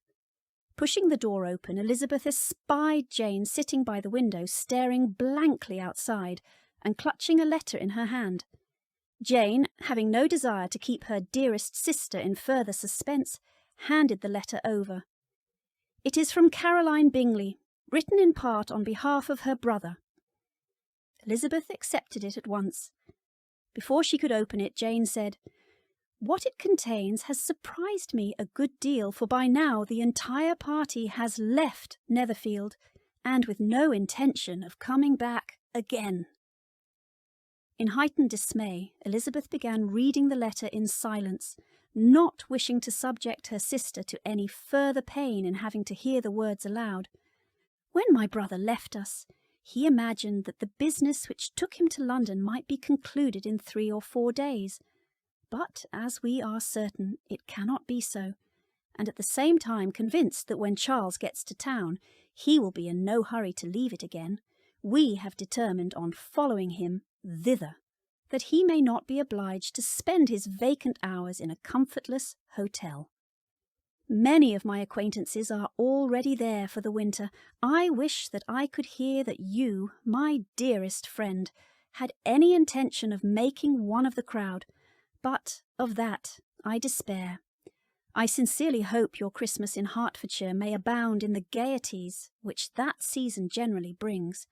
Pushing the door open, Elizabeth espied Jane sitting by the window, staring blankly outside and clutching a letter in her hand. Jane, having no desire to keep her dearest sister in further suspense, handed the letter over. "It is from Caroline Bingley, written in part on behalf of her brother." Elizabeth accepted it at once. Before she could open it, Jane said, "What it contains has surprised me a good deal, for by now the entire party has left Netherfield, and with no intention of coming back again." In heightened dismay, Elizabeth began reading the letter in silence, not wishing to subject her sister to any further pain in having to hear the words aloud. "When my brother left us, he imagined that the business which took him to London might be concluded in 3 or 4 days. But, as we are certain, it cannot be so, and at the same time convinced that when Charles gets to town, he will be in no hurry to leave it again, we have determined on following him thither, that he may not be obliged to spend his vacant hours in a comfortless hotel. Many of my acquaintances are already there for the winter. I wish that I could hear that you, my dearest friend, had any intention of making one of the crowd, but of that I despair. I sincerely hope your Christmas in Hertfordshire may abound in the gaieties which that season generally brings,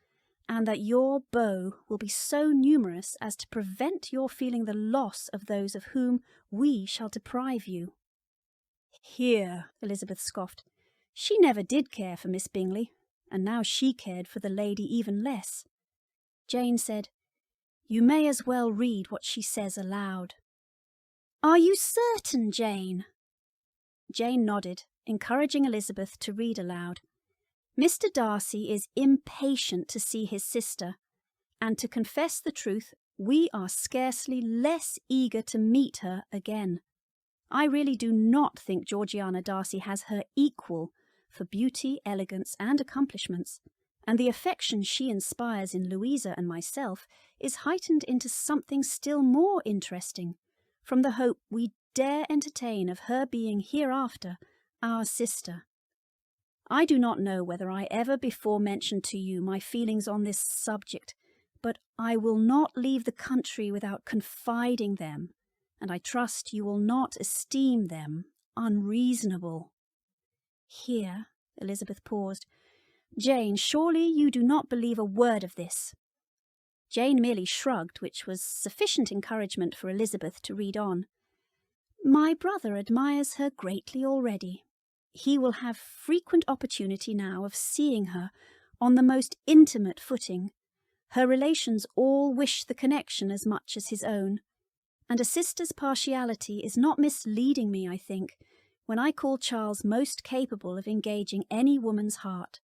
and that your beaux will be so numerous as to prevent your feeling the loss of those of whom we shall deprive you." "Here," Elizabeth scoffed. "She never did care for Miss Bingley, and now she cared for the lady even less." Jane said, "You may as well read what she says aloud." "Are you certain, Jane?" Jane nodded, encouraging Elizabeth to read aloud. "Mr. Darcy is impatient to see his sister, and to confess the truth, we are scarcely less eager to meet her again. I really do not think Georgiana Darcy has her equal for beauty, elegance, and accomplishments, and the affection she inspires in Louisa and myself is heightened into something still more interesting from the hope we dare entertain of her being hereafter our sister. I do not know whether I ever before mentioned to you my feelings on this subject, but I will not leave the country without confiding them, and I trust you will not esteem them unreasonable. Here Elizabeth paused. Jane, surely you do not believe a word of this. Jane merely shrugged, which was sufficient encouragement for Elizabeth to read on. My brother admires her greatly already. He will have frequent opportunity now of seeing her on the most intimate footing. Her relations all wish the connection as much as his own, and a sister's partiality is not misleading me, I think, when I call Charles most capable of engaging any woman's heart.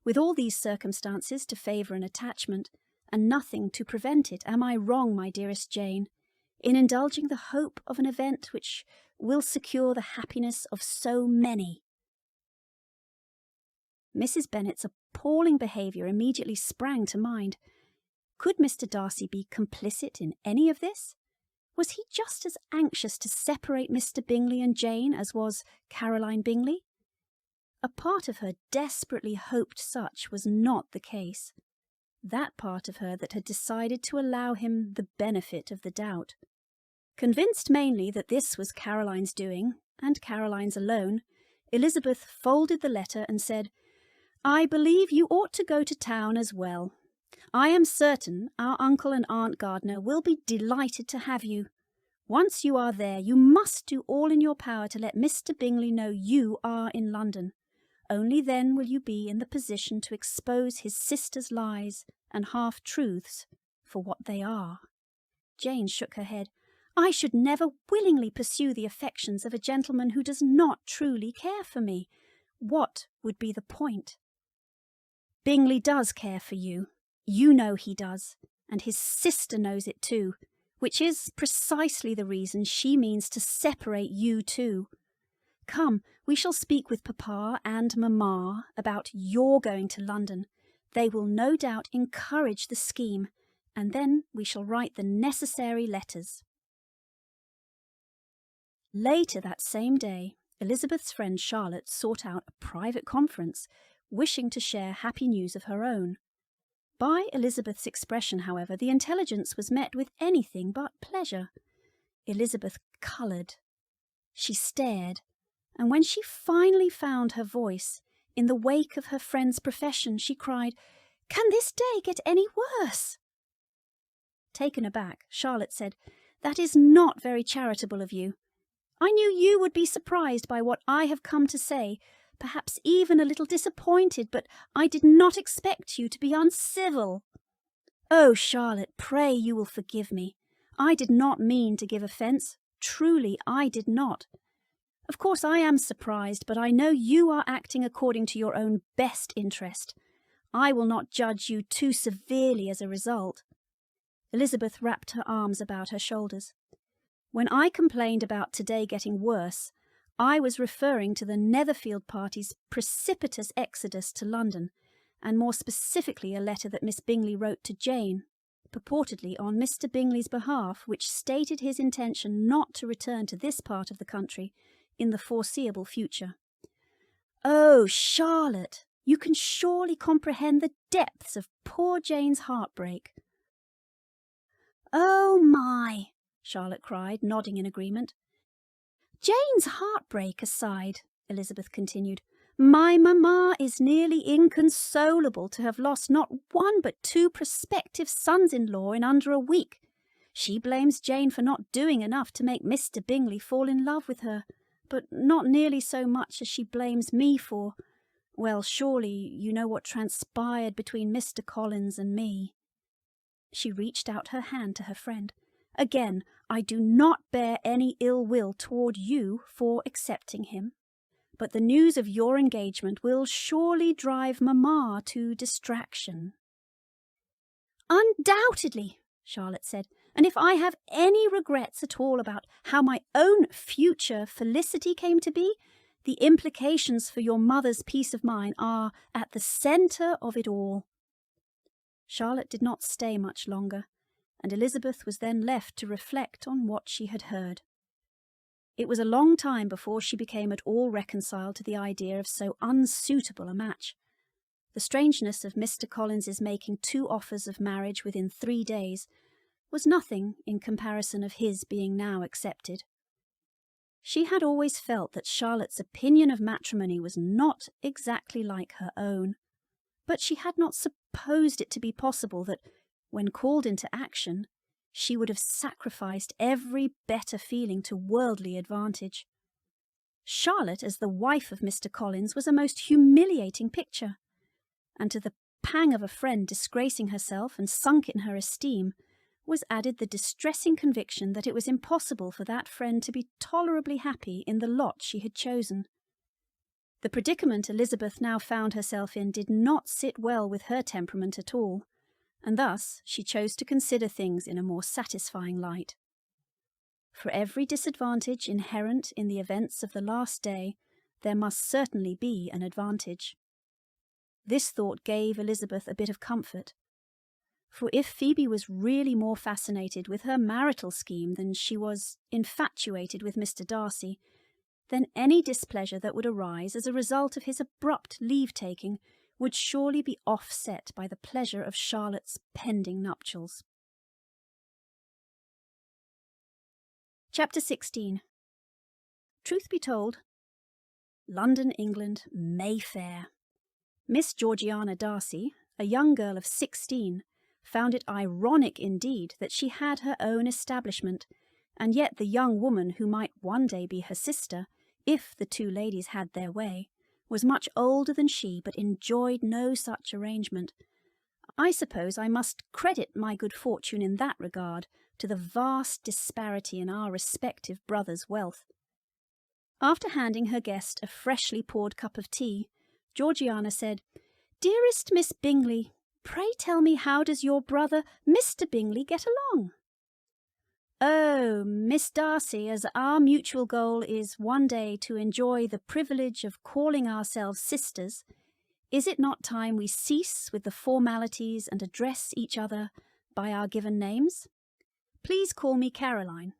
With all these circumstances to favour an attachment, and nothing to prevent it, am I wrong, my dearest Jane, in indulging the hope of an event which will secure the happiness of so many? Mrs. Bennet's appalling behaviour immediately sprang to mind. Could Mr. Darcy be complicit in any of this? Was he just as anxious to separate Mr. Bingley and Jane as was Caroline Bingley? A part of her desperately hoped such was not the case. That part of her that had decided to allow him the benefit of the doubt. Convinced mainly that this was Caroline's doing, and Caroline's alone, Elizabeth folded the letter and said, I believe you ought to go to town as well. I am certain our uncle and Aunt Gardiner will be delighted to have you. Once you are there, you must do all in your power to let Mr. Bingley know you are in London. Only then will you be in the position to expose his sister's lies and half-truths for what they are. Jane shook her head. I should never willingly pursue the affections of a gentleman who does not truly care for me. What would be the point? Bingley does care for you. You know he does, and his sister knows it too, which is precisely the reason she means to separate you two. Come, we shall speak with Papa and Mamma about your going to London. They will no doubt encourage the scheme, and then we shall write the necessary letters. Later that same day, Elizabeth's friend Charlotte sought out a private conference, wishing to share happy news of her own. By Elizabeth's expression, however, the intelligence was met with anything but pleasure. Elizabeth coloured. She stared, and when she finally found her voice, in the wake of her friend's profession, she cried, Can this day get any worse? Taken aback, Charlotte said, That is not very charitable of you. I knew you would be surprised by what I have come to say, perhaps even a little disappointed, but I did not expect you to be uncivil. Oh, Charlotte, pray you will forgive me. I did not mean to give offence. Truly, I did not. Of course I am surprised, but I know you are acting according to your own best interest. I will not judge you too severely as a result. Elizabeth wrapped her arms about her shoulders. When I complained about today getting worse, I was referring to the Netherfield party's precipitous exodus to London, and more specifically a letter that Miss Bingley wrote to Jane, purportedly on Mr. Bingley's behalf, which stated his intention not to return to this part of the country in the foreseeable future. Oh, Charlotte, you can surely comprehend the depths of poor Jane's heartbreak. Oh, my! Charlotte cried, nodding in agreement. Jane's heartbreak aside, Elizabeth continued, my mamma is nearly inconsolable to have lost not one but two prospective sons-in-law in under a week. She blames Jane for not doing enough to make Mr. Bingley fall in love with her, but not nearly so much as she blames me for. Well, surely you know what transpired between Mr. Collins and me. She reached out her hand to her friend. Again, I do not bear any ill will toward you for accepting him, but the news of your engagement will surely drive Mamma to distraction. Undoubtedly, Charlotte said, and if I have any regrets at all about how my own future Felicity came to be, The implications for your mother's peace of mind are at the centre of it all." Charlotte did not stay much longer, and Elizabeth was then left to reflect on what she had heard. It was a long time before she became at all reconciled to the idea of so unsuitable a match. The strangeness of Mr. Collins's making 2 offers of marriage within 3 days was nothing in comparison of his being now accepted. She had always felt that Charlotte's opinion of matrimony was not exactly like her own, but she had not supposed it to be possible that, when called into action, she would have sacrificed every better feeling to worldly advantage. Charlotte as the wife of Mr. Collins was a most humiliating picture, and to the pang of a friend disgracing herself and sunk in her esteem was added the distressing conviction that it was impossible for that friend to be tolerably happy in the lot she had chosen. The predicament Elizabeth now found herself in did not sit well with her temperament at all, and thus she chose to consider things in a more satisfying light. For every disadvantage inherent in the events of the last day, there must certainly be an advantage. This thought gave Elizabeth a bit of comfort, for if Phoebe was really more fascinated with her marital scheme than she was infatuated with Mr. Darcy, then any displeasure that would arise as a result of his abrupt leave-taking would surely be offset by the pleasure of Charlotte's pending nuptials. Chapter 16. Truth be told, London, England, Mayfair. Miss Georgiana Darcy, a young girl of 16, found it ironic indeed that she had her own establishment, and yet the young woman who might one day be her sister, if the 2 ladies had their way, was much older than she, but enjoyed no such arrangement. I suppose I must credit my good fortune in that regard to the vast disparity in our respective brothers' wealth. After handing her guest a freshly poured cup of tea, Georgiana said, "Dearest Miss Bingley, pray tell me, how does your brother Mr. Bingley get along?" "Oh, Miss Darcy, as our mutual goal is one day to enjoy the privilege of calling ourselves sisters, is it not time we cease with the formalities and address each other by our given names? Please call me Caroline."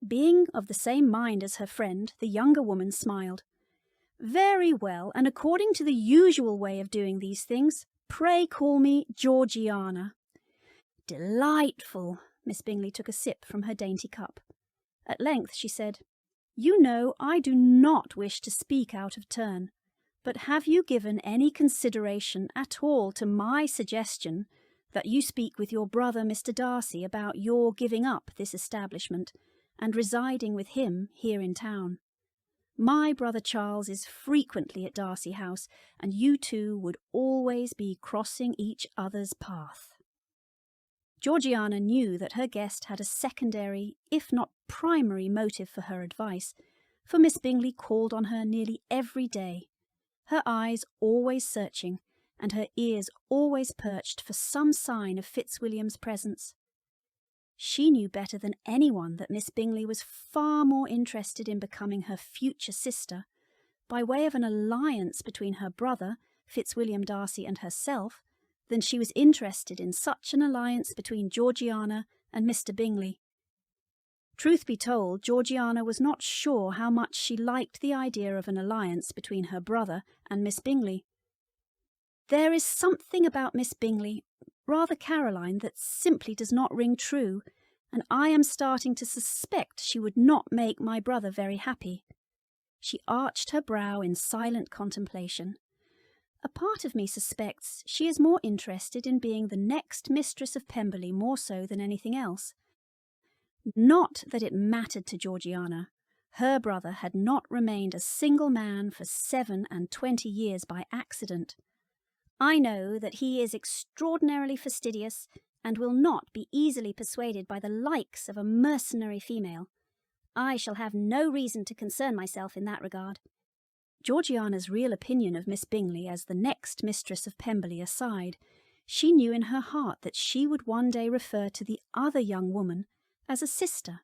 Being of the same mind as her friend, the younger woman smiled. "Very well, and according to the usual way of doing these things, pray call me Georgiana." "Delightful." Miss Bingley took a sip from her dainty cup. At length she said, "You know I do not wish to speak out of turn, but have you given any consideration at all to my suggestion that you speak with your brother Mr. Darcy about your giving up this establishment and residing with him here in town? My brother Charles is frequently at Darcy House, and you 2 would always be crossing each other's path." Georgiana knew that her guest had a secondary, if not primary, motive for her advice, for Miss Bingley called on her nearly every day, her eyes always searching, and her ears always perched for some sign of Fitzwilliam's presence. She knew better than anyone that Miss Bingley was far more interested in becoming her future sister, by way of an alliance between her brother, Fitzwilliam Darcy, and herself, than she was interested in such an alliance between Georgiana and Mr. Bingley. Truth be told, Georgiana was not sure how much she liked the idea of an alliance between her brother and Miss Bingley. There is something about Miss Bingley, rather Caroline, that simply does not ring true, and I am starting to suspect she would not make my brother very happy. She arched her brow in silent contemplation. A part of me suspects she is more interested in being the next mistress of Pemberley more so than anything else. Not that it mattered to Georgiana. Her brother had not remained a single man for 27 years by accident. I know that he is extraordinarily fastidious, and will not be easily persuaded by the likes of a mercenary female. I shall have no reason to concern myself in that regard. Georgiana's real opinion of Miss Bingley as the next mistress of Pemberley aside, she knew in her heart that she would one day refer to the other young woman as a sister.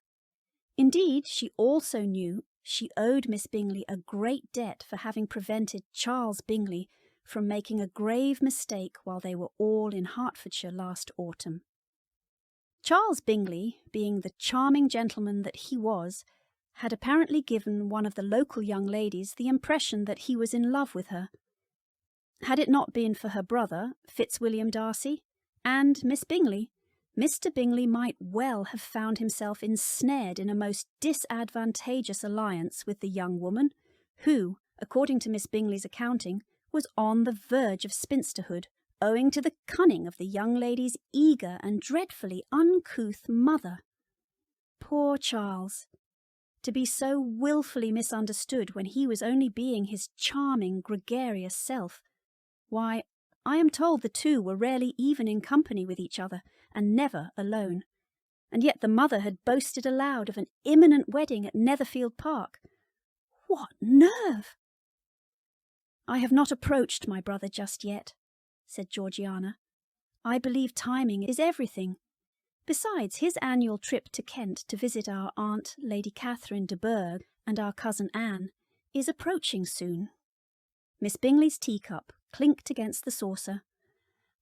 Indeed, she also knew, She owed Miss Bingley a great debt for having prevented Charles Bingley from making a grave mistake while they were all in Hertfordshire last autumn. Charles Bingley, being the charming gentleman that he was, had apparently given one of the local young ladies the impression that he was in love with her. Had it not been for her brother, Fitzwilliam Darcy, and Miss Bingley, Mr. Bingley might well have found himself ensnared in a most disadvantageous alliance with the young woman who, according to Miss Bingley's accounting, was on the verge of spinsterhood, owing to the cunning of the young lady's eager and dreadfully uncouth mother. Poor Charles! To be so wilfully misunderstood when he was only being his charming, gregarious self. Why, I am told the two were rarely even in company with each other, and never alone. And yet the mother had boasted aloud of an imminent wedding at Netherfield Park. What nerve! "I have not approached my brother just yet," said Georgiana. "I believe timing is everything. Besides, his annual trip to Kent to visit our aunt, Lady Catherine de Bourgh, and our cousin Anne, is approaching soon." Miss Bingley's teacup clinked against the saucer.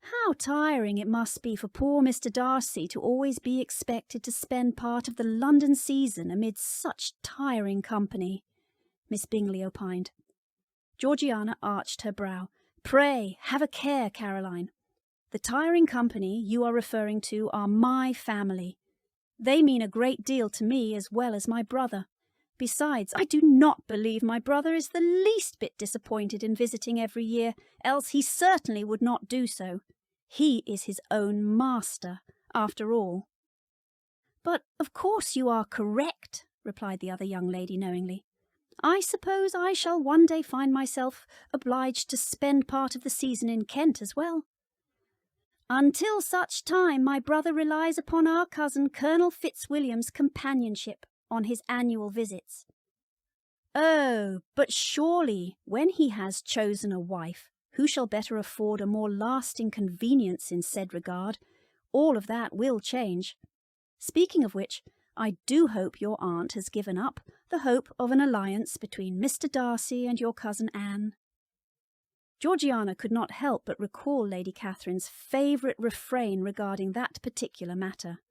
How tiring it must be for poor Mr. Darcy to always be expected to spend part of the London season amid such tiring company, Miss Bingley opined. Georgiana arched her brow. "Pray, have a care, Caroline. The tiring company you are referring to are my family. They mean a great deal to me as well as my brother. Besides, I do not believe my brother is the least bit disappointed in visiting every year, else he certainly would not do so. He is his own master, after all." "But of course you are correct," replied the other young lady knowingly. "I suppose I shall one day find myself obliged to spend part of the season in Kent as well. Until such time my brother relies upon our cousin Colonel Fitzwilliam's companionship on his annual visits." "Oh, but surely, when he has chosen a wife, who shall better afford a more lasting convenience in said regard, all of that will change. Speaking of which, I do hope your aunt has given up the hope of an alliance between Mr. Darcy and your cousin Anne." Georgiana could not help but recall Lady Catherine's favourite refrain regarding that particular matter.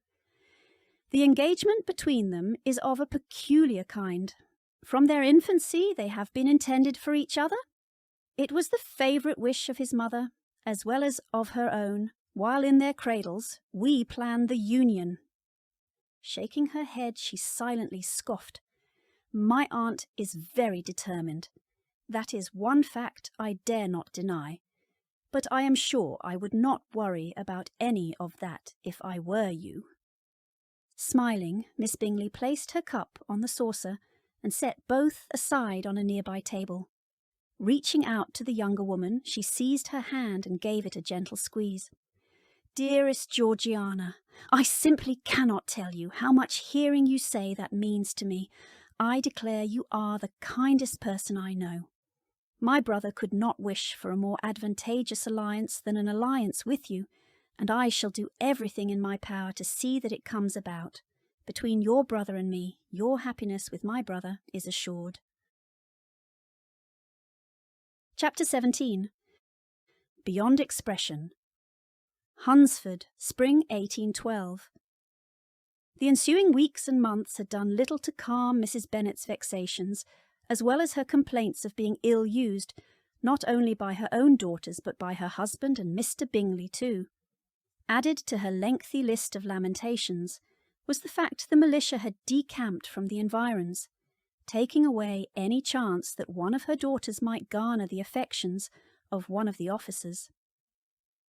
The engagement between them is of a peculiar kind. From their infancy they have been intended for each other. It was the favourite wish of his mother, as well as of her own, while in their cradles we planned the union. Shaking her head, she silently scoffed. "My aunt is very determined. That is one fact I dare not deny. But I am sure I would not worry about any of that if I were you." Smiling, Miss Bingley placed her cup on the saucer and set both aside on a nearby table. Reaching out to the younger woman, she seized her hand and gave it a gentle squeeze. "Dearest Georgiana, I simply cannot tell you how much hearing you say that means to me. I declare you are the kindest person I know. My brother could not wish for a more advantageous alliance than an alliance with you, and I shall do everything in my power to see that it comes about. Between your brother and me, your happiness with my brother is assured." Chapter 17. Beyond Expression. Hunsford, Spring 1812. The ensuing weeks and months had done little to calm Mrs. Bennet's vexations, as well as her complaints of being ill-used, not only by her own daughters but by her husband and Mr. Bingley too. Added to her lengthy list of lamentations was the fact the militia had decamped from the environs, taking away any chance that one of her daughters might garner the affections of one of the officers.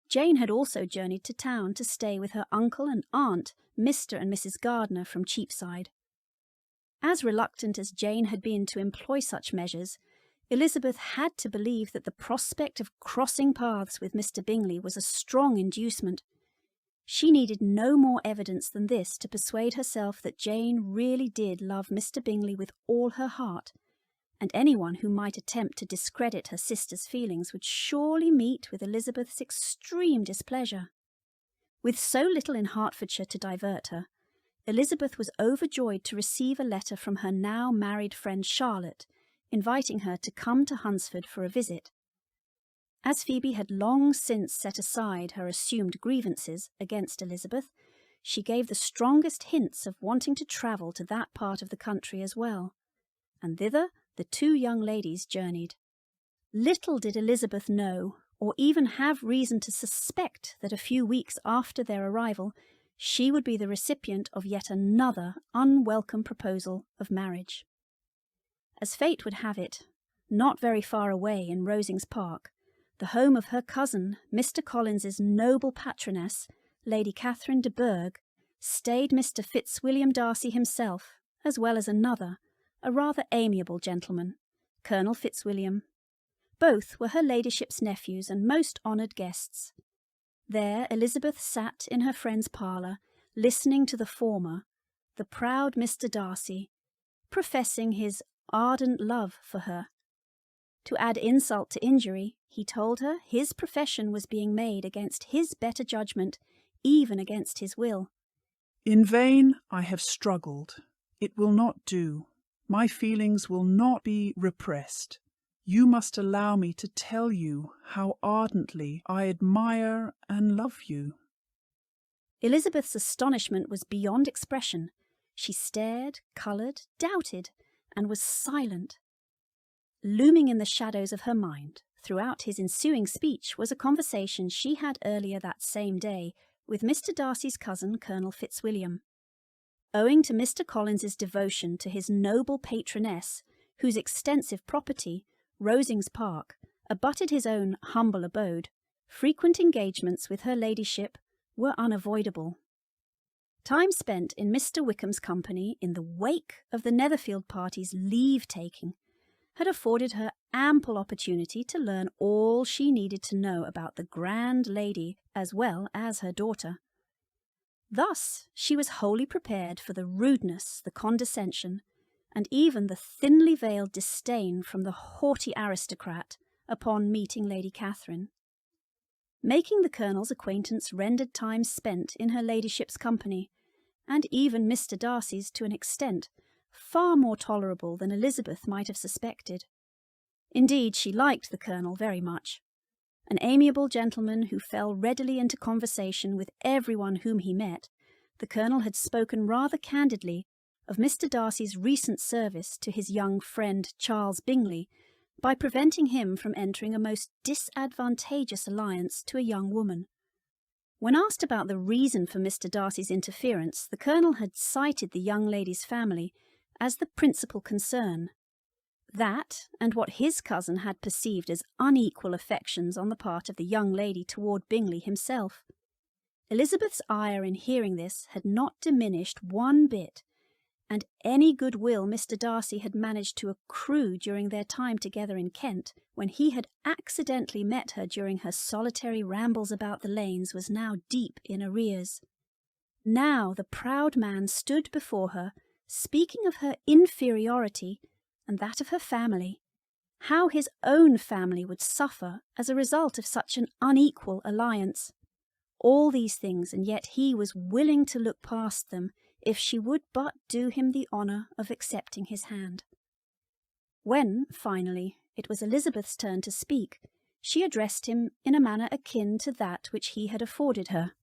Jane had also journeyed to town to stay with her uncle and aunt, Mr. and Mrs. Gardiner, from Cheapside. As reluctant as Jane had been to employ such measures, Elizabeth had to believe that the prospect of crossing paths with Mr. Bingley was a strong inducement. She needed no more evidence than this to persuade herself that Jane really did love Mr. Bingley with all her heart, and anyone who might attempt to discredit her sister's feelings would surely meet with Elizabeth's extreme displeasure. With so little in Hertfordshire to divert her, Elizabeth was overjoyed to receive a letter from her now married friend Charlotte, inviting her to come to Hunsford for a visit. As Phoebe had long since set aside her assumed grievances against Elizabeth, she gave the strongest hints of wanting to travel to that part of the country as well, and thither the two young ladies journeyed. Little did Elizabeth know, or even have reason to suspect, that a few weeks after their arrival she would be the recipient of yet another unwelcome proposal of marriage. As fate would have it, not very far away in Rosings Park, the home of her cousin, Mr. Collins's noble patroness, Lady Catherine de Bourgh, stayed Mr. Fitzwilliam Darcy himself, as well as another, a rather amiable gentleman, Colonel Fitzwilliam. Both were her ladyship's nephews and most honoured guests. There Elizabeth sat in her friend's parlour, listening to the former, the proud Mr. Darcy, professing his ardent love for her. To add insult to injury, he told her his profession was being made against his better judgment, even against his will. In vain I have struggled. It will not do. My feelings will not be repressed. You must allow me to tell you how ardently I admire and love you. Elizabeth's astonishment was beyond expression. She stared, coloured, doubted, and was silent. Looming in the shadows of her mind throughout his ensuing speech was a conversation she had earlier that same day with Mr. Darcy's cousin, Colonel Fitzwilliam. Owing to Mr. Collins's devotion to his noble patroness, whose extensive property, Rosings Park, abutted his own humble abode, frequent engagements with her ladyship were unavoidable. Time spent in Mr. Wickham's company in the wake of the Netherfield party's leave-taking had afforded her ample opportunity to learn all she needed to know about the grand lady as well as her daughter. Thus she was wholly prepared for the rudeness, the condescension, and even the thinly veiled disdain from the haughty aristocrat upon meeting Lady Catherine. Making the Colonel's acquaintance rendered time spent in her ladyship's company, and even Mr. Darcy's to an extent far more tolerable than Elizabeth might have suspected. Indeed, she liked the Colonel very much. An amiable gentleman who fell readily into conversation with everyone whom he met, the Colonel had spoken rather candidly of Mr. Darcy's recent service to his young friend Charles Bingley by preventing him from entering a most disadvantageous alliance to a young woman. When asked about the reason for Mr. Darcy's interference, the Colonel had cited the young lady's family as the principal concern. That, and what his cousin had perceived as unequal affections on the part of the young lady toward Bingley himself. Elizabeth's ire in hearing this had not diminished one bit, and any goodwill Mr. Darcy had managed to accrue during their time together in Kent, when he had accidentally met her during her solitary rambles about the lanes, was now deep in arrears. Now the proud man stood before her, speaking of her inferiority and that of her family, how his own family would suffer as a result of such an unequal alliance. All these things, and yet he was willing to look past them if she would but do him the honour of accepting his hand. When, finally, it was Elizabeth's turn to speak, she addressed him in a manner akin to that which he had afforded her.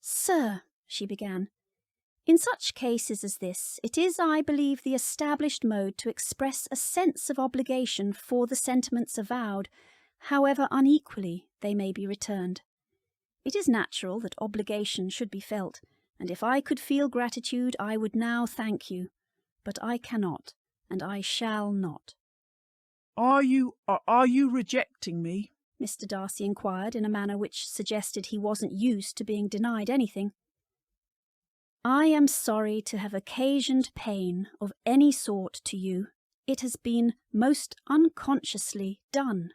"Sir," she began, "in such cases as this, it is, I believe, the established mode to express a sense of obligation for the sentiments avowed, however unequally they may be returned. It is natural that obligation should be felt, and if I could feel gratitude, I would now thank you. But I cannot, and I shall not." Are you rejecting me? Mr. Darcy inquired in a manner which suggested he wasn't used to being denied anything. "I am sorry to have occasioned pain of any sort to you. It has been most unconsciously done."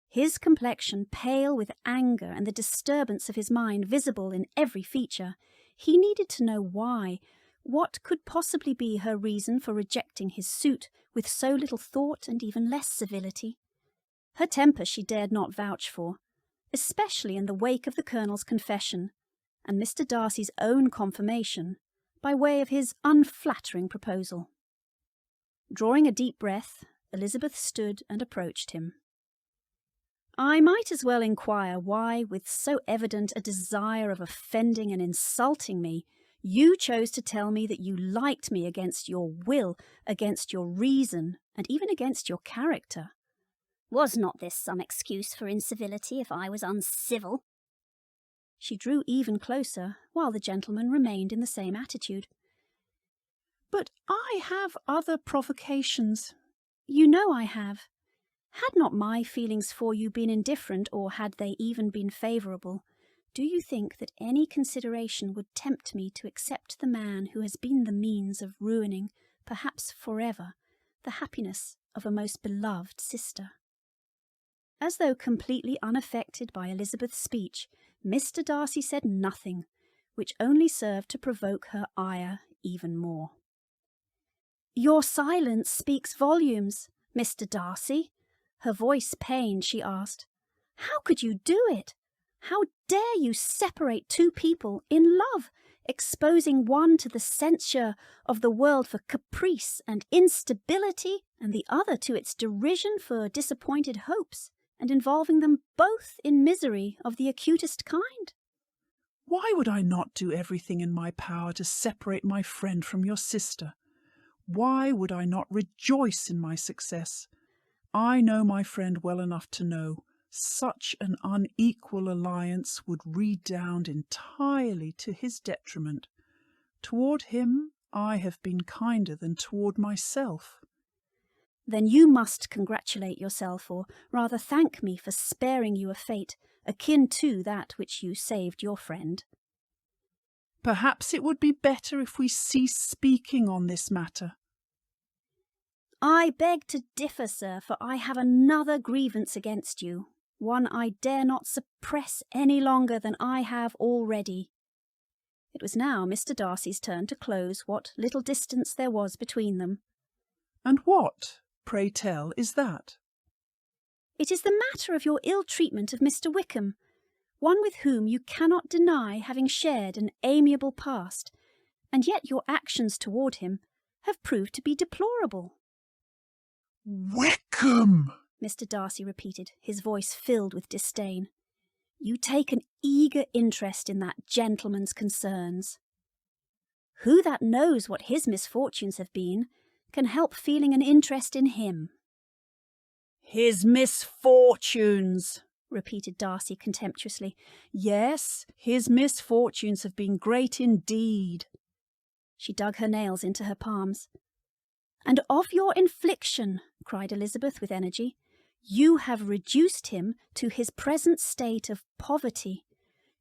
His complexion pale with anger and the disturbance of his mind visible in every feature, he needed to know why. What could possibly be her reason for rejecting his suit with so little thought and even less civility? Her temper she dared not vouch for, especially in the wake of the Colonel's confession, and Mr. Darcy's own confirmation by way of his unflattering proposal. Drawing a deep breath, Elizabeth stood and approached him. "I might as well inquire why, with so evident a desire of offending and insulting me, you chose to tell me that you liked me against your will, against your reason, and even against your character." Was not this some excuse for incivility if I was uncivil? She drew even closer, while the gentleman remained in the same attitude. "But I have other provocations. You know I have. Had not my feelings for you been indifferent, or had they even been favourable, do you think that any consideration would tempt me to accept the man who has been the means of ruining, perhaps forever, the happiness of a most beloved sister?" As though completely unaffected by Elizabeth's speech, Mr. Darcy said nothing, which only served to provoke her ire even more. "Your silence speaks volumes, Mr. Darcy." Her voice pained, she asked. "How could you do it? How dare you separate two people in love, exposing one to the censure of the world for caprice and instability, and the other to its derision for disappointed hopes, and involving them both in misery of the acutest kind?" Why would I not do everything in my power to separate my friend from your sister? Why would I not rejoice in my success? I know my friend well enough to know such an unequal alliance would redound entirely to his detriment. Toward him I have been kinder than toward myself. "Then you must congratulate yourself, or rather thank me for sparing you a fate akin to that which you saved your friend." Perhaps it would be better if we cease speaking on this matter. "I beg to differ, sir, for I have another grievance against you, one I dare not suppress any longer than I have already." It was now Mr. Darcy's turn to close what little distance there was between them. "And what, pray tell, is that?" "It is the matter of your ill treatment of Mr. Wickham, one with whom you cannot deny having shared an amiable past, and yet your actions toward him have proved to be deplorable." "Wickham!" Mr. Darcy repeated, his voice filled with disdain. "You take an eager interest in that gentleman's concerns. Who that knows what his misfortunes have been can help feeling an interest in him?" "His misfortunes!" repeated Darcy contemptuously. "Yes, his misfortunes have been great indeed." She dug her nails into her palms. "And of your infliction," cried Elizabeth with energy, "you have reduced him to his present state of poverty.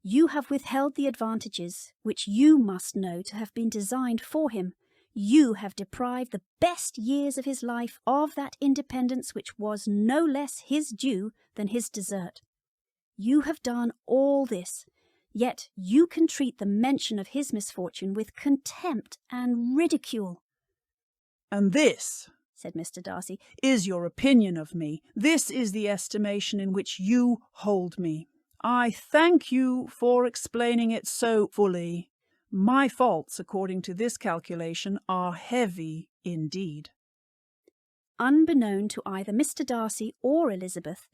You have withheld the advantages which you must know to have been designed for him. You have deprived the best years of his life of that independence which was no less his due than his desert. You have done all this, yet you can treat the mention of his misfortune with contempt and ridicule." "And this," said Mr. Darcy, "is your opinion of me. This is the estimation in which you hold me. I thank you for explaining it so fully. My faults, according to this calculation, are heavy indeed." Unbeknown to either Mr. Darcy or Elizabeth,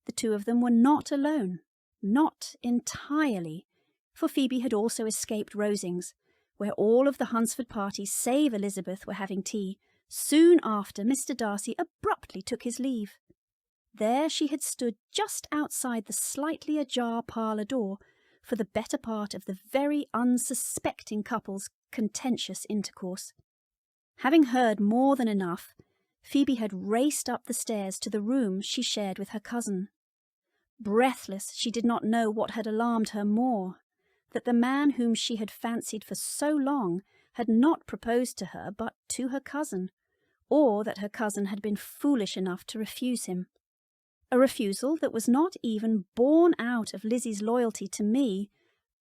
the two of them were not alone, not entirely, for Phoebe had also escaped Rosings, where all of the Hunsford party save Elizabeth were having tea, soon after Mr. Darcy abruptly took his leave. There she had stood just outside the slightly ajar parlour door for the better part of the very unsuspecting couple's contentious intercourse. Having heard more than enough, Phoebe had raced up the stairs to the room she shared with her cousin. Breathless, she did not know what had alarmed her more, that the man whom she had fancied for so long had not proposed to her but to her cousin, or that her cousin had been foolish enough to refuse him. A refusal that was not even born out of Lizzie's loyalty to me,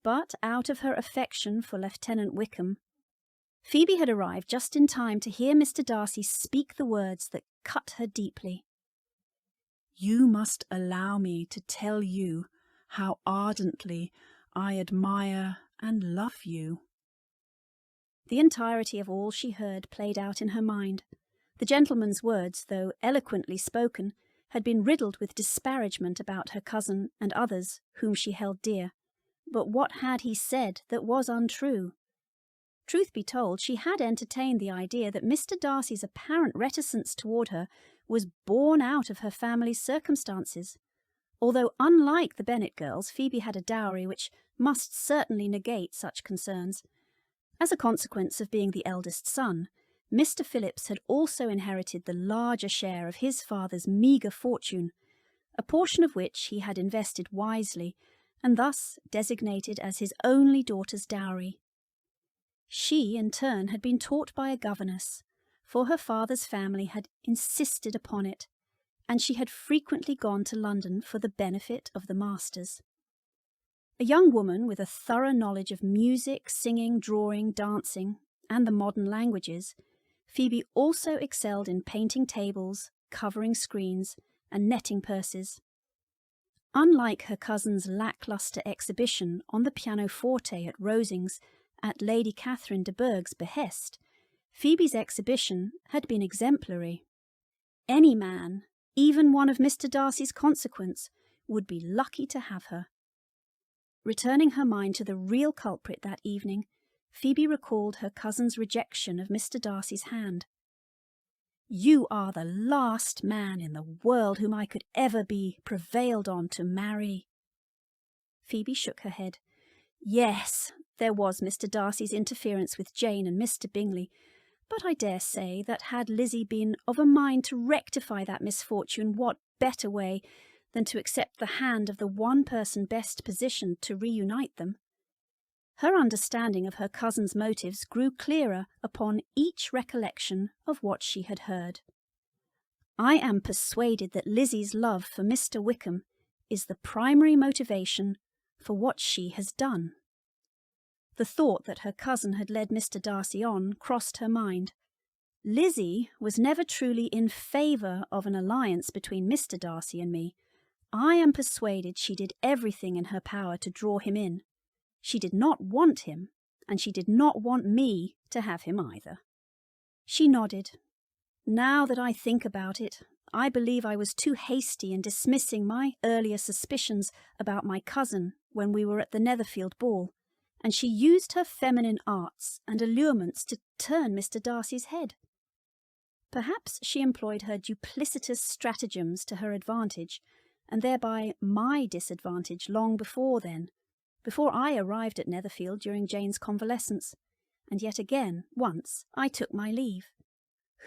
but out of her affection for Lieutenant Wickham. Phoebe had arrived just in time to hear Mr. Darcy speak the words that cut her deeply. "You must allow me to tell you how ardently I admire and love you." The entirety of all she heard played out in her mind. The gentleman's words, though eloquently spoken, had been riddled with disparagement about her cousin and others whom she held dear. But what had he said that was untrue? Truth be told, she had entertained the idea that Mr. Darcy's apparent reticence toward her was born out of her family's circumstances. Although, unlike the Bennet girls, Phoebe had a dowry which must certainly negate such concerns. As a consequence of being the eldest son, Mr. Phillips had also inherited the larger share of his father's meagre fortune, a portion of which he had invested wisely, and thus designated as his only daughter's dowry. She, in turn, had been taught by a governess, for her father's family had insisted upon it, and she had frequently gone to London for the benefit of the masters. A young woman with a thorough knowledge of music, singing, drawing, dancing, and the modern languages, Phoebe also excelled in painting tables, covering screens, and netting purses. Unlike her cousin's lacklustre exhibition on the pianoforte at Rosings at Lady Catherine de Bourgh's behest, Phoebe's exhibition had been exemplary. Any man, even one of Mr. Darcy's consequence, would be lucky to have her. Returning her mind to the real culprit that evening, Phoebe recalled her cousin's rejection of Mr. Darcy's hand. "You are the last man in the world whom I could ever be prevailed on to marry." Phoebe shook her head. Yes, there was Mr. Darcy's interference with Jane and Mr. Bingley, but I dare say that had Lizzie been of a mind to rectify that misfortune, what better way than to accept the hand of the one person best positioned to reunite them? Her understanding of her cousin's motives grew clearer upon each recollection of what she had heard. "I am persuaded that Lizzie's love for Mr. Wickham is the primary motivation for what she has done." The thought that her cousin had led Mr. Darcy on crossed her mind. Lizzie was never truly in favour of an alliance between Mr. Darcy and me. I am persuaded she did everything in her power to draw him in. She did not want him, and she did not want me to have him either. She nodded. Now that I think about it, I believe I was too hasty in dismissing my earlier suspicions about my cousin when we were at the Netherfield ball, and she used her feminine arts and allurements to turn Mr. Darcy's head. Perhaps she employed her duplicitous stratagems to her advantage, and thereby my disadvantage long before then, before I arrived at Netherfield during Jane's convalescence, and yet again, once, I took my leave.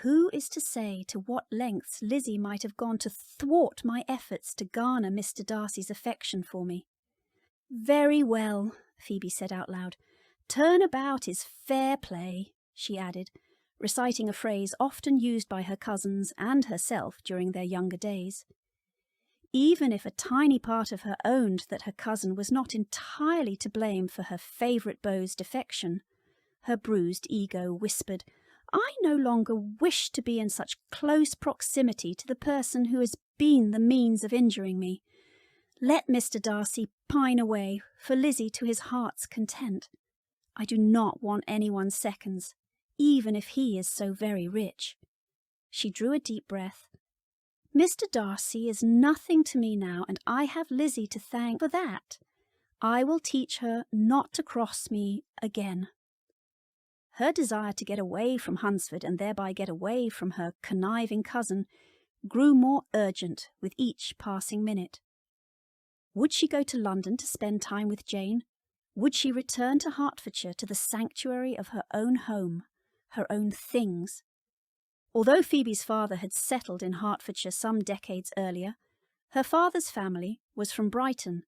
Who is to say to what lengths Lizzie might have gone to thwart my efforts to garner Mr. Darcy's affection for me? "Very well," Phoebe said out loud. "Turn about is fair play," she added, reciting a phrase often used by her cousins and herself during their younger days. Even if a tiny part of her owned that her cousin was not entirely to blame for her favourite beau's defection, her bruised ego whispered, "I no longer wish to be in such close proximity to the person who has been the means of injuring me. Let Mr. Darcy pine away for Lizzie to his heart's content. I do not want anyone's seconds, even if he is so very rich." She drew a deep breath. "Mr. Darcy is nothing to me now, and I have Lizzie to thank for that. I will teach her not to cross me again." Her desire to get away from Hunsford and thereby get away from her conniving cousin grew more urgent with each passing minute. Would she go to London to spend time with Jane? Would she return to Hertfordshire, to the sanctuary of her own home, her own things? Although Phoebe's father had settled in Hertfordshire some decades earlier, her father's family was from Brighton.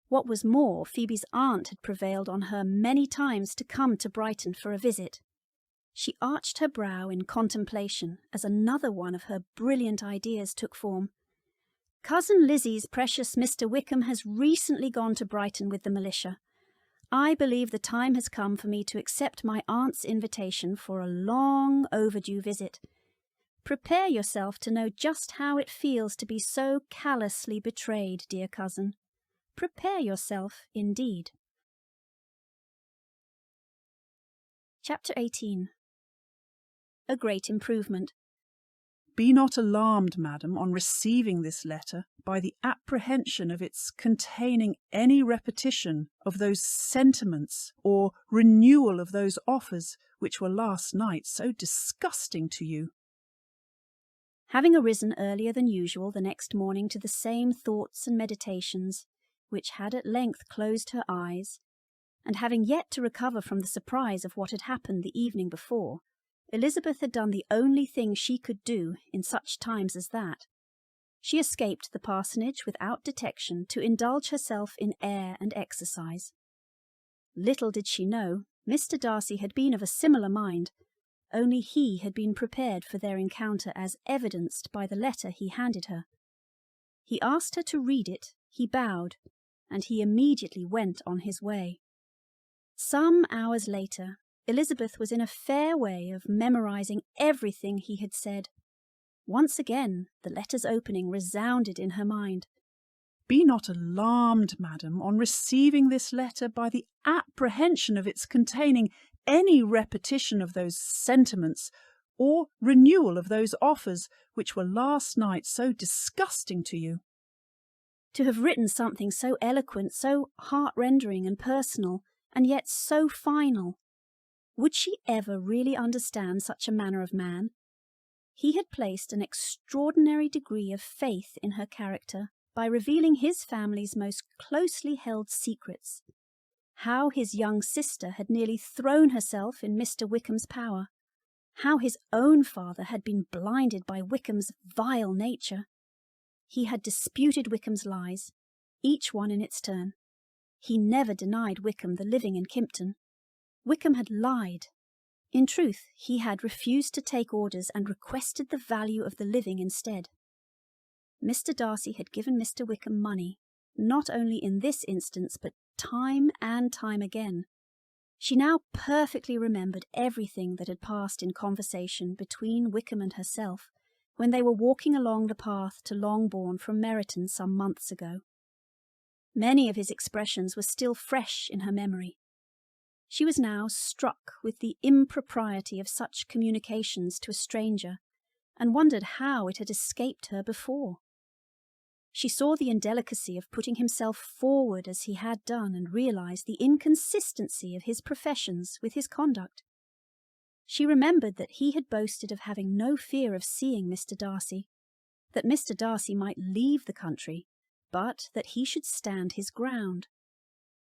What was more, Phoebe's aunt had prevailed on her many times to come to Brighton for a visit. She arched her brow in contemplation as another one of her brilliant ideas took form. "Cousin Lizzie's precious Mr. Wickham has recently gone to Brighton with the militia. I believe the time has come for me to accept my aunt's invitation for a long overdue visit. Prepare yourself to know just how it feels to be so callously betrayed, dear cousin. Prepare yourself, indeed." Chapter 18. A Great Improvement. Be not alarmed, madam, on receiving this letter by the apprehension of its containing any repetition of those sentiments or renewal of those offers which were last night so disgusting to you. Having arisen earlier than usual the next morning to the same thoughts and meditations, which had at length closed her eyes, and having yet to recover from the surprise of what had happened the evening before, Elizabeth had done the only thing she could do in such times as that. She escaped the parsonage without detection to indulge herself in air and exercise. Little did she know, Mr. Darcy had been of a similar mind, only he had been prepared for their encounter as evidenced by the letter he handed her. He asked her to read it, he bowed, and he immediately went on his way. Some hours later, Elizabeth was in a fair way of memorizing everything he had said. Once again, the letter's opening resounded in her mind. Be not alarmed, madam, on receiving this letter by the apprehension of its containing any repetition of those sentiments or renewal of those offers which were last night so disgusting to you. To have written something so eloquent, so heart-rendering and personal, and yet so final. Would she ever really understand such a manner of man? He had placed an extraordinary degree of faith in her character by revealing his family's most closely held secrets. How his young sister had nearly thrown herself in Mr. Wickham's power. How his own father had been blinded by Wickham's vile nature. He had disputed Wickham's lies, each one in its turn. He never denied Wickham the living in Kympton. Wickham had lied. In truth, he had refused to take orders and requested the value of the living instead. Mr. Darcy had given Mr. Wickham money, not only in this instance, but time and time again. She now perfectly remembered everything that had passed in conversation between Wickham and herself when they were walking along the path to Longbourn from Meryton some months ago. Many of his expressions were still fresh in her memory. She was now struck with the impropriety of such communications to a stranger, and wondered how it had escaped her before. She saw the indelicacy of putting himself forward as he had done, and realized the inconsistency of his professions with his conduct. She remembered that he had boasted of having no fear of seeing Mr. Darcy, that Mr. Darcy might leave the country, but that he should stand his ground.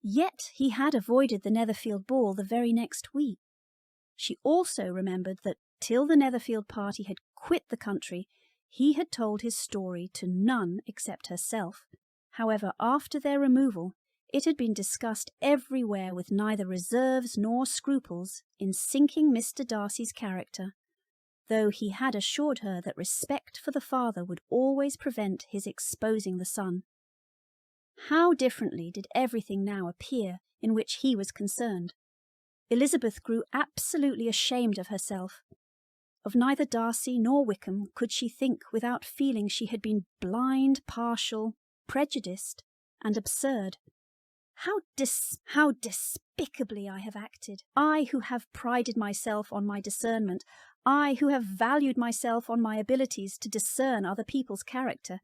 Yet he had avoided the Netherfield ball the very next week. She also remembered that till the Netherfield party had quit the country, he had told his story to none except herself. However, after their removal, it had been discussed everywhere with neither reserves nor scruples in sinking Mr. Darcy's character, though he had assured her that respect for the father would always prevent his exposing the son. How differently did everything now appear in which he was concerned. Elizabeth grew absolutely ashamed of herself. Of neither Darcy nor Wickham could she think without feeling she had been blind, partial, prejudiced, and absurd. How despicably I have acted, I who have prided myself on my discernment, I who have valued myself on my abilities to discern other people's character.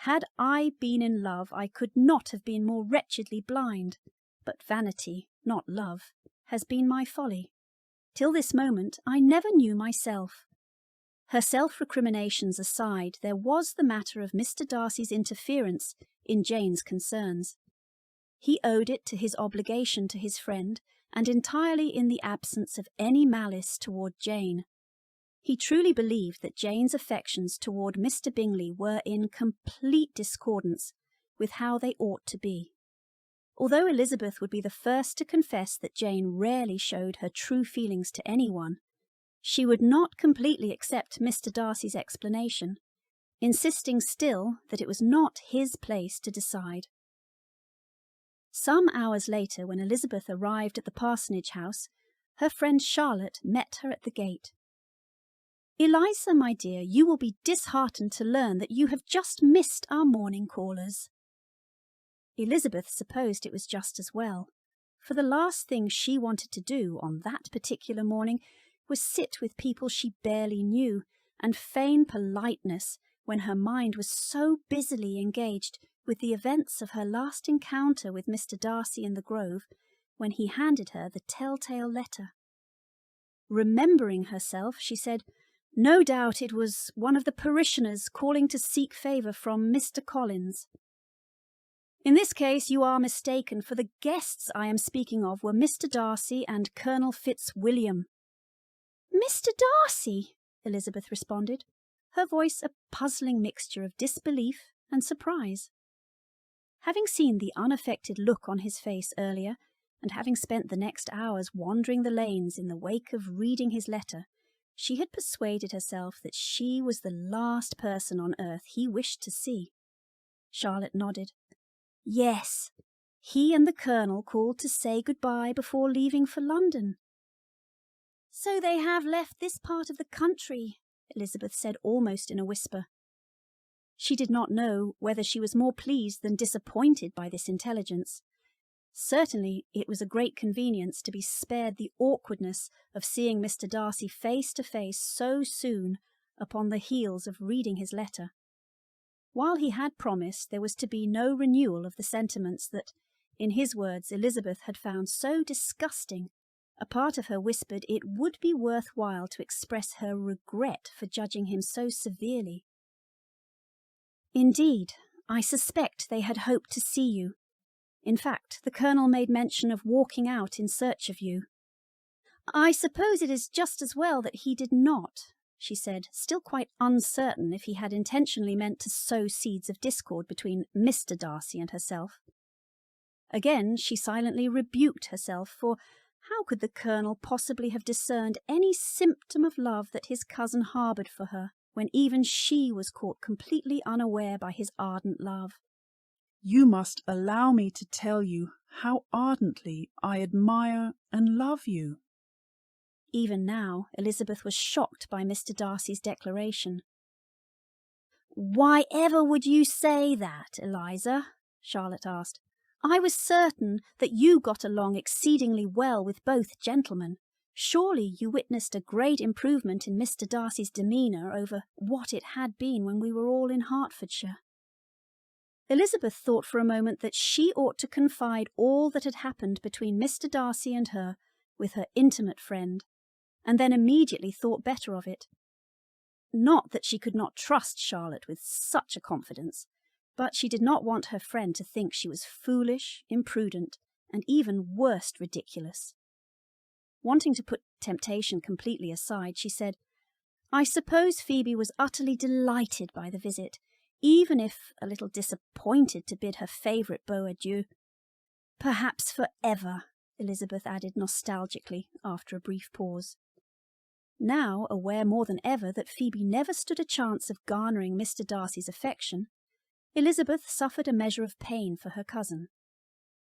Had I been in love, I could not have been more wretchedly blind, but vanity, not love, has been my folly. Till this moment I never knew myself. Her self-recriminations aside, there was the matter of Mr. Darcy's interference in Jane's concerns. He owed it to his obligation to his friend, and entirely in the absence of any malice toward Jane. He truly believed that Jane's affections toward Mr. Bingley were in complete discordance with how they ought to be. Although Elizabeth would be the first to confess that Jane rarely showed her true feelings to anyone, she would not completely accept Mr. Darcy's explanation, insisting still that it was not his place to decide. Some hours later, when Elizabeth arrived at the parsonage house, her friend Charlotte met her at the gate. "Eliza, my dear, you will be disheartened to learn that you have just missed our morning callers." Elizabeth supposed it was just as well, for the last thing she wanted to do on that particular morning was sit with people she barely knew and feign politeness when her mind was so busily engaged with the events of her last encounter with Mr. Darcy in the Grove, when he handed her the telltale letter. Remembering herself, she said, "No doubt it was one of the parishioners calling to seek favour from Mr. Collins." "In this case you are mistaken, for the guests I am speaking of were Mr. Darcy and Colonel Fitzwilliam." "Mr. Darcy!" Elizabeth responded, her voice a puzzling mixture of disbelief and surprise. Having seen the unaffected look on his face earlier, and having spent the next hours wandering the lanes in the wake of reading his letter, she had persuaded herself that she was the last person on earth he wished to see. Charlotte nodded. Yes, he and the Colonel called to say goodbye before leaving for London. "So they have left this part of the country," Elizabeth said almost in a whisper. She did not know whether she was more pleased than disappointed by this intelligence. Certainly it was a great convenience to be spared the awkwardness of seeing Mr. Darcy face to face so soon upon the heels of reading his letter. While he had promised there was to be no renewal of the sentiments that, in his words, Elizabeth had found so disgusting, a part of her whispered it would be worth while to express her regret for judging him so severely. "Indeed, I suspect they had hoped to see you. In fact, the Colonel made mention of walking out in search of you." "I suppose it is just as well that he did not," she said, still quite uncertain if he had intentionally meant to sow seeds of discord between Mr. Darcy and herself. Again she silently rebuked herself, for how could the Colonel possibly have discerned any symptom of love that his cousin harboured for her, when even she was caught completely unaware by his ardent love? You must allow me to tell you how ardently I admire and love you." Even now, Elizabeth was shocked by Mr. Darcy's declaration. "Why ever would you say that, Eliza?" Charlotte asked. "I was certain that you got along exceedingly well with both gentlemen. Surely you witnessed a great improvement in Mr. Darcy's demeanour over what it had been when we were all in Hertfordshire." Elizabeth thought for a moment that she ought to confide all that had happened between Mr. Darcy and her with her intimate friend, and then immediately thought better of it. Not that she could not trust Charlotte with such a confidence, but she did not want her friend to think she was foolish, imprudent, and even worse, ridiculous. Wanting to put temptation completely aside, she said, "I suppose Phoebe was utterly delighted by the visit, even if a little disappointed to bid her favourite beau adieu. Perhaps for ever," Elizabeth added nostalgically after a brief pause. Now, aware more than ever that Phoebe never stood a chance of garnering Mr. Darcy's affection, Elizabeth suffered a measure of pain for her cousin.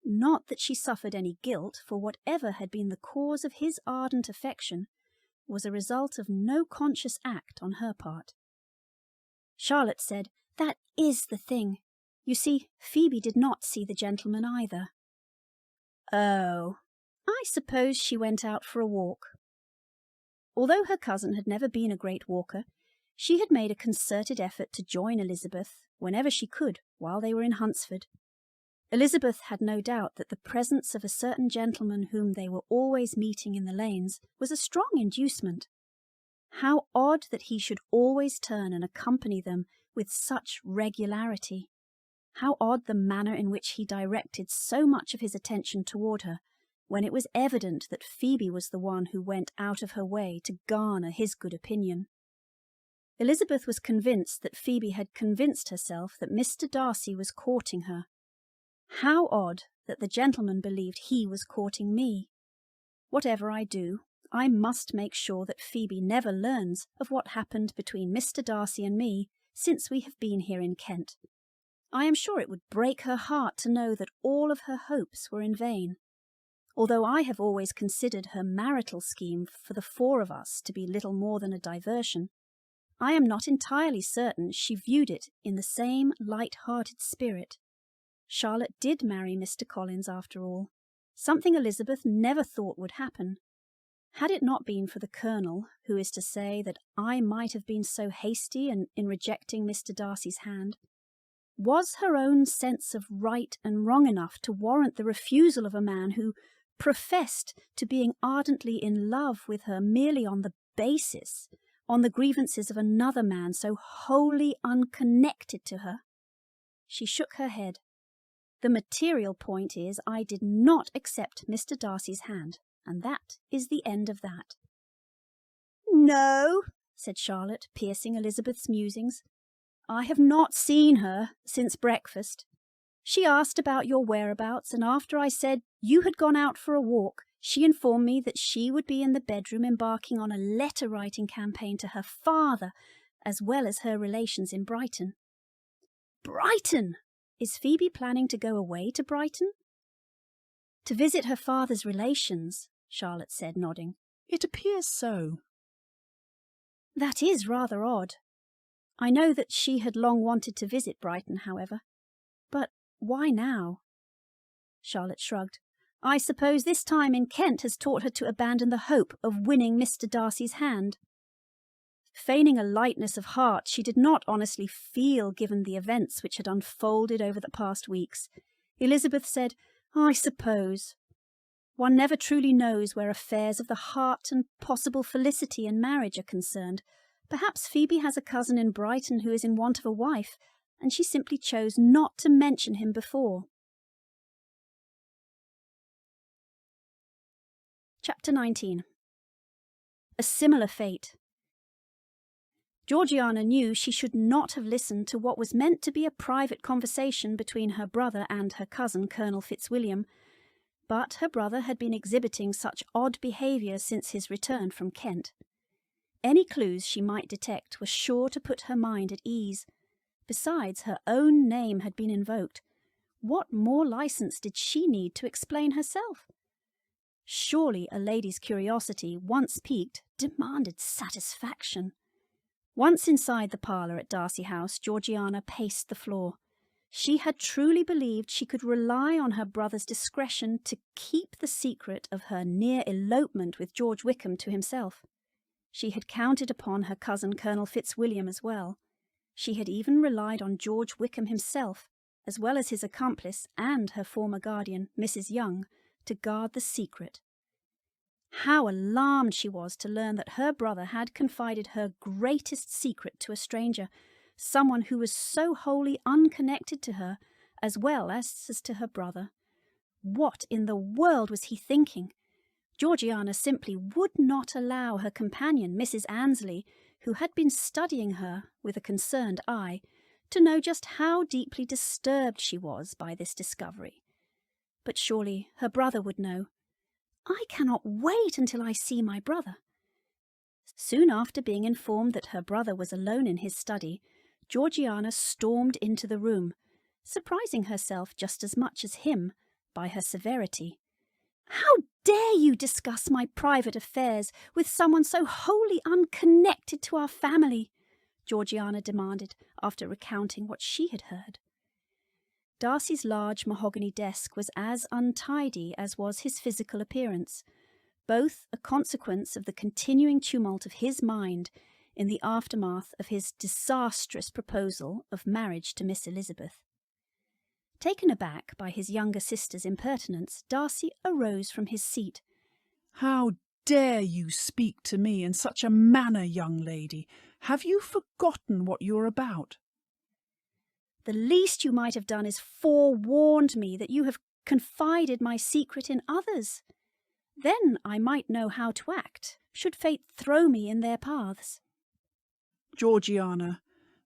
Not that she suffered any guilt, for whatever had been the cause of his ardent affection was a result of no conscious act on her part. Charlotte said, "That is the thing. You see, Phoebe did not see the gentleman either." "Oh, I suppose she went out for a walk." Although her cousin had never been a great walker, she had made a concerted effort to join Elizabeth whenever she could while they were in Hunsford. Elizabeth had no doubt that the presence of a certain gentleman whom they were always meeting in the lanes was a strong inducement. How odd that he should always turn and accompany them with such regularity. How odd the manner in which he directed so much of his attention toward her, when it was evident that Phoebe was the one who went out of her way to garner his good opinion. Elizabeth was convinced that Phoebe had convinced herself that Mr. Darcy was courting her. How odd that the gentleman believed he was courting me. Whatever I do, I must make sure that Phoebe never learns of what happened between Mr. Darcy and me since we have been here in Kent. I am sure it would break her heart to know that all of her hopes were in vain. Although I have always considered her marital scheme for the four of us to be little more than a diversion, I am not entirely certain she viewed it in the same light-hearted spirit. Charlotte did marry Mr. Collins after all, something Elizabeth never thought would happen. Had it not been for the Colonel, who is to say that I might have been so hasty in rejecting Mr. Darcy's hand, was her own sense of right and wrong enough to warrant the refusal of a man who professed to being ardently in love with her merely on the grievances of another man so wholly unconnected to her? She shook her head. The material point is, I did not accept Mr. Darcy's hand, and that is the end of that. "No," said Charlotte, piercing Elizabeth's musings. "I have not seen her since breakfast. She asked about your whereabouts, and after I said you had gone out for a walk, she informed me that she would be in the bedroom embarking on a letter-writing campaign to her father, as well as her relations in Brighton." "Brighton! Is Phoebe planning to go away to Brighton?" "To visit her father's relations," Charlotte said, nodding. "It appears so." "That is rather odd. I know that she had long wanted to visit Brighton, however. But why now?" Charlotte shrugged. "I suppose this time in Kent has taught her to abandon the hope of winning Mr. Darcy's hand." Feigning a lightness of heart she did not honestly feel given the events which had unfolded over the past weeks, Elizabeth said, "I suppose. One never truly knows where affairs of the heart and possible felicity in marriage are concerned. Perhaps Phoebe has a cousin in Brighton who is in want of a wife, and she simply chose not to mention him before." Chapter 19. A similar fate. Georgiana knew she should not have listened to what was meant to be a private conversation between her brother and her cousin, Colonel Fitzwilliam, but her brother had been exhibiting such odd behaviour since his return from Kent. Any clues she might detect were sure to put her mind at ease. Besides, her own name had been invoked. What more licence did she need to explain herself? Surely a lady's curiosity, once piqued, demanded satisfaction. Once inside the parlour at Darcy House, Georgiana paced the floor. She had truly believed she could rely on her brother's discretion to keep the secret of her near elopement with George Wickham to himself. She had counted upon her cousin Colonel Fitzwilliam as well. She had even relied on George Wickham himself, as well as his accomplice and her former guardian, Mrs. Young, to guard the secret. How alarmed she was to learn that her brother had confided her greatest secret to a stranger, someone who was so wholly unconnected to her, as well as to her brother. What in the world was he thinking? Georgiana simply would not allow her companion, Mrs. Annesley, who had been studying her with a concerned eye, to know just how deeply disturbed she was by this discovery. But surely her brother would know. "I cannot wait until I see my brother." Soon after being informed that her brother was alone in his study, Georgiana stormed into the room, surprising herself just as much as him by her severity. "How dare you discuss my private affairs with someone so wholly unconnected to our family?" Georgiana demanded, after recounting what she had heard. Darcy's large mahogany desk was as untidy as was his physical appearance, both a consequence of the continuing tumult of his mind in the aftermath of his disastrous proposal of marriage to Miss Elizabeth. Taken aback by his younger sister's impertinence, Darcy arose from his seat. "How dare you speak to me in such a manner, young lady? Have you forgotten what you're about?" "The least you might have done is forewarned me that you have confided my secret in others. Then I might know how to act, should fate throw me in their paths." "Georgiana,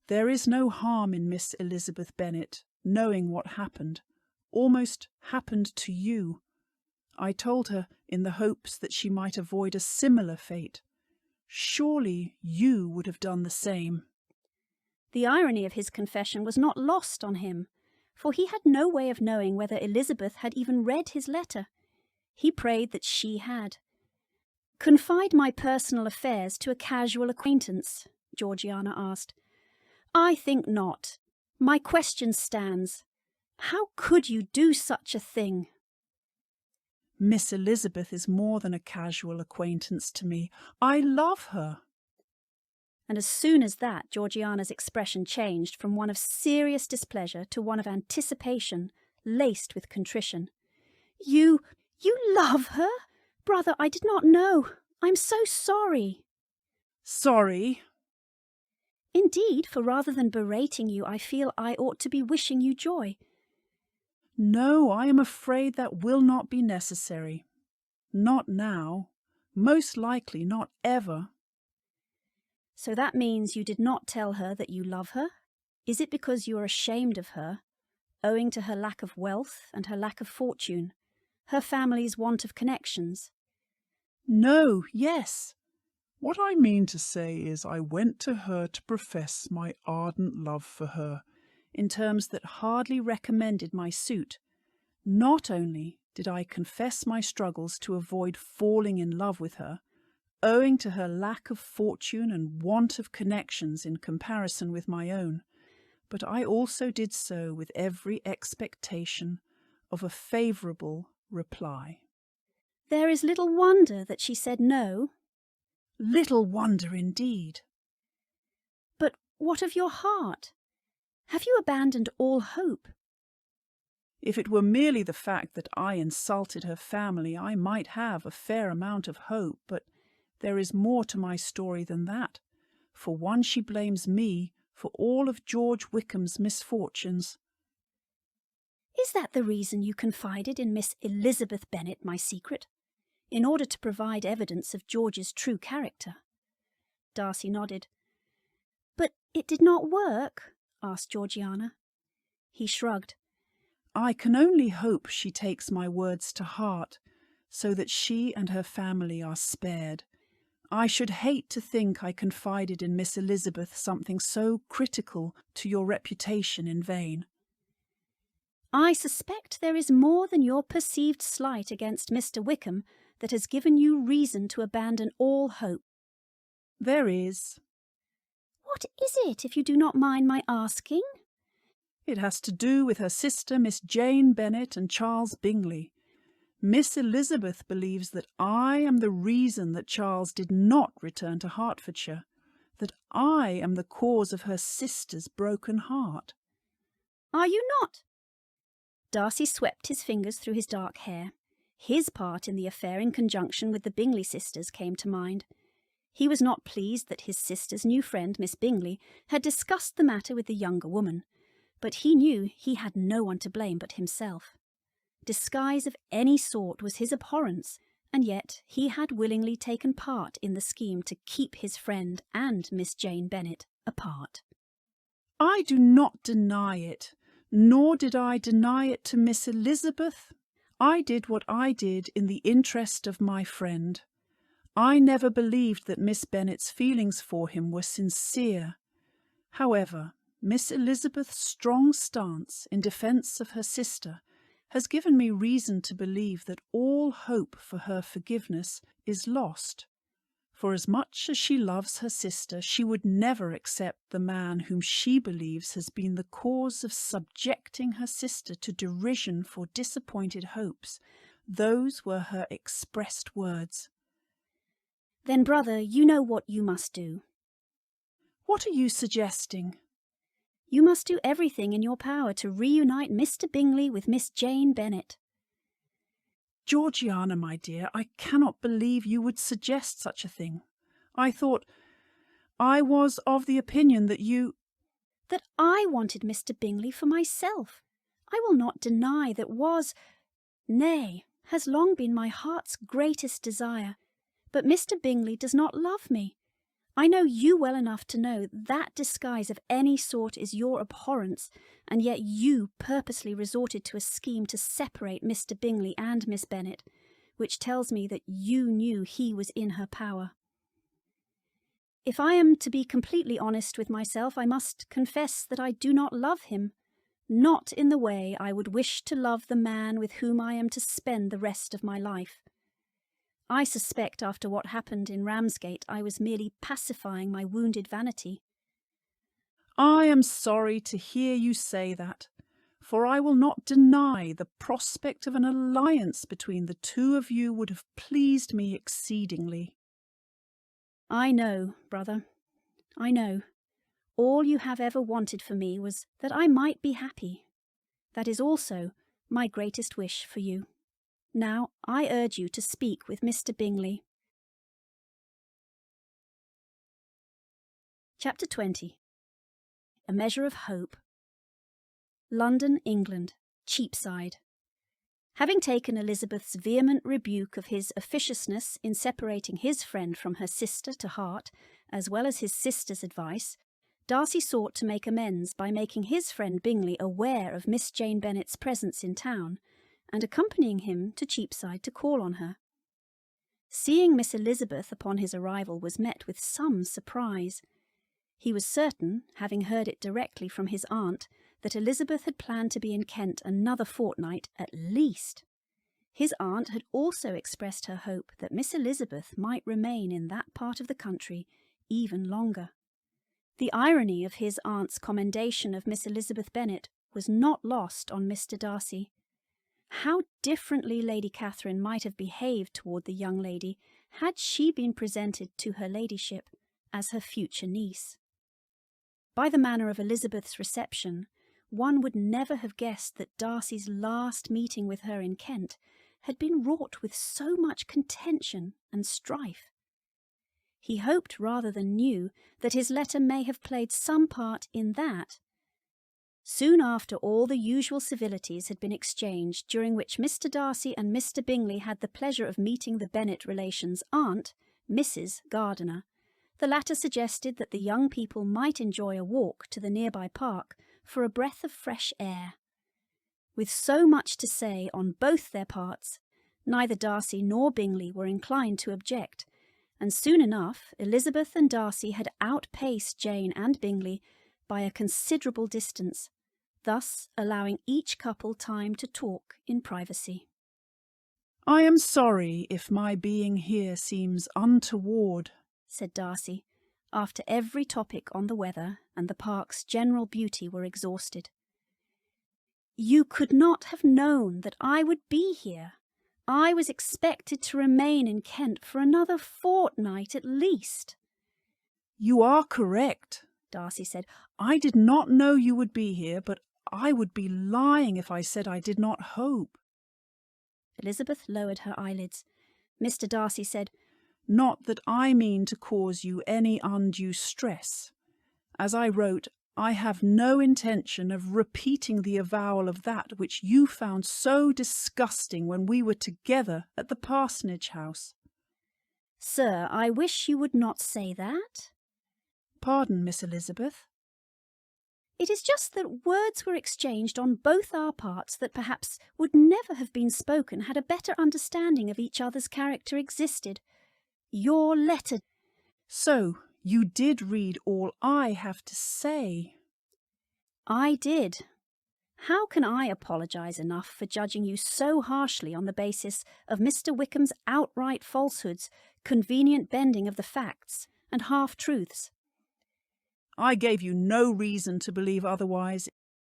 there is no harm in Miss Elizabeth Bennet knowing what happened, almost happened to you. I told her in the hopes that she might avoid a similar fate. Surely you would have done the same." The irony of his confession was not lost on him, for he had no way of knowing whether Elizabeth had even read his letter. He prayed that she had. "Confide my personal affairs to a casual acquaintance?" Georgiana asked. "I think not. My question stands. How could you do such a thing?" Miss Elizabeth is more than a casual acquaintance to me. I love her." And as soon as that, Georgiana's expression changed from one of serious displeasure to one of anticipation, laced with contrition. You love her? Brother, I did not know. I'm so sorry." "Sorry?" "Indeed, for rather than berating you, I feel I ought to be wishing you joy." "No, I am afraid that will not be necessary. Not now. Most likely not ever." "So that means you did not tell her that you love her? Is it because you are ashamed of her, owing to her lack of wealth and her lack of fortune, her family's want of connections?" "No, yes. What I mean to say is I went to her to profess my ardent love for her in terms that hardly recommended my suit. Not only did I confess my struggles to avoid falling in love with her, owing to her lack of fortune and want of connections in comparison with my own, but I also did so with every expectation of a favourable reply." "There is little wonder that she said no." "Little wonder indeed." "But what of your heart? Have you abandoned all hope?" If it were merely the fact that I insulted her family, I might have a fair amount of hope, but there is more to my story than that. For one, she blames me for all of George Wickham's misfortunes. "Is that the reason you confided in Miss Elizabeth Bennet my secret? In order to provide evidence of George's true character?" Darcy nodded. "But it did not work?" asked Georgiana. He shrugged. "I can only hope she takes my words to heart, so that she and her family are spared. I should hate to think I confided in Miss Elizabeth something so critical to your reputation in vain." "I suspect there is more than your perceived slight against Mr. Wickham that has given you reason to abandon all hope." "There is." "What is it, if you do not mind my asking?" "It has to do with her sister, Miss Jane Bennet, and Charles Bingley. Miss Elizabeth believes that I am the reason that Charles did not return to Hertfordshire, that I am the cause of her sister's broken heart." "Are you not?" Darcy swept his fingers through his dark hair. His part in the affair in conjunction with the Bingley sisters came to mind. He was not pleased that his sister's new friend, Miss Bingley, had discussed the matter with the younger woman, but he knew he had no one to blame but himself. Disguise of any sort was his abhorrence, and yet he had willingly taken part in the scheme to keep his friend and Miss Jane Bennet apart. "I do not deny it, nor did I deny it to Miss Elizabeth. I did what I did in the interest of my friend. I never believed that Miss Bennet's feelings for him were sincere. However, Miss Elizabeth's strong stance in defence of her sister has given me reason to believe that all hope for her forgiveness is lost. For as much as she loves her sister, she would never accept the man whom she believes has been the cause of subjecting her sister to derision for disappointed hopes. Those were her expressed words." "Then, brother, you know what you must do." "What are you suggesting?" "You must do everything in your power to reunite Mr. Bingley with Miss Jane Bennet." "Georgiana, my dear, I cannot believe you would suggest such a thing. I was of the opinion that you—" "That I wanted Mr. Bingley for myself. I will not deny that was, nay, has long been my heart's greatest desire. But Mr. Bingley does not love me. I know you well enough to know that disguise of any sort is your abhorrence, and yet you purposely resorted to a scheme to separate Mr. Bingley and Miss Bennet, which tells me that you knew he was in her power. If I am to be completely honest with myself, I must confess that I do not love him, not in the way I would wish to love the man with whom I am to spend the rest of my life. I suspect after what happened in Ramsgate I was merely pacifying my wounded vanity." "I am sorry to hear you say that, for I will not deny the prospect of an alliance between the two of you would have pleased me exceedingly. I know, brother, I know. All you have ever wanted for me was that I might be happy. That is also my greatest wish for you. Now I urge you to speak with Mr. Bingley. Chapter 20. A Measure of Hope. London, England, Cheapside. Having taken Elizabeth's vehement rebuke of his officiousness in separating his friend from her sister to heart, as well as his sister's advice, Darcy sought to make amends by making his friend Bingley aware of Miss Jane Bennet's presence in town, and accompanying him to Cheapside to call on her. Seeing Miss Elizabeth upon his arrival was met with some surprise. He was certain, having heard it directly from his aunt, that Elizabeth had planned to be in Kent another fortnight at least. His aunt had also expressed her hope that Miss Elizabeth might remain in that part of the country even longer. The irony of his aunt's commendation of Miss Elizabeth Bennet was not lost on Mr. Darcy. How differently Lady Catherine might have behaved toward the young lady had she been presented to her ladyship as her future niece. By the manner of Elizabeth's reception, one would never have guessed that Darcy's last meeting with her in Kent had been wrought with so much contention and strife. He hoped rather than knew that his letter may have played some part in that. Soon after all the usual civilities had been exchanged, during which Mr. Darcy and Mr. Bingley had the pleasure of meeting the Bennet relations' aunt, Mrs. Gardiner, the latter suggested that the young people might enjoy a walk to the nearby park for a breath of fresh air. With so much to say on both their parts, neither Darcy nor Bingley were inclined to object, and soon enough Elizabeth and Darcy had outpaced Jane and Bingley by a considerable distance, thus allowing each couple time to talk in privacy. "I am sorry if my being here seems untoward," said Darcy, after every topic on the weather and the park's general beauty were exhausted. "You could not have known that I would be here. I was expected to remain in Kent for another fortnight at least." "You are correct," Darcy said. "I did not know you would be here, but I would be lying if I said I did not hope." Elizabeth lowered her eyelids. Mr. Darcy said, "Not that I mean to cause you any undue stress. As I wrote, I have no intention of repeating the avowal of that which you found so disgusting when we were together at the parsonage house." "Sir, I wish you would not say that." "Pardon, Miss Elizabeth." "It is just that words were exchanged on both our parts that perhaps would never have been spoken had a better understanding of each other's character existed. Your letter—" "So you did read all I have to say?" "I did. How can I apologize enough for judging you so harshly on the basis of Mr. Wickham's outright falsehoods, convenient bending of the facts, and half-truths?" "I gave you no reason to believe otherwise.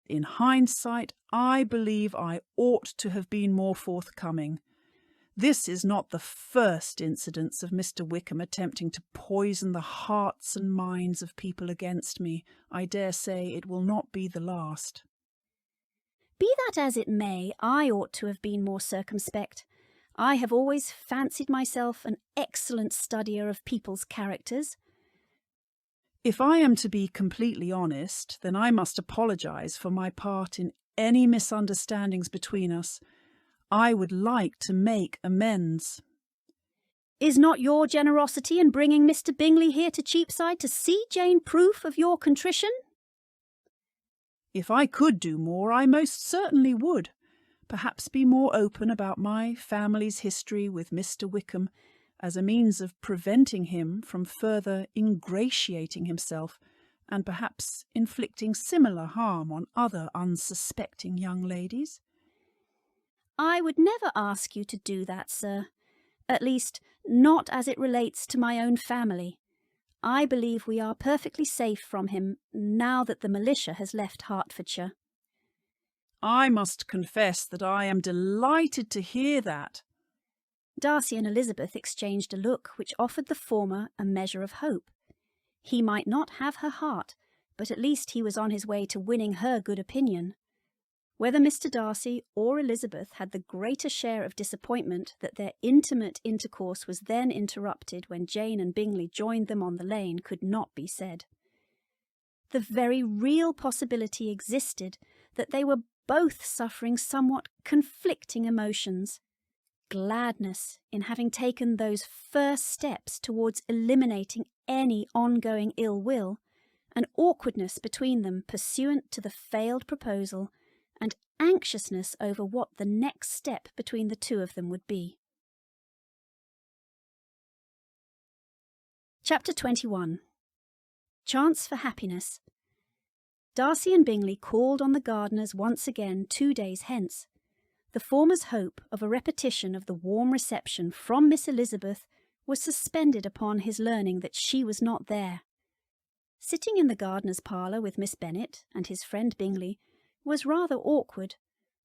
In hindsight, I believe I ought to have been more forthcoming. This is not the first incidence of Mr. Wickham attempting to poison the hearts and minds of people against me. I dare say it will not be the last." "Be that as it may, I ought to have been more circumspect. I have always fancied myself an excellent studier of people's characters." "If I am to be completely honest, then I must apologize for my part in any misunderstandings between us. I would like to make amends." "Is not your generosity in bringing Mr. Bingley here to Cheapside to see Jane proof of your contrition?" "If I could do more, I most certainly would. Perhaps be more open about my family's history with Mr. Wickham, as a means of preventing him from further ingratiating himself, and perhaps inflicting similar harm on other unsuspecting young ladies." "I would never ask you to do that, sir. At least, not as it relates to my own family. I believe we are perfectly safe from him now that the militia has left Hertfordshire." I must confess that I am delighted to hear that. Darcy and Elizabeth exchanged a look which offered the former a measure of hope. He might not have her heart, but at least he was on his way to winning her good opinion. Whether Mr. Darcy or Elizabeth had the greater share of disappointment that their intimate intercourse was then interrupted when Jane and Bingley joined them on the lane could not be said. The very real possibility existed that they were both suffering somewhat conflicting emotions. Gladness in having taken those first steps towards eliminating any ongoing ill will, and awkwardness between them pursuant to the failed proposal, and anxiousness over what the next step between the two of them would be. Chapter 21. Chance for Happiness. Darcy and Bingley called on the Gardiners once again 2 days hence. The former's hope of a repetition of the warm reception from Miss Elizabeth was suspended upon his learning that she was not there. Sitting in the gardener's parlour with Miss Bennet and his friend Bingley was rather awkward,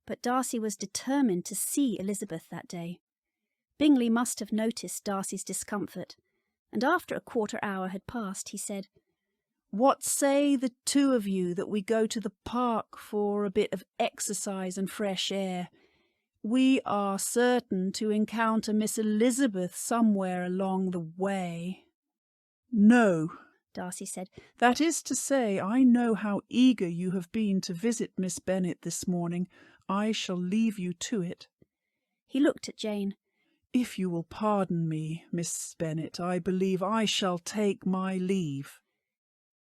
but Darcy was determined to see Elizabeth that day. Bingley must have noticed Darcy's discomfort, and after a quarter hour had passed, he said, "What say the two of you that we go to the park for a bit of exercise and fresh air? We are certain to encounter Miss Elizabeth somewhere along the way." "No," Darcy said. "That is to say, I know how eager you have been to visit Miss Bennet this morning. I shall leave you to it." He looked at Jane. "If you will pardon me, Miss Bennet, I believe I shall take my leave."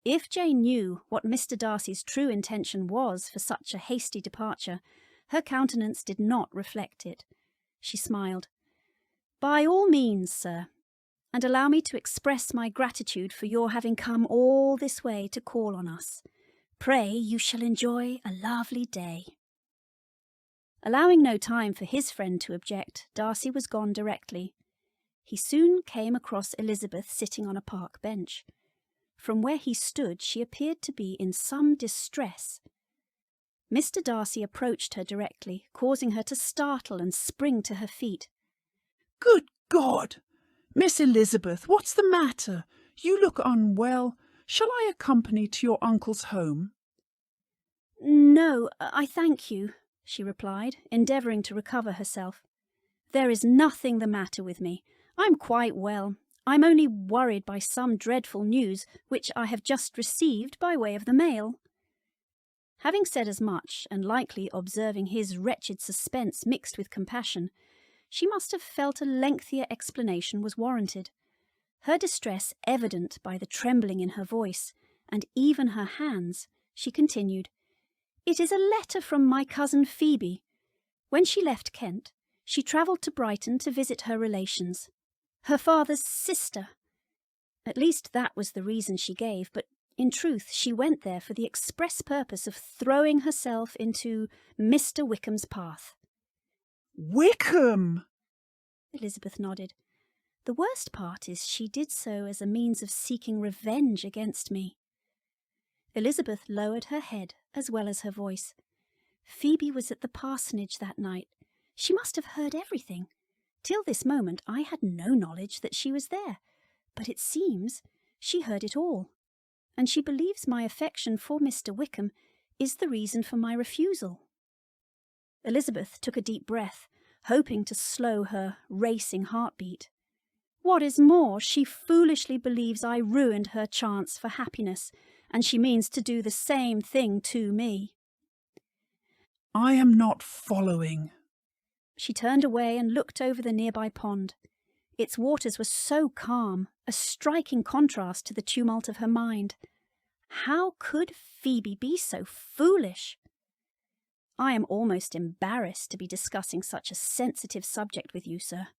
If Jane knew what Mr. Darcy's true intention was for such a hasty departure, her countenance did not reflect it. She smiled. "By all means, sir, and allow me to express my gratitude for your having come all this way to call on us. Pray you shall enjoy a lovely day." Allowing no time for his friend to object, Darcy was gone directly. He soon came across Elizabeth sitting on a park bench. From where he stood, she appeared to be in some distress. Mr. Darcy approached her directly, causing her to startle and spring to her feet. "Good God! Miss Elizabeth, what's the matter? You look unwell. Shall I accompany to your uncle's home?" "No, I thank you," she replied, endeavouring to recover herself. "There is nothing the matter with me. I'm quite well. I'm only worried by some dreadful news which I have just received by way of the mail." Having said as much, and likely observing his wretched suspense mixed with compassion, she must have felt a lengthier explanation was warranted. Her distress evident by the trembling in her voice, and even her hands, she continued, "It is a letter from my cousin Phoebe. When she left Kent, she travelled to Brighton to visit her relations. Her father's sister. At least that was the reason she gave, but in truth she went there for the express purpose of throwing herself into Mr. Wickham's path." "Wickham!" Elizabeth nodded. "The worst part is she did so as a means of seeking revenge against me." Elizabeth lowered her head as well as her voice. "Phoebe was at the parsonage that night. She must have heard everything. Till this moment I had no knowledge that she was there, but it seems she heard it all, and she believes my affection for Mr. Wickham is the reason for my refusal." Elizabeth took a deep breath, hoping to slow her racing heartbeat. What is more, she foolishly believes I ruined her chance for happiness, and she means to do the same thing to me. "I am not following." She turned away and looked over the nearby pond. Its waters were so calm, a striking contrast to the tumult of her mind. How could Phoebe be so foolish? "I am almost embarrassed to be discussing such a sensitive subject with you, sir."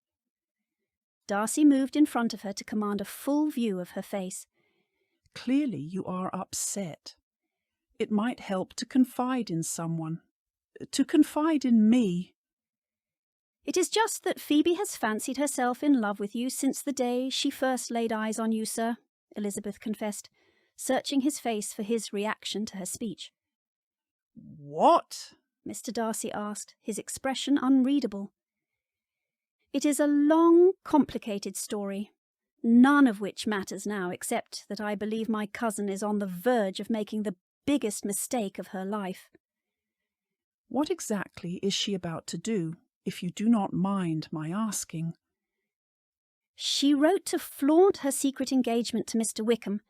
Darcy moved in front of her to command a full view of her face. "Clearly you are upset. It might help to confide in someone. To confide in me." "It is just that Phoebe has fancied herself in love with you since the day she first laid eyes on you, sir," Elizabeth confessed, searching his face for his reaction to her speech. "What?" Mr. Darcy asked, his expression unreadable. It is a long, complicated story, none of which matters now except that I believe my cousin is on the verge of making the biggest mistake of her life. What exactly is she about to do, if you do not mind my asking? She wrote to flaunt her secret engagement to Mr. Wickham.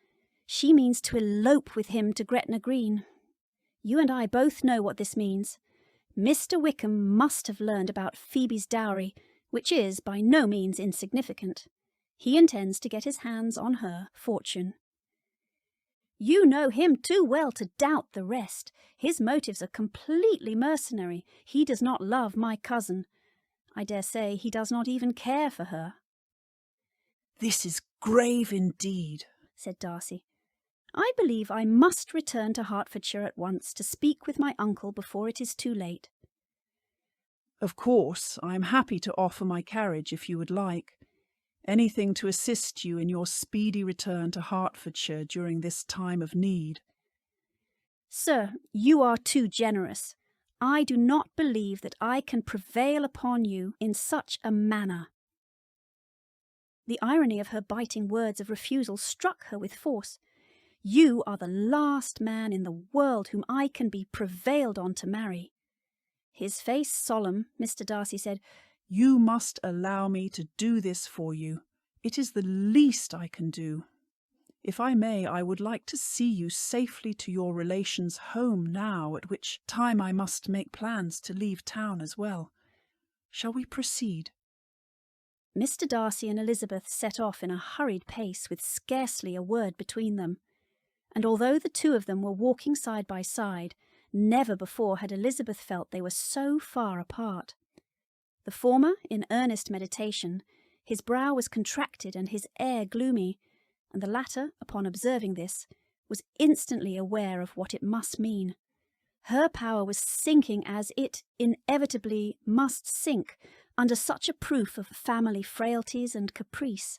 She means to elope with him to Gretna Green. You and I both know what this means. Mr. Wickham must have learned about Phoebe's dowry, which is by no means insignificant. He intends to get his hands on her fortune. You know him too well to doubt the rest. His motives are completely mercenary. He does not love my cousin. I dare say he does not even care for her. This is grave indeed, said Darcy. I believe I must return to Hertfordshire at once to speak with my uncle before it is too late. Of course, I am happy to offer my carriage if you would like. Anything to assist you in your speedy return to Hertfordshire during this time of need. Sir, you are too generous. I do not believe that I can prevail upon you in such a manner. The irony of her biting words of refusal struck her with force. You are the last man in the world whom I can be prevailed on to marry. His face solemn, Mr. Darcy said, You must allow me to do this for you. It is the least I can do. If I may, I would like to see you safely to your relations' home now, at which time I must make plans to leave town as well. Shall we proceed? Mr. Darcy and Elizabeth set off in a hurried pace with scarcely a word between them. And although the two of them were walking side by side, never before had Elizabeth felt they were so far apart. The former in earnest meditation, his brow was contracted and his air gloomy, and the latter, upon observing this, was instantly aware of what it must mean. Her power was sinking as it inevitably must sink under such a proof of family frailties and caprice.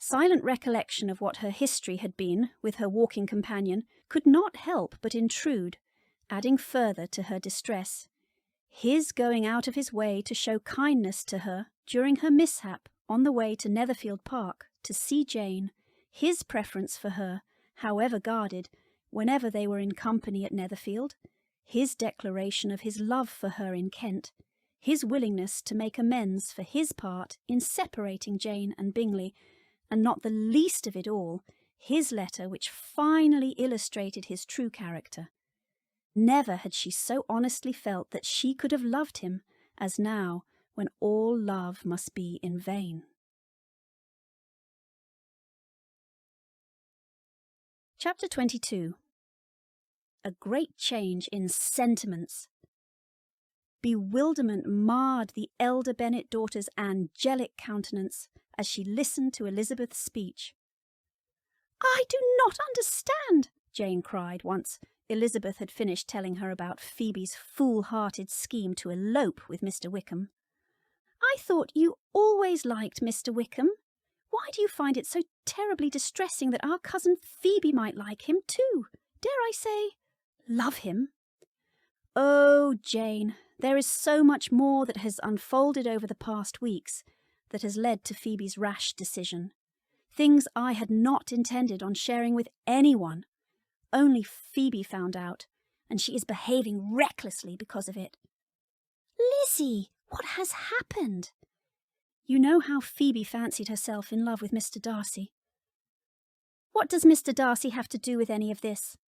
Silent recollection of what her history had been with her walking companion could not help but intrude, adding further to her distress. His going out of his way to show kindness to her during her mishap on the way to Netherfield Park to see Jane, his preference for her, however guarded, whenever they were in company at Netherfield, his declaration of his love for her in Kent, his willingness to make amends for his part in separating Jane and Bingley, and not the least of it all, his letter which finally illustrated his true character. Never had she so honestly felt that she could have loved him as now, when all love must be in vain. Chapter 22. A great change in sentiments. Bewilderment marred the elder Bennet daughter's angelic countenance as she listened to Elizabeth's speech. "I do not understand," Jane cried once Elizabeth had finished telling her about Phoebe's foolhardy scheme to elope with Mr. Wickham. "I thought you always liked Mr. Wickham. Why do you find it so terribly distressing that our cousin Phoebe might like him too? Dare I say, love him?" "Oh, Jane, there is so much more that has unfolded over the past weeks that has led to Phoebe's rash decision. Things I had not intended on sharing with anyone. Only Phoebe found out, and she is behaving recklessly because of it." "Lizzie, what has happened?" "You know how Phoebe fancied herself in love with Mr. Darcy." "What does Mr. Darcy have to do with any of this?"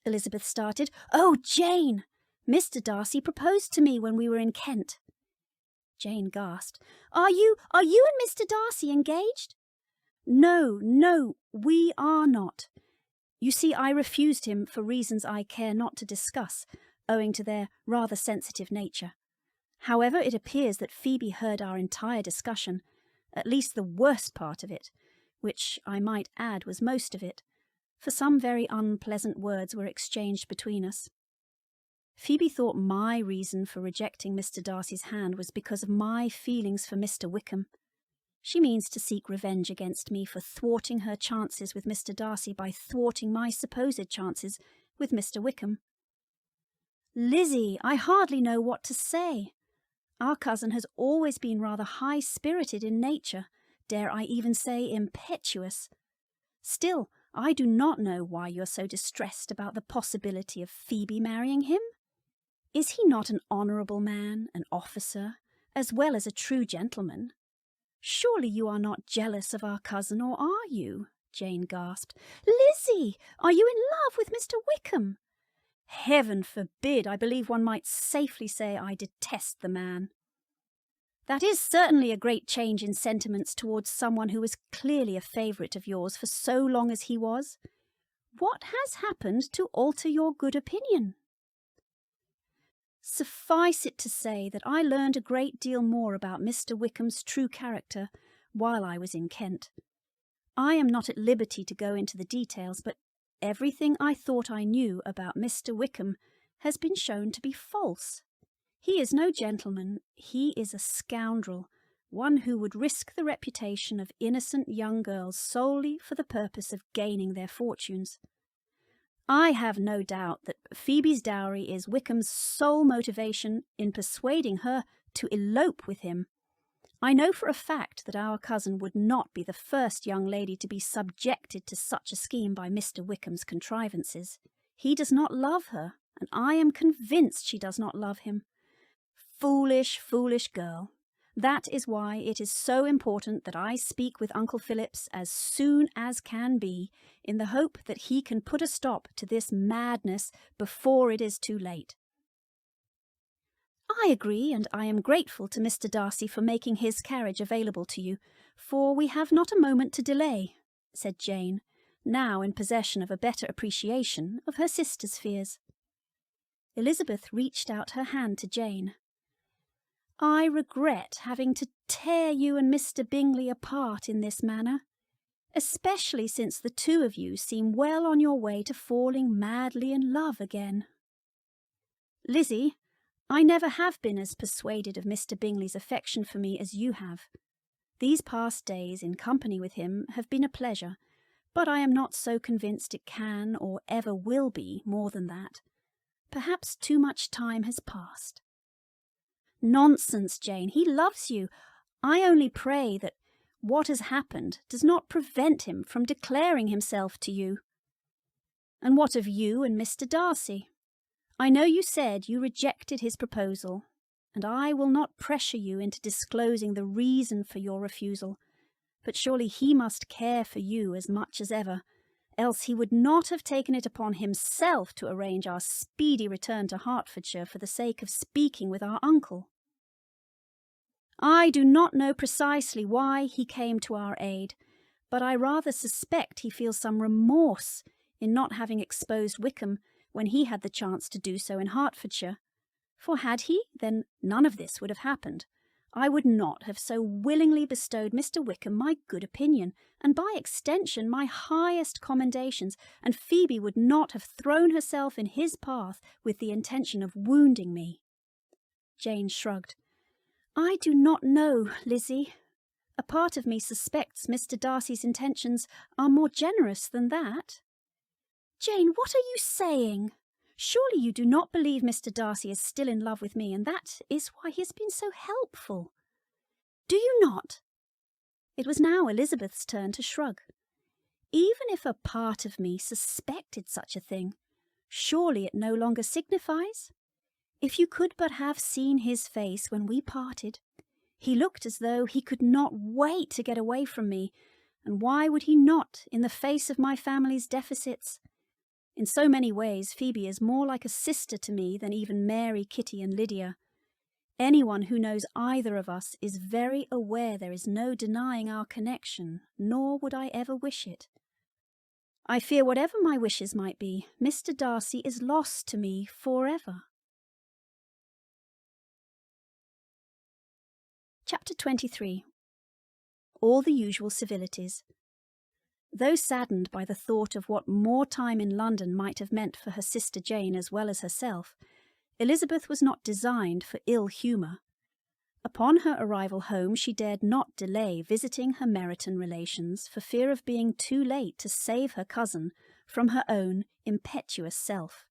Elizabeth started. "Oh, Jane! Mr. Darcy proposed to me when we were in Kent." Jane gasped. Are you and Mr. Darcy engaged?" No, we are not. You see, I refused him for reasons I care not to discuss, owing to their rather sensitive nature. However, it appears that Phoebe heard our entire discussion, at least the worst part of it, which I might add was most of it, for some very unpleasant words were exchanged between us. Phoebe thought my reason for rejecting Mr. Darcy's hand was because of my feelings for Mr. Wickham. She means to seek revenge against me for thwarting her chances with Mr. Darcy by thwarting my supposed chances with Mr. Wickham. Lizzie, I hardly know what to say. Our cousin has always been rather high-spirited in nature, dare I even say impetuous. Still, I do not know why you're so distressed about the possibility of Phoebe marrying him. Is he not an honourable man, an officer, as well as a true gentleman? Surely you are not jealous of our cousin, or are you? Jane gasped. Lizzie, are you in love with Mr. Wickham? Heaven forbid! I believe one might safely say I detest the man. That is certainly a great change in sentiments towards someone who was clearly a favourite of yours for so long as he was. What has happened to alter your good opinion? Suffice it to say that I learned a great deal more about Mr. Wickham's true character while I was in Kent. I am not at liberty to go into the details, but everything I thought I knew about Mr. Wickham has been shown to be false. He is no gentleman, he is a scoundrel, one who would risk the reputation of innocent young girls solely for the purpose of gaining their fortunes. I have no doubt that Phoebe's dowry is Wickham's sole motivation in persuading her to elope with him. I know for a fact that our cousin would not be the first young lady to be subjected to such a scheme by Mr. Wickham's contrivances. He does not love her, and I am convinced she does not love him. Foolish, foolish girl. That is why it is so important that I speak with Uncle Phillips as soon as can be, in the hope that he can put a stop to this madness before it is too late. I agree, and I am grateful to Mr. Darcy for making his carriage available to you, for we have not a moment to delay, said Jane, now in possession of a better appreciation of her sister's fears. Elizabeth reached out her hand to Jane. I regret having to tear you and Mr. Bingley apart in this manner, especially since the two of you seem well on your way to falling madly in love again. Lizzie, I never have been as persuaded of Mr. Bingley's affection for me as you have. These past days in company with him have been a pleasure, but I am not so convinced it can or ever will be more than that. Perhaps too much time has passed. Nonsense, Jane. He loves you. I only pray that what has happened does not prevent him from declaring himself to you. And what of you and Mr. Darcy? I know you said you rejected his proposal, and I will not pressure you into disclosing the reason for your refusal, but surely he must care for you as much as ever, else he would not have taken it upon himself to arrange our speedy return to Hertfordshire for the sake of speaking with our uncle. I do not know precisely why he came to our aid, but I rather suspect he feels some remorse in not having exposed Wickham when he had the chance to do so in Hertfordshire. For had he, then none of this would have happened. I would not have so willingly bestowed Mr. Wickham my good opinion, and by extension my highest commendations, and Phoebe would not have thrown herself in his path with the intention of wounding me. Jane shrugged. I do not know, Lizzie. A part of me suspects Mr. Darcy's intentions are more generous than that. Jane, what are you saying? Surely you do not believe Mr. Darcy is still in love with me, and that is why he has been so helpful. Do you not? It was now Elizabeth's turn to shrug. Even if a part of me suspected such a thing, surely it no longer signifies. If you could but have seen his face when we parted, he looked as though he could not wait to get away from me, and why would he not, in the face of my family's deficits? In so many ways, Phoebe is more like a sister to me than even Mary, Kitty, and Lydia. Anyone who knows either of us is very aware there is no denying our connection, nor would I ever wish it. I fear whatever my wishes might be, Mr. Darcy is lost to me forever. Chapter 23. All the usual civilities. Though saddened by the thought of what more time in London might have meant for her sister Jane as well as herself, Elizabeth was not designed for ill humour. Upon her arrival home she dared not delay visiting her Meryton relations for fear of being too late to save her cousin from her own impetuous self.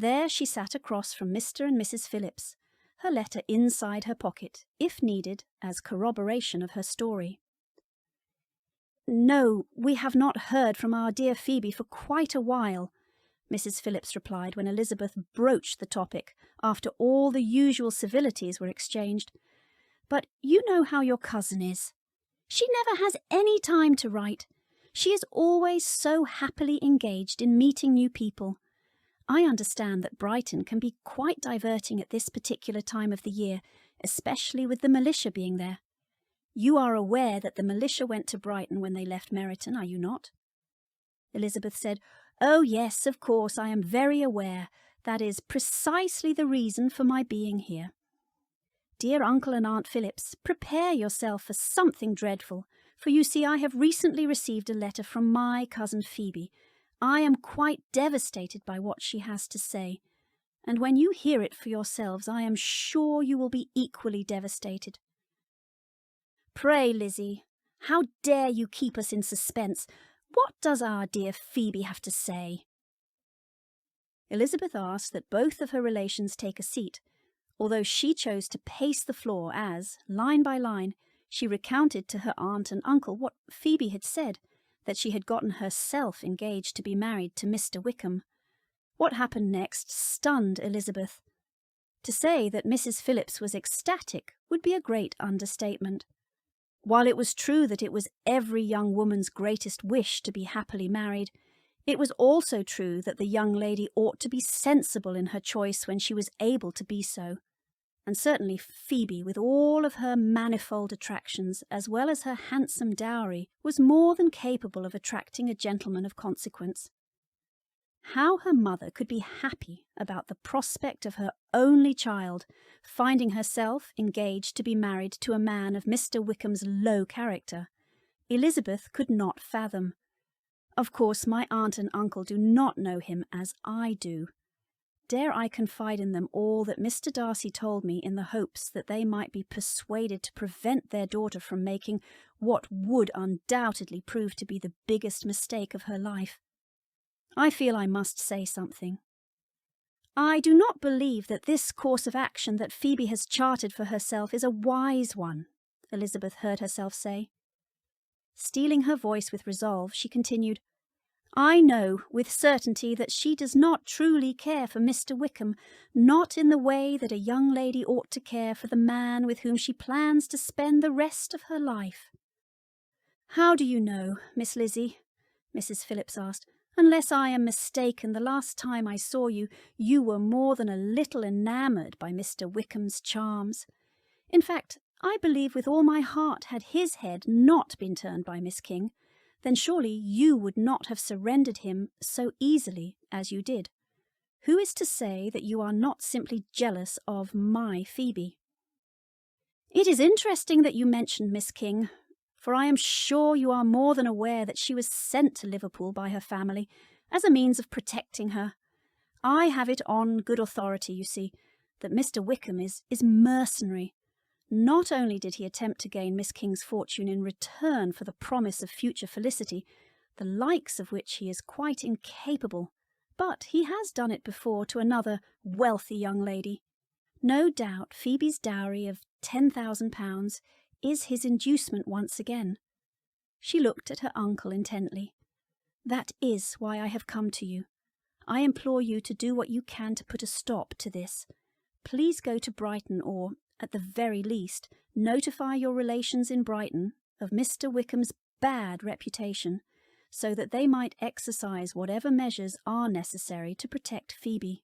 There she sat across from Mr. and Mrs. Phillips, her letter inside her pocket, if needed, as corroboration of her story. "No, we have not heard from our dear Phoebe for quite a while," Mrs. Phillips replied when Elizabeth broached the topic after all the usual civilities were exchanged. "But you know how your cousin is. She never has any time to write. She is always so happily engaged in meeting new people. I understand that Brighton can be quite diverting at this particular time of the year, especially with the militia being there. You are aware that the militia went to Brighton when they left Meryton, are you not?" Elizabeth said, "Oh yes, of course, I am very aware. That is precisely the reason for my being here. Dear Uncle and Aunt Phillips, prepare yourself for something dreadful, for you see I have recently received a letter from my cousin Phoebe. I am quite devastated by what she has to say, and when you hear it for yourselves, I am sure you will be equally devastated. Pray, Lizzie, how dare you keep us in suspense? What does our dear Phoebe have to say?" Elizabeth asked that both of her relations take a seat, although she chose to pace the floor as, line by line, she recounted to her aunt and uncle what Phoebe had said, that she had gotten herself engaged to be married to Mr. Wickham. What happened next stunned Elizabeth. To say that Mrs. Phillips was ecstatic would be a great understatement. While it was true that it was every young woman's greatest wish to be happily married, it was also true that the young lady ought to be sensible in her choice when she was able to be so. And certainly Phoebe, with all of her manifold attractions, as well as her handsome dowry, was more than capable of attracting a gentleman of consequence. How her mother could be happy about the prospect of her only child finding herself engaged to be married to a man of Mr. Wickham's low character, Elizabeth could not fathom. Of course, my aunt and uncle do not know him as I do. Dare I confide in them all that Mr. Darcy told me in the hopes that they might be persuaded to prevent their daughter from making what would undoubtedly prove to be the biggest mistake of her life? I feel I must say something. I do not believe that this course of action that Phoebe has charted for herself is a wise one, Elizabeth heard herself say. Steeling her voice with resolve, she continued, I know with certainty that she does not truly care for Mr. Wickham, not in the way that a young lady ought to care for the man with whom she plans to spend the rest of her life. How do you know, Miss Lizzie? Mrs. Phillips asked. Unless I am mistaken, the last time I saw you, you were more than a little enamoured by Mr. Wickham's charms. In fact, I believe with all my heart, had his head not been turned by Miss King, then surely you would not have surrendered him so easily as you did. Who is to say that you are not simply jealous of my Phoebe? It is interesting that you mention Miss King, for I am sure you are more than aware that she was sent to Liverpool by her family as a means of protecting her. I have it on good authority, you see, that Mr. Wickham is mercenary. Not only did he attempt to gain Miss King's fortune in return for the promise of future felicity, the likes of which he is quite incapable, but he has done it before to another wealthy young lady. No doubt Phoebe's dowry of £10,000 is his inducement once again. She looked at her uncle intently. That is why I have come to you. I implore you to do what you can to put a stop to this. Please go to Brighton or, at the very least, notify your relations in Brighton of Mr. Wickham's bad reputation, so that they might exercise whatever measures are necessary to protect Phoebe.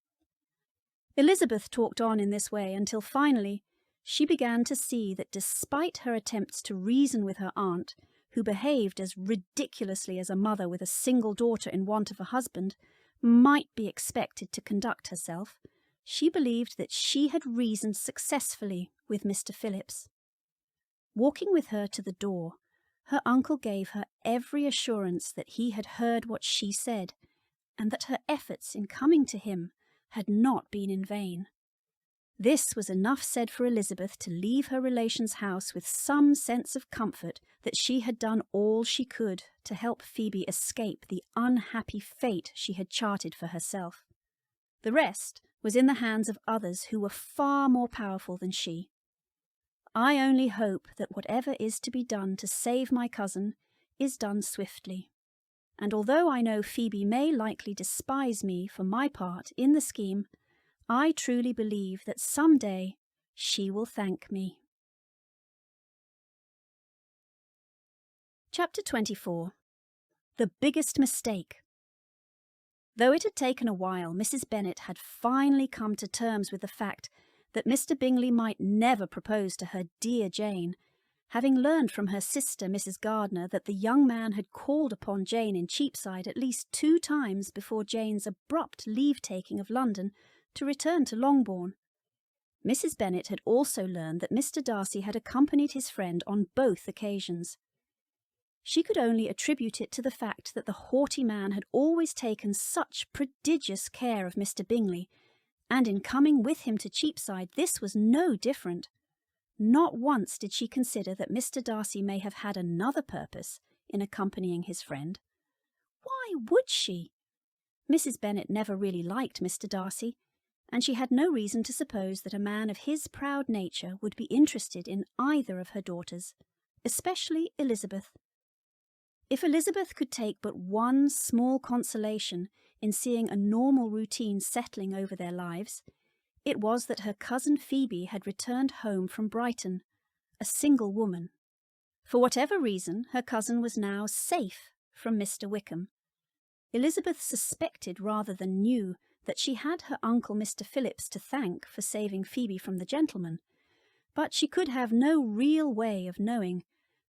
Elizabeth talked on in this way until finally she began to see that despite her attempts to reason with her aunt, who behaved as ridiculously as a mother with a single daughter in want of a husband might be expected to conduct herself, she believed that she had reasoned successfully with Mr. Phillips. Walking with her to the door, her uncle gave her every assurance that he had heard what she said, and that her efforts in coming to him had not been in vain. This was enough said for Elizabeth to leave her relation's house with some sense of comfort that she had done all she could to help Phoebe escape the unhappy fate she had charted for herself. The rest was in the hands of others who were far more powerful than she. I only hope that whatever is to be done to save my cousin is done swiftly. And although I know Phoebe may likely despise me for my part in the scheme, I truly believe that some day she will thank me. Chapter 24. The Biggest Mistake. Though it had taken a while, Mrs. Bennet had finally come to terms with the fact that Mr. Bingley might never propose to her dear Jane, having learned from her sister Mrs. Gardiner that the young man had called upon Jane in Cheapside at least 2 times before Jane's abrupt leave-taking of London to return to Longbourn. Mrs. Bennet had also learned that Mr. Darcy had accompanied his friend on both occasions. She could only attribute it to the fact that the haughty man had always taken such prodigious care of Mr. Bingley, and in coming with him to Cheapside this was no different. Not once did she consider that Mr. Darcy may have had another purpose in accompanying his friend. Why would she? Mrs. Bennet never really liked Mr. Darcy, and she had no reason to suppose that a man of his proud nature would be interested in either of her daughters, especially Elizabeth. If Elizabeth could take but one small consolation in seeing a normal routine settling over their lives, it was that her cousin Phoebe had returned home from Brighton, a single woman. For whatever reason, her cousin was now safe from Mr. Wickham. Elizabeth suspected rather than knew that she had her uncle Mr. Phillips to thank for saving Phoebe from the gentleman, but she could have no real way of knowing,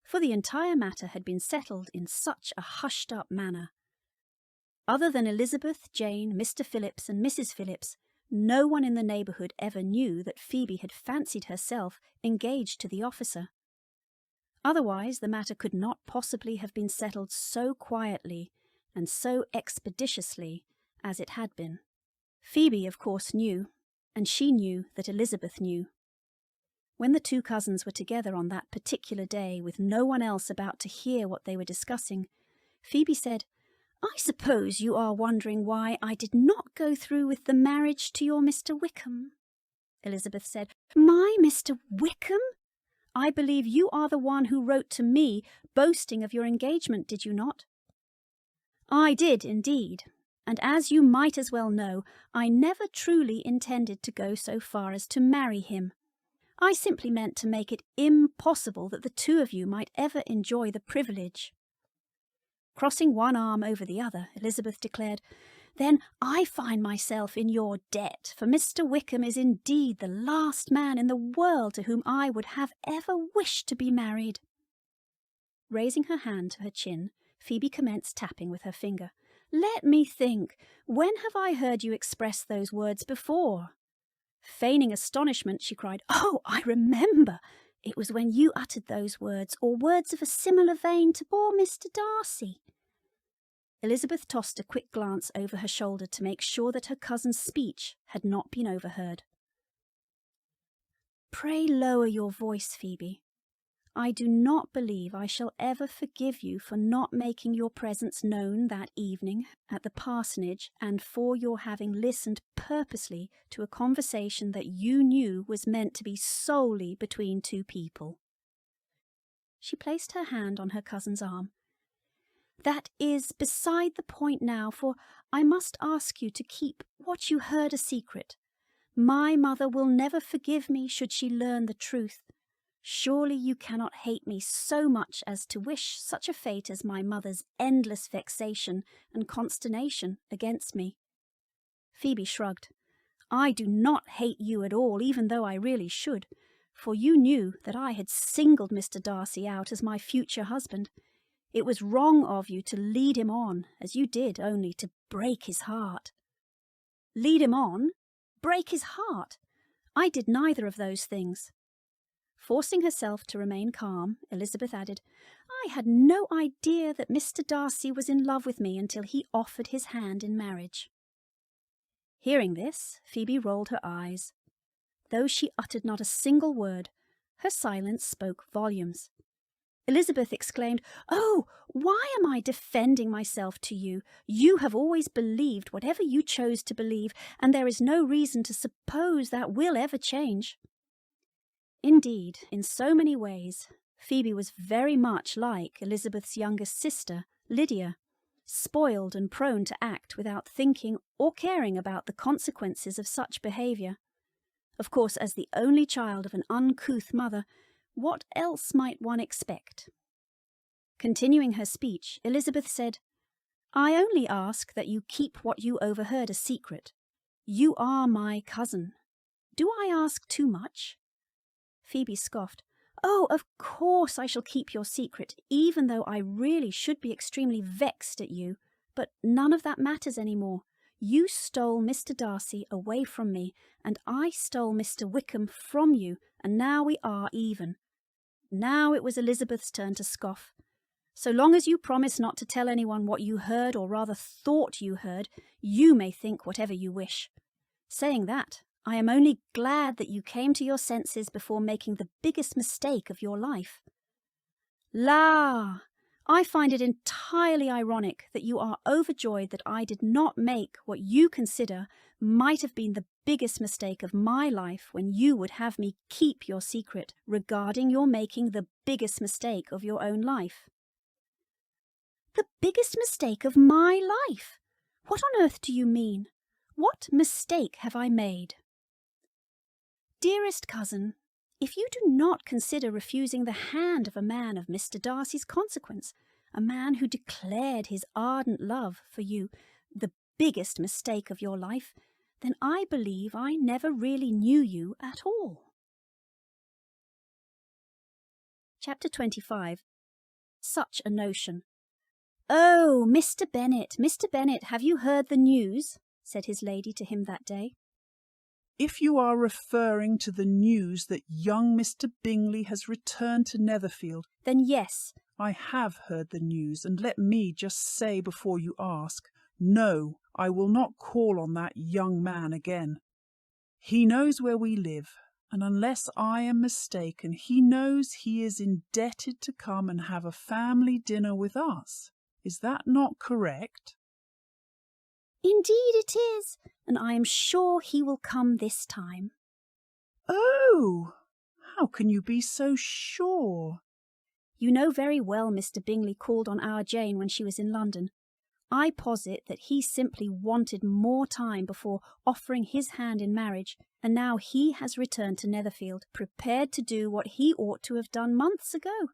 for the entire matter had been settled in such a hushed-up manner. Other than Elizabeth, Jane, Mr. Phillips, and Mrs. Phillips, no one in the neighbourhood ever knew that Phoebe had fancied herself engaged to the officer. Otherwise, the matter could not possibly have been settled so quietly and so expeditiously as it had been. Phoebe, of course, knew, and she knew that Elizabeth knew. When the 2 cousins were together on that particular day, with no one else about to hear what they were discussing, Phoebe said, "I suppose you are wondering why I did not go through with the marriage to your Mr. Wickham." Elizabeth said, "My Mr. Wickham? I believe you are the one who wrote to me boasting of your engagement, did you not?" "I did, indeed, and as you might as well know, I never truly intended to go so far as to marry him. I simply meant to make it impossible that the 2 of you might ever enjoy the privilege." Crossing one arm over the other, Elizabeth declared, "Then I find myself in your debt, for Mr. Wickham is indeed the last man in the world to whom I would have ever wished to be married." Raising her hand to her chin, Phoebe commenced tapping with her finger. "Let me think. When have I heard you express those words before?" Feigning astonishment, she cried, "Oh, I remember! It was when you uttered those words, or words of a similar vein, to poor Mr. Darcy." Elizabeth tossed a quick glance over her shoulder to make sure that her cousin's speech had not been overheard. "Pray lower your voice, Phoebe. I do not believe I shall ever forgive you for not making your presence known that evening at the parsonage, and for your having listened purposely to a conversation that you knew was meant to be solely between 2 people." She placed her hand on her cousin's arm. "That is beside the point now, for I must ask you to keep what you heard a secret. My mother will never forgive me should she learn the truth. Surely you cannot hate me so much as to wish such a fate as my mother's endless vexation and consternation against me." Phoebe shrugged. "I do not hate you at all, even though I really should, for you knew that I had singled Mr. Darcy out as my future husband. It was wrong of you to lead him on, as you did, only to break his heart." "Lead him on? Break his heart? I did neither of those things." Forcing herself to remain calm, Elizabeth added, "I had no idea that Mr. Darcy was in love with me until he offered his hand in marriage." Hearing this, Phoebe rolled her eyes. Though she uttered not a single word, her silence spoke volumes. Elizabeth exclaimed, "Oh, why am I defending myself to you? You have always believed whatever you chose to believe, and there is no reason to suppose that will ever change." Indeed, in so many ways, Phoebe was very much like Elizabeth's youngest sister, Lydia, spoiled and prone to act without thinking or caring about the consequences of such behaviour. Of course, as the only child of an uncouth mother, what else might one expect? Continuing her speech, Elizabeth said, "I only ask that you keep what you overheard a secret. You are my cousin. Do I ask too much?" Phoebe scoffed. "Oh, of course I shall keep your secret, even though I really should be extremely vexed at you. But none of that matters any more. You stole Mr. Darcy away from me, and I stole Mr. Wickham from you, and now we are even." Now it was Elizabeth's turn to scoff. "So long as you promise not to tell anyone what you heard, or rather thought you heard, you may think whatever you wish. Saying that, I am only glad that you came to your senses before making the biggest mistake of your life." "La! I find it entirely ironic that you are overjoyed that I did not make what you consider might have been the biggest mistake of my life when you would have me keep your secret regarding your making the biggest mistake of your own life." "The biggest mistake of my life? What on earth do you mean? What mistake have I made?" "Dearest cousin, if you do not consider refusing the hand of a man of Mr. Darcy's consequence, a man who declared his ardent love for you, the biggest mistake of your life, then I believe I never really knew you at all." Chapter 25. Such a Notion. "Oh, Mr. Bennet, have you heard the news?" said his lady to him that day. If you are referring to the news that young Mr. Bingley has returned to Netherfield, "Then yes." "I have heard the news, and let me just say before you ask, no, I will not call on that young man again. He knows where we live, and unless I am mistaken, he knows he is indebted to come and have a family dinner with us. Is that not correct?" "Indeed it is, and I am sure he will come this time." "Oh, how can you be so sure?" "You know very well Mr. Bingley called on our Jane when she was in London. I posit that he simply wanted more time before offering his hand in marriage, and now he has returned to Netherfield, prepared to do what he ought to have done months ago."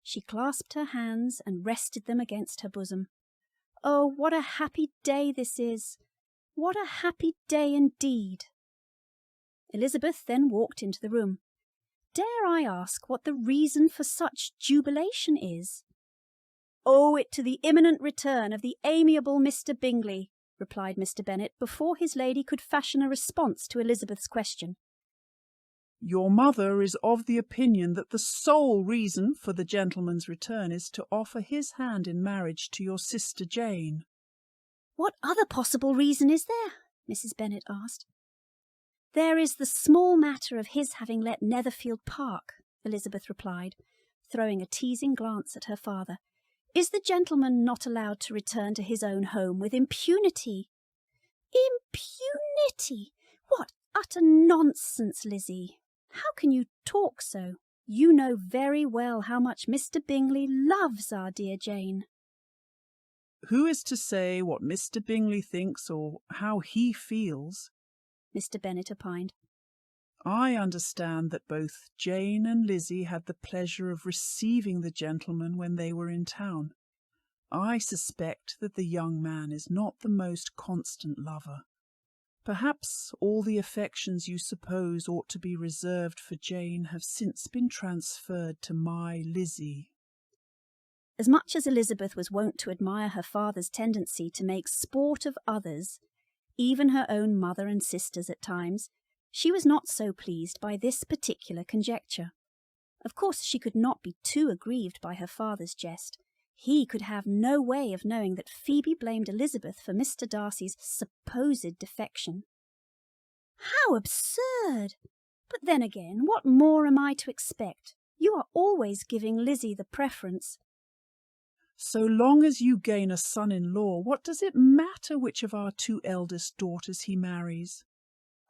She clasped her hands and rested them against her bosom. "Oh, what a happy day this is! What a happy day indeed!" Elizabeth then walked into the room. "Dare I ask what the reason for such jubilation is?" "Owe it to the imminent return of the amiable Mr. Bingley," replied Mr. Bennet, before his lady could fashion a response to Elizabeth's question. "Your mother is of the opinion that the sole reason for the gentleman's return is to offer his hand in marriage to your sister Jane." "What other possible reason is there?" Mrs. Bennet asked. "There is the small matter of his having let Netherfield Park," Elizabeth replied, throwing a teasing glance at her father. "Is the gentleman not allowed to return to his own home with impunity?" "Impunity? What utter nonsense, Lizzie! How can you talk so? You know very well how much Mr. Bingley loves our dear Jane." "Who is to say what Mr. Bingley thinks or how he feels?" Mr. Bennet opined. "I understand that both Jane and Lizzie had the pleasure of receiving the gentleman when they were in town. I suspect that the young man is not the most constant lover. Perhaps all the affections you suppose ought to be reserved for Jane have since been transferred to my Lizzie." As much as Elizabeth was wont to admire her father's tendency to make sport of others, even her own mother and sisters at times, she was not so pleased by this particular conjecture. Of course she could not be too aggrieved by her father's jest. He could have no way of knowing that Phoebe blamed Elizabeth for Mr. Darcy's supposed defection. "How absurd! But then again, what more am I to expect? You are always giving Lizzie the preference. So long as you gain a son-in-law, what does it matter which of our 2 eldest daughters he marries?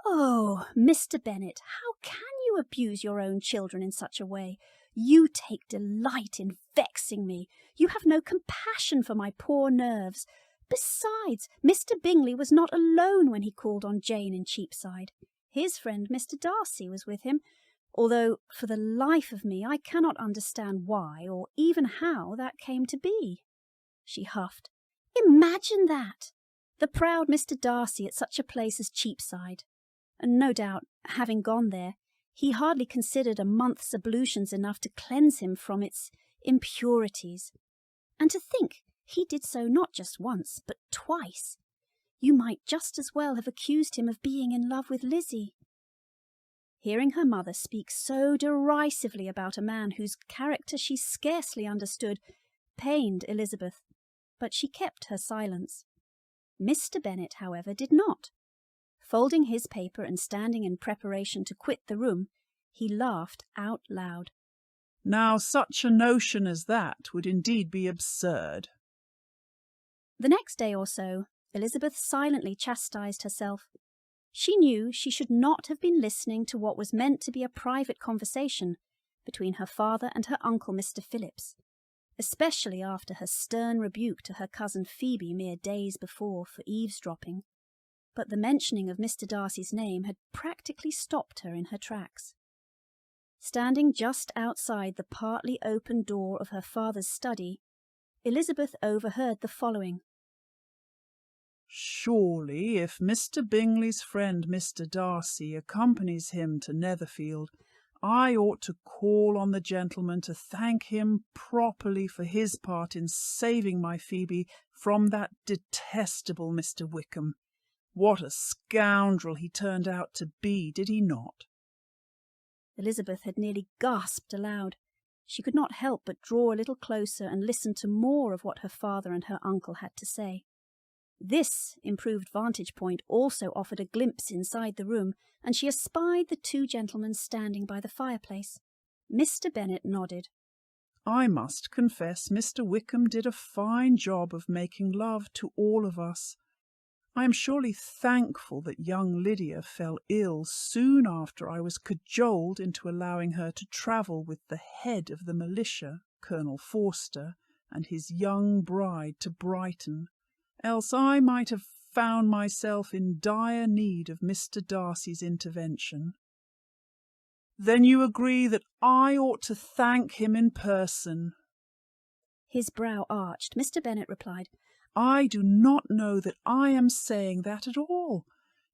Oh, Mr. Bennet, how can you abuse your own children in such a way? You take delight in vexing me. You have no compassion for my poor nerves. Besides, Mr. Bingley was not alone when he called on Jane in Cheapside. His friend Mr. Darcy was with him, although for the life of me I cannot understand why or even how that came to be. She huffed. Imagine that! The proud Mr. Darcy at such a place as Cheapside. And no doubt, having gone there, he hardly considered a month's ablutions enough to cleanse him from its impurities. And to think he did so not just once, but twice. You might just as well have accused him of being in love with Lizzie. Hearing her mother speak so derisively about a man whose character she scarcely understood pained Elizabeth, but she kept her silence. Mr. Bennet, however, did not. Folding his paper and standing in preparation to quit the room, he laughed out loud. Now such a notion as that would indeed be absurd. The next day or so, Elizabeth silently chastised herself. She knew she should not have been listening to what was meant to be a private conversation between her father and her uncle Mr. Phillips, especially after her stern rebuke to her cousin Phoebe mere days before for eavesdropping. But the mentioning of Mr. Darcy's name had practically stopped her in her tracks. Standing just outside the partly open door of her father's study, Elizabeth overheard the following. Surely, if Mr. Bingley's friend Mr. Darcy accompanies him to Netherfield, I ought to call on the gentleman to thank him properly for his part in saving my Phoebe from that detestable Mr. Wickham. What a scoundrel he turned out to be, did he not? Elizabeth had nearly gasped aloud. She could not help but draw a little closer and listen to more of what her father and her uncle had to say. This improved vantage point also offered a glimpse inside the room, and she espied the 2 gentlemen standing by the fireplace. Mr. Bennet nodded. I must confess Mr. Wickham did a fine job of making love to all of us. I am surely thankful that young Lydia fell ill soon after I was cajoled into allowing her to travel with the head of the militia, Colonel Forster, and his young bride to Brighton, else I might have found myself in dire need of Mr. Darcy's intervention. Then you agree that I ought to thank him in person? His brow arched. Mr. Bennet replied, I do not know that I am saying that at all.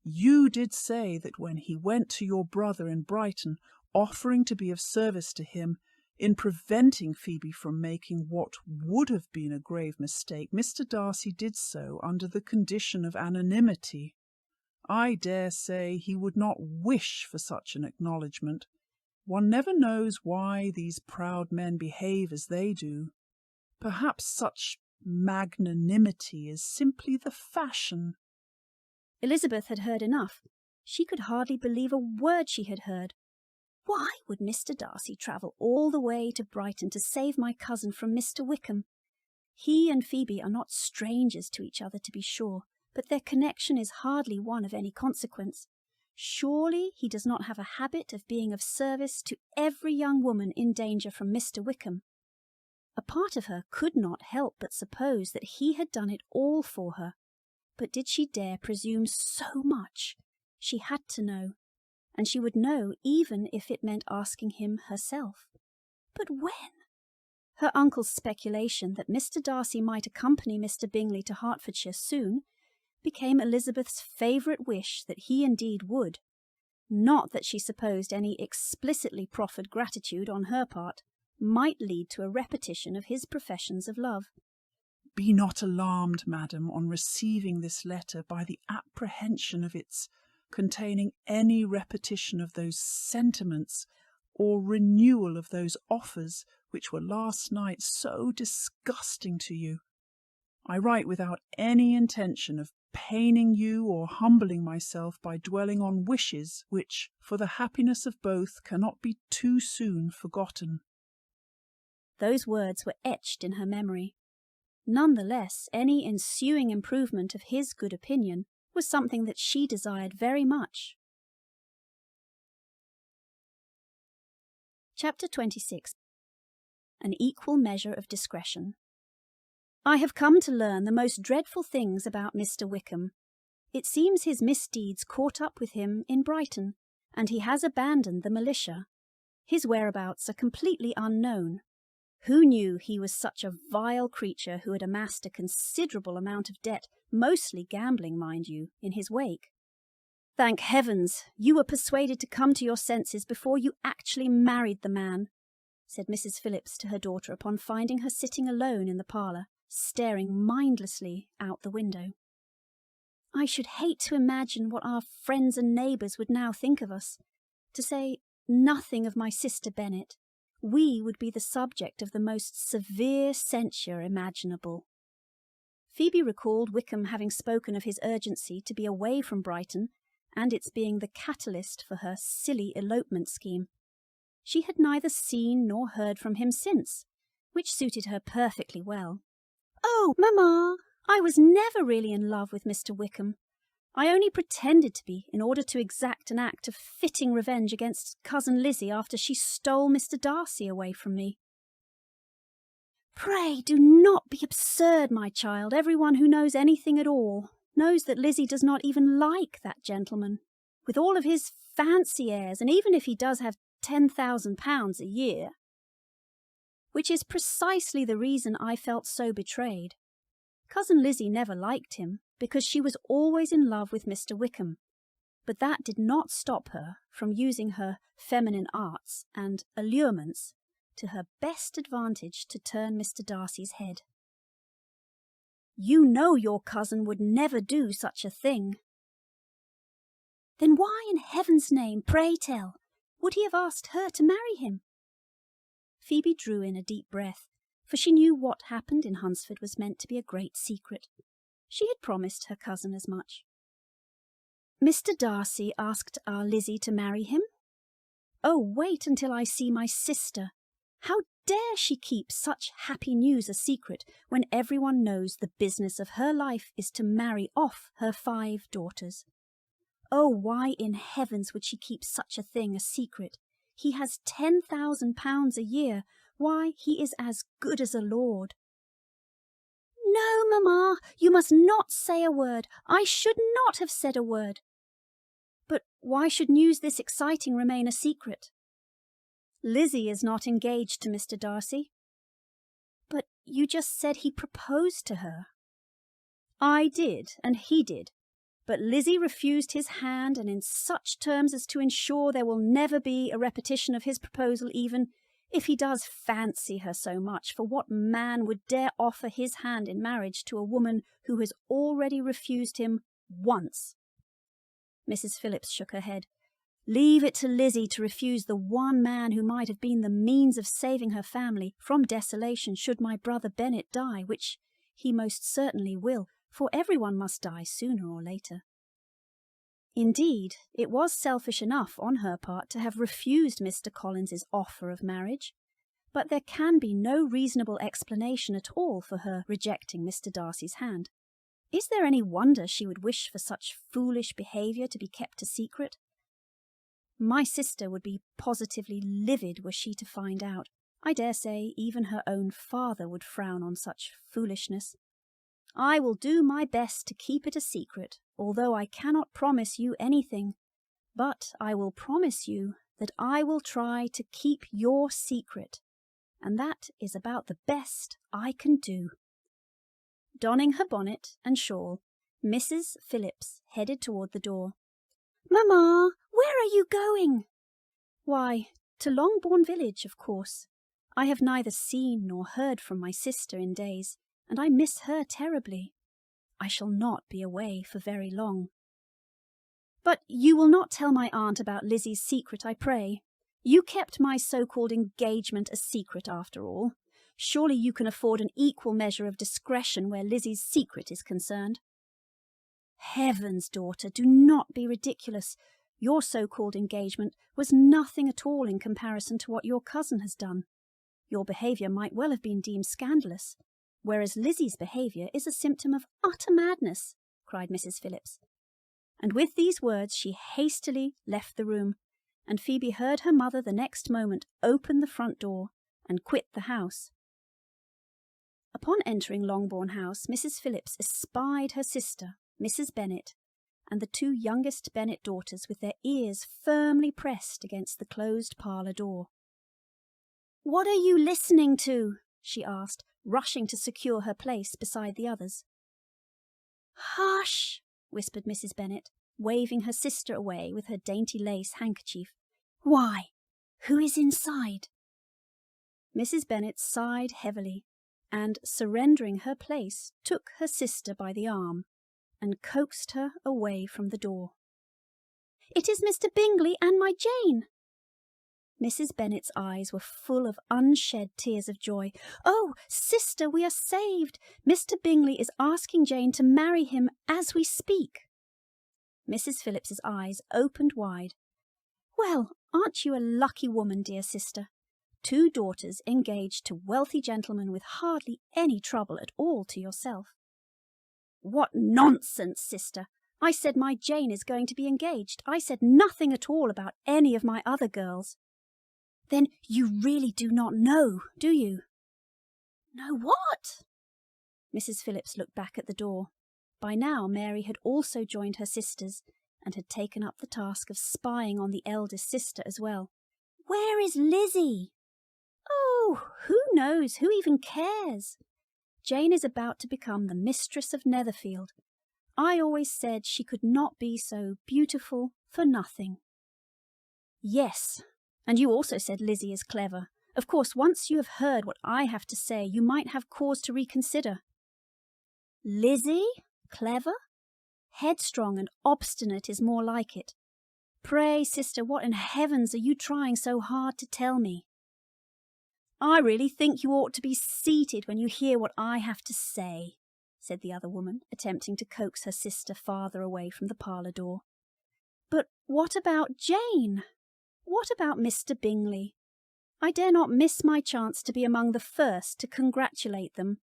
You did say that when he went to your brother in Brighton, offering to be of service to him in preventing Phoebe from making what would have been a grave mistake, Mr. Darcy did so under the condition of anonymity. I dare say he would not wish for such an acknowledgment. One never knows why these proud men behave as they do. Perhaps such magnanimity is simply the fashion. Elizabeth had heard enough. She could hardly believe a word she had heard. Why would Mr. Darcy travel all the way to Brighton to save my cousin from Mr. Wickham? He and Phoebe are not strangers to each other, to be sure, but their connection is hardly one of any consequence. Surely he does not have a habit of being of service to every young woman in danger from Mr. Wickham. A part of her could not help but suppose that he had done it all for her. But did she dare presume so much? She had to know, and she would know even if it meant asking him herself. But when? Her uncle's speculation that Mr. Darcy might accompany Mr. Bingley to Hertfordshire soon became Elizabeth's favourite wish that he indeed would. Not that she supposed any explicitly proffered gratitude on her part might lead to a repetition of his professions of love. Be not alarmed, madam, on receiving this letter by the apprehension of its containing any repetition of those sentiments or renewal of those offers which were last night so disgusting to you. I write without any intention of paining you or humbling myself by dwelling on wishes which, for the happiness of both, cannot be too soon forgotten." Those words were etched in her memory. None the less, any ensuing improvement of his good opinion was something that she desired very much. Chapter 26. An equal measure of discretion. I have come to learn the most dreadful things about Mr. Wickham. It seems his misdeeds caught up with him in Brighton, and he has abandoned the militia. His whereabouts are completely unknown. Who knew he was such a vile creature who had amassed a considerable amount of debt, mostly gambling, mind you, in his wake? Thank heavens, you were persuaded to come to your senses before you actually married the man, said Mrs. Phillips to her daughter upon finding her sitting alone in the parlour, staring mindlessly out the window. I should hate to imagine what our friends and neighbours would now think of us. To say nothing of my sister Bennet, we would be the subject of the most severe censure imaginable. Phoebe recalled Wickham having spoken of his urgency to be away from Brighton, and its being the catalyst for her silly elopement scheme. She had neither seen nor heard from him since, which suited her perfectly well. "Oh, mamma, I was never really in love with Mr. Wickham. I only pretended to be in order to exact an act of fitting revenge against cousin Lizzie after she stole Mr. Darcy away from me." "Pray do not be absurd, my child. Everyone who knows anything at all knows that Lizzie does not even like that gentleman, with all of his fancy airs, and even if he does have £10,000 a year. Which is precisely the reason I felt so betrayed. Cousin Lizzie never liked him, because she was always in love with Mr. Wickham, but that did not stop her from using her feminine arts and allurements to her best advantage to turn Mr. Darcy's head. You know your cousin would never do such a thing. Then why in heaven's name, pray tell, would he have asked her to marry him? Phoebe drew in a deep breath, for she knew what happened in Hunsford was meant to be a great secret. She had promised her cousin as much. Mr. Darcy asked our Lizzie to marry him? Oh, wait until I see my sister. How dare she keep such happy news a secret when everyone knows the business of her life is to marry off her 5 daughters? Oh, why in heavens would she keep such a thing a secret? He has £10,000 a year. Why, he is as good as a lord. No, mamma, you must not say a word. I should not have said a word. But why should news this exciting remain a secret? Lizzie is not engaged to Mr. Darcy. But you just said he proposed to her. I did, and he did. But Lizzie refused his hand, and in such terms as to ensure there will never be a repetition of his proposal, even if he does fancy her so much. For what man would dare offer his hand in marriage to a woman who has already refused him once? Mrs. Phillips shook her head. Leave it to Lizzie to refuse the one man who might have been the means of saving her family from desolation should my brother Bennet die, which he most certainly will, for everyone must die sooner or later. Indeed, it was selfish enough on her part to have refused Mr. Collins's offer of marriage, but there can be no reasonable explanation at all for her rejecting Mr. Darcy's hand. Is there any wonder she would wish for such foolish behaviour to be kept a secret? My sister would be positively livid were she to find out. I dare say even her own father would frown on such foolishness. I will do my best to keep it a secret, although I cannot promise you anything. But I will promise you that I will try to keep your secret, and that is about the best I can do. Donning her bonnet and shawl, Mrs. Phillips headed toward the door. Mamma, where are you going? Why, to Longbourn village, of course. I have neither seen nor heard from my sister in days, and I miss her terribly. I shall not be away for very long. But you will not tell my aunt about Lizzie's secret, I pray. You kept my so-called engagement a secret, after all. Surely you can afford an equal measure of discretion where Lizzie's secret is concerned." "Heavens, daughter, do not be ridiculous. Your so-called engagement was nothing at all in comparison to what your cousin has done. Your behaviour might well have been deemed scandalous, whereas Lizzie's behaviour is a symptom of utter madness," cried Mrs. Phillips. And with these words she hastily left the room, and Phoebe heard her mother the next moment open the front door and quit the house. Upon entering Longbourn House, Mrs. Phillips espied her sister, Mrs. Bennet, and the two youngest Bennet daughters with their ears firmly pressed against the closed parlour door. "What are you listening to?" she asked, rushing to secure her place beside the others. "Hush!" whispered Mrs. Bennet, waving her sister away with her dainty lace handkerchief. "Why, who is inside?" Mrs. Bennet sighed heavily, and, surrendering her place, took her sister by the arm and coaxed her away from the door. "It is Mr. Bingley and my Jane!" Mrs. Bennet's eyes were full of unshed tears of joy. "Oh, sister, we are saved! Mr. Bingley is asking Jane to marry him as we speak." Mrs. Phillips's eyes opened wide. "Well, aren't you a lucky woman, dear sister? 2 daughters engaged to wealthy gentlemen with hardly any trouble at all to yourself." "What nonsense, sister! I said my Jane is going to be engaged. I said nothing at all about any of my other girls." "Then you really do not know, do you?" "Know what?" Mrs. Phillips looked back at the door. By now Mary had also joined her sisters and had taken up the task of spying on the eldest sister as well. "Where is Lizzie?" "Oh, who knows? Who even cares? Jane is about to become the mistress of Netherfield. I always said she could not be so beautiful for nothing." "Yes, and you also said Lizzie is clever. Of course, once you have heard what I have to say, you might have cause to reconsider." "Lizzie? Clever? Headstrong and obstinate is more like it. Pray, sister, what in heavens are you trying so hard to tell me?" "I really think you ought to be seated when you hear what I have to say," said the other woman, attempting to coax her sister farther away from the parlour door. "But what about Jane? What about Mr. Bingley? I dare not miss my chance to be among the first to congratulate them.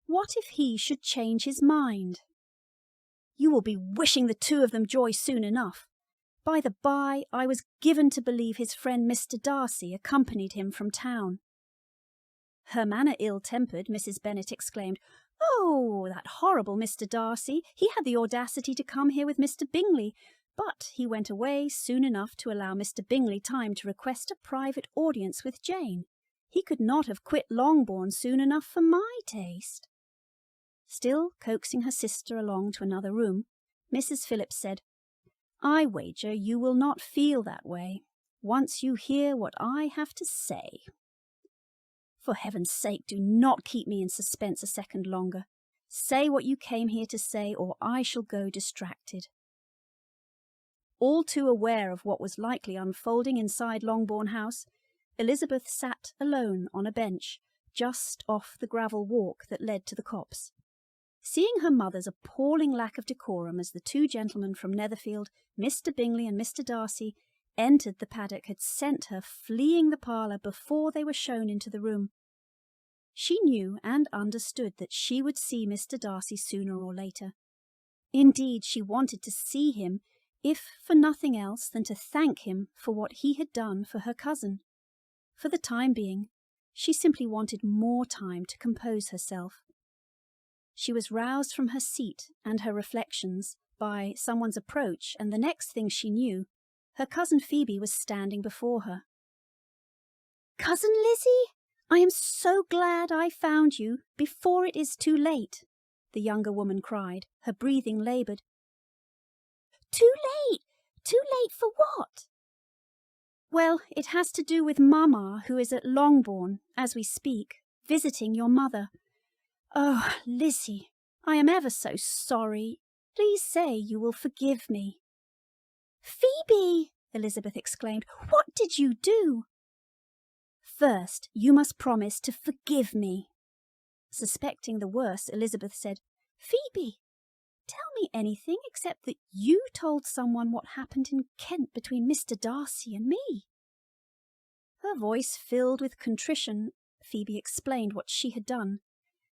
What if he should change his mind? You will be wishing the 2 of them joy soon enough. By the by, I was given to believe his friend Mr. Darcy accompanied him from town." Her manner ill-tempered, Mrs. Bennet exclaimed, "Oh, that horrible Mr. Darcy! He had the audacity to come here with Mr. Bingley, but he went away soon enough to allow Mr. Bingley time to request a private audience with Jane. He could not have quit Longbourn soon enough for my taste." Still coaxing her sister along to another room, Mrs. Phillips said, "I wager you will not feel that way once you hear what I have to say. For heaven's sake, do not keep me in suspense a second longer. Say what you came here to say, or I shall go distracted." All too aware of what was likely unfolding inside Longbourn House, Elizabeth sat alone on a bench just off the gravel walk that led to the copse. Seeing her mother's appalling lack of decorum as the 2 gentlemen from Netherfield, Mr. Bingley and Mr. Darcy, entered the paddock had sent her fleeing the parlour before they were shown into the room. She knew and understood that she would see Mr. Darcy sooner or later. Indeed, she wanted to see him, if for nothing else than to thank him for what he had done for her cousin. For the time being, she simply wanted more time to compose herself. She was roused from her seat and her reflections by someone's approach, and the next thing she knew, her cousin Phoebe was standing before her. "Cousin Lizzie, I am so glad I found you before it is too late," the younger woman cried, her breathing laboured. "Too late? Too late for what?" "Well, it has to do with Mamma, who is at Longbourn, as we speak, visiting your mother. Oh, Lizzie, I am ever so sorry. Please say you will forgive me." "Phoebe!" Elizabeth exclaimed. "What did you do?" first you must promise to forgive me." Suspecting the worst, Elizabeth said, "Phoebe, tell me anything except that you told someone what happened in Kent between Mr. Darcy and me." Her voice filled with contrition, Phoebe explained what she had done.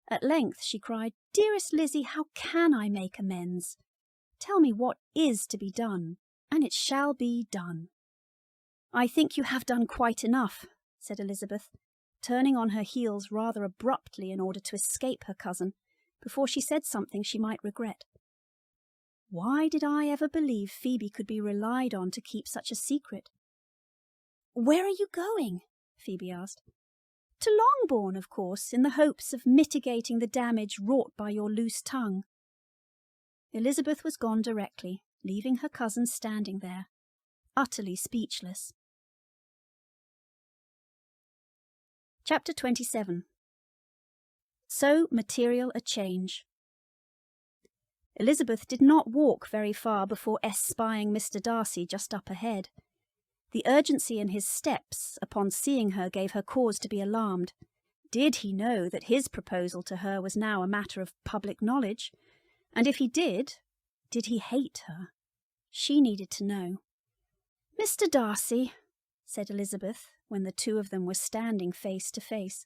At length she cried, "Dearest Lizzie, how can I make amends? Tell me what is to be done, and it shall be done." "I think you have done quite enough," said Elizabeth, turning on her heels rather abruptly in order to escape her cousin, before she said something she might regret. Why did I ever believe Phoebe could be relied on to keep such a secret? "Where are you going?" Phoebe asked. "To Longbourn, of course, in the hopes of mitigating the damage wrought by your loose tongue." Elizabeth was gone directly, leaving her cousin standing there, utterly speechless. Chapter 27. So material a change. Elizabeth did not walk very far before espying Mr. Darcy just up ahead. The urgency in his steps upon seeing her gave her cause to be alarmed. Did he know that his proposal to her was now a matter of public knowledge? And if he did he hate her? She needed to know. "Mr. Darcy," said Elizabeth, when the two of them were standing face to face.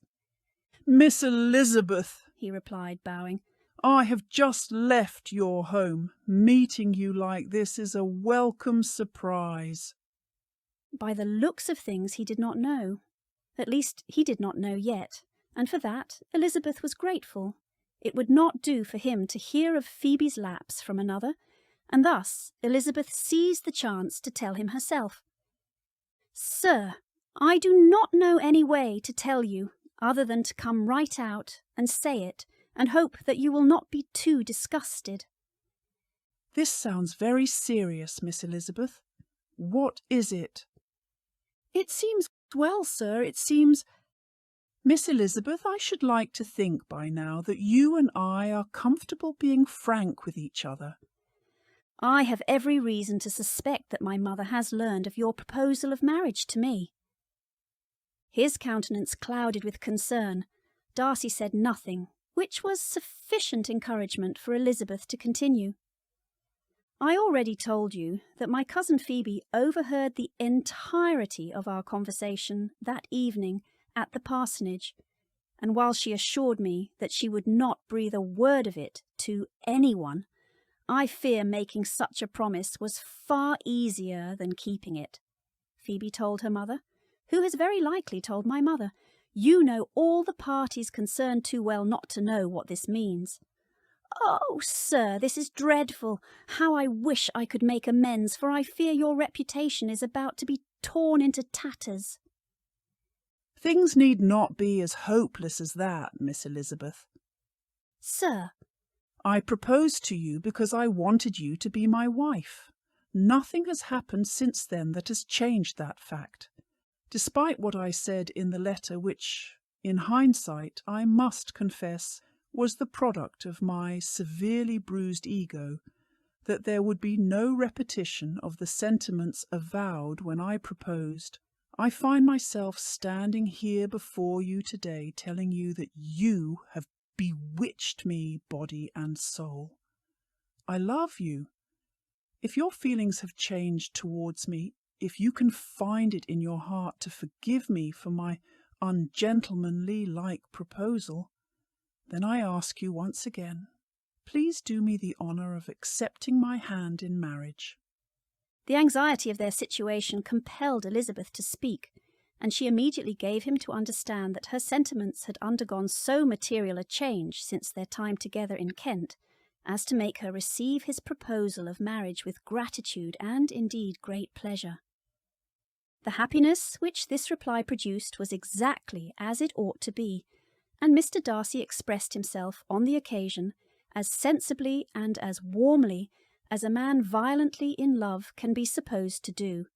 "Miss Elizabeth," he replied, bowing. "I have just left your home. Meeting you like this is a welcome surprise." By the looks of things he did not know. At least he did not know yet, and for that Elizabeth was grateful. It would not do for him to hear of Phoebe's lapse from another, and thus Elizabeth seized the chance to tell him herself. "Sir, I do not know any way to tell you other than to come right out and say it, and hope that you will not be too disgusted." "This sounds very serious, Miss Elizabeth. What is it?" "It seems, well, sir, it seems—" "Miss Elizabeth, I should like to think by now that you and I are comfortable being frank with each other." "I have every reason to suspect that my mother has learned of your proposal of marriage to me." His countenance clouded with concern. Darcy said nothing, which was sufficient encouragement for Elizabeth to continue. "I already told you that my cousin Phoebe overheard the entirety of our conversation that evening at the parsonage, and while she assured me that she would not breathe a word of it to anyone, I fear making such a promise was far easier than keeping it," Phoebe told her mother, who has very likely told my mother. "You know all the parties concerned too well not to know what this means." "Oh, sir, this is dreadful. How I wish I could make amends, for I fear your reputation is about to be torn into tatters." "Things need not be as hopeless as that, Miss Elizabeth." "Sir." "I proposed to you because I wanted you to be my wife. Nothing has happened since then that has changed that fact. Despite what I said in the letter, which, in hindsight, I must confess, was the product of my severely bruised ego, that there would be no repetition of the sentiments avowed when I proposed, I find myself standing here before you today telling you that you have bewitched me body and soul. I love you. If your feelings have changed towards me, if you can find it in your heart to forgive me for my ungentlemanly-like proposal, then I ask you once again, please do me the honour of accepting my hand in marriage." The anxiety of their situation compelled Elizabeth to speak, and she immediately gave him to understand that her sentiments had undergone so material a change since their time together in Kent as to make her receive his proposal of marriage with gratitude and indeed great pleasure. The happiness which this reply produced was exactly as it ought to be, and Mr. Darcy expressed himself on the occasion as sensibly and as warmly as a man violently in love can be supposed to do.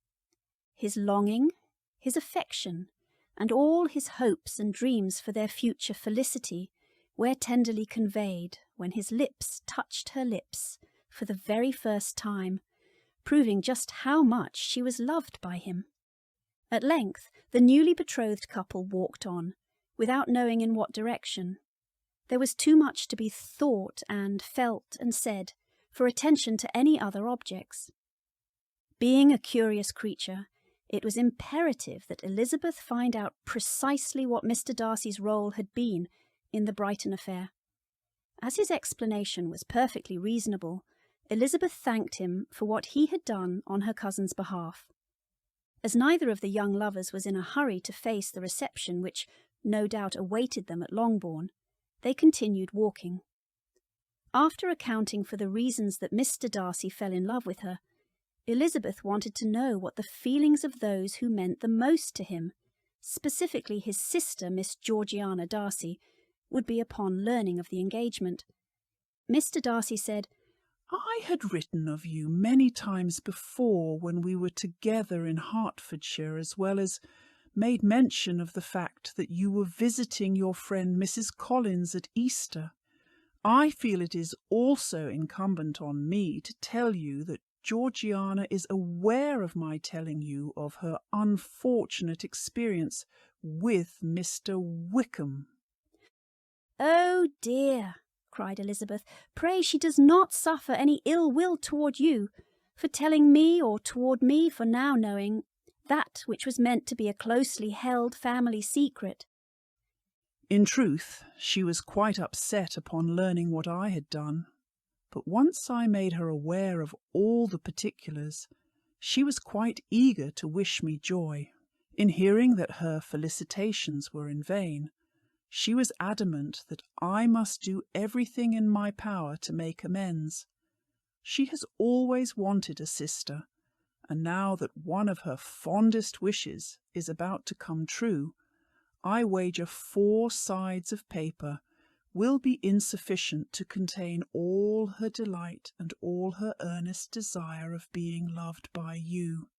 His longing, his affection, and all his hopes and dreams for their future felicity were tenderly conveyed when his lips touched her lips for the very first time, proving just how much she was loved by him. At length, the newly betrothed couple walked on, without knowing in what direction. There was too much to be thought and felt and said for attention to any other objects. Being a curious creature, it was imperative that Elizabeth find out precisely what Mr. Darcy's role had been in the Brighton affair. As his explanation was perfectly reasonable, Elizabeth thanked him for what he had done on her cousin's behalf. As neither of the young lovers was in a hurry to face the reception which no doubt awaited them at Longbourn, they continued walking. After accounting for the reasons that Mr. Darcy fell in love with her, Elizabeth wanted to know what the feelings of those who meant the most to him, specifically his sister, Miss Georgiana Darcy, would be upon learning of the engagement. Mr. Darcy said, "I had written of you many times before when we were together in Hertfordshire, as well as made mention of the fact that you were visiting your friend Mrs. Collins at Easter. I feel it is also incumbent on me to tell you that Georgiana is aware of my telling you of her unfortunate experience with Mr. Wickham." "Oh dear," cried Elizabeth, "pray she does not suffer any ill will toward you for telling me, or toward me for now knowing, that which was meant to be a closely held family secret." In truth, she was quite upset upon learning what I had done, but once I made her aware of all the particulars, she was quite eager to wish me joy. In hearing that her felicitations were in vain, she was adamant that I must do everything in my power to make amends. She has always wanted a sister, and now that one of her fondest wishes is about to come true, I wager 4 sides of paper will be insufficient to contain all her delight and all her earnest desire of being loved by you.